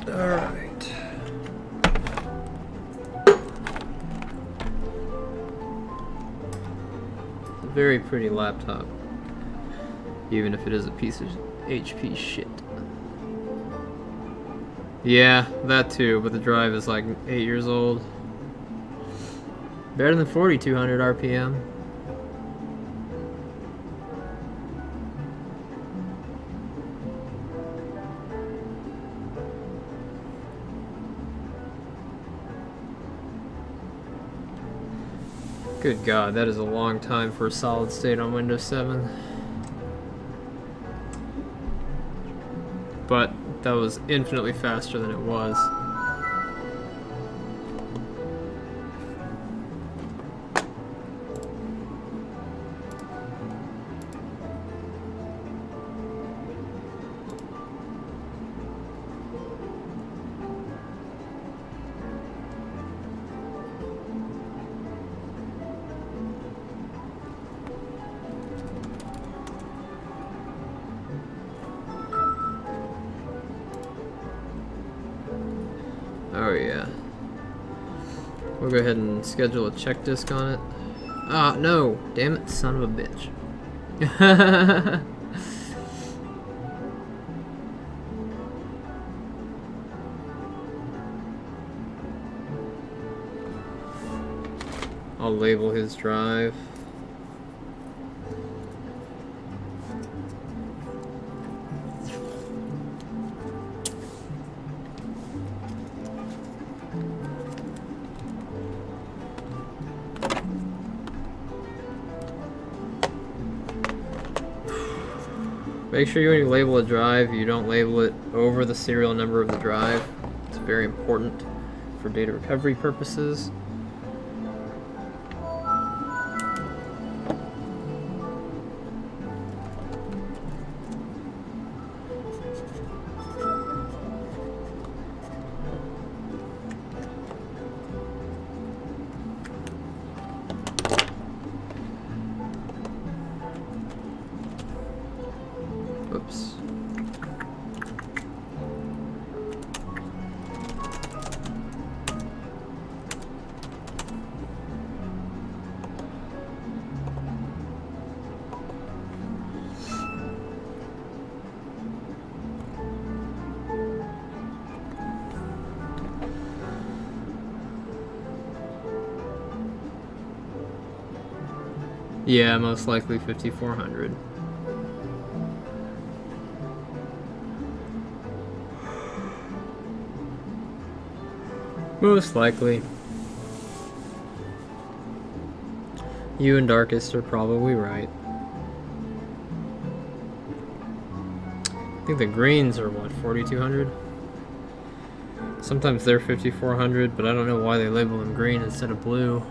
Alright. It's a very pretty laptop, even if it is a piece of HP shit. Yeah, that too, but the drive is like 8 years old. Better than 4,200 RPM. Good God, that is a long time for a solid state on Windows 7. But that was infinitely faster than it was. Oh yeah. We'll go ahead and schedule a check disk on it. Ah, no! Damn it, son of a bitch. I'll label his drive. Make sure when you label a drive, you don't label it over the serial number of the drive. It's very important for data recovery purposes. Oops. Yeah, most likely 5400. Most likely. You and Darkest are probably right. I think the greens are what, 4200? Sometimes they're 5400, but I don't know why they label them green instead of blue.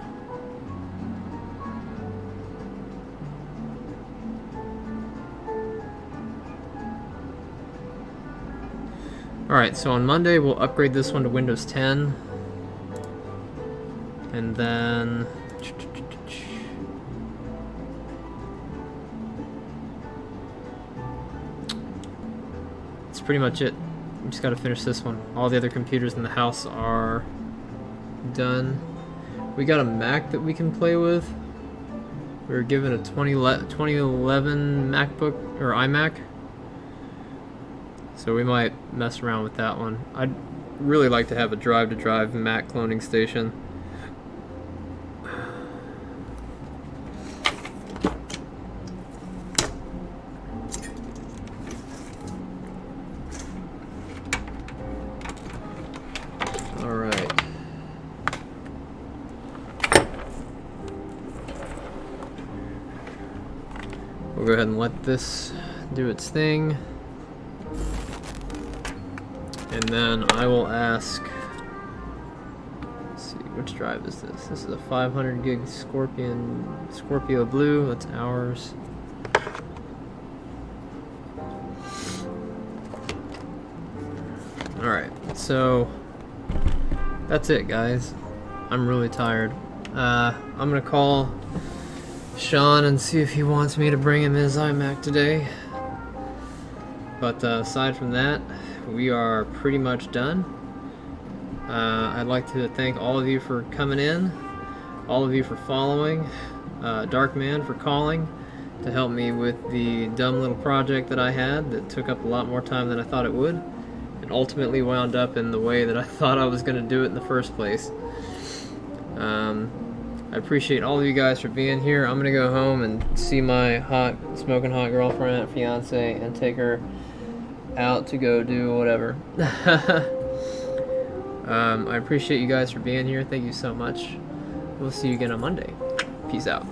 Alright, so on Monday we'll upgrade this one to Windows 10. And then that's pretty much it. We just gotta finish this one. All the other computers in the house are done. We got a Mac that we can play with. We were given a 2011 MacBook or iMac. So we might mess around with that one. really like to have a drive-to-drive Mac cloning station. All right. We'll go ahead and let this do its thing. And then I will ask, let's see, which drive is this? This is a 500 gig Scorpio Blue, that's ours. Alright, so that's it, guys. I'm really tired. I'm gonna call Sean and see if he wants me to bring him his iMac today. But aside from that, we are pretty much done. I'd like to thank all of you for coming in, all of you for following, Darkman for calling to help me with the dumb little project that I had that took up a lot more time than I thought it would, and ultimately wound up in the way that I thought I was going to do it in the first place. I appreciate all of you guys for being here. I'm going to go home and see my smoking hot girlfriend, fiance, and take her out to go do whatever. I appreciate you guys for being here. Thank you so much. We'll see you again on Monday. Peace out.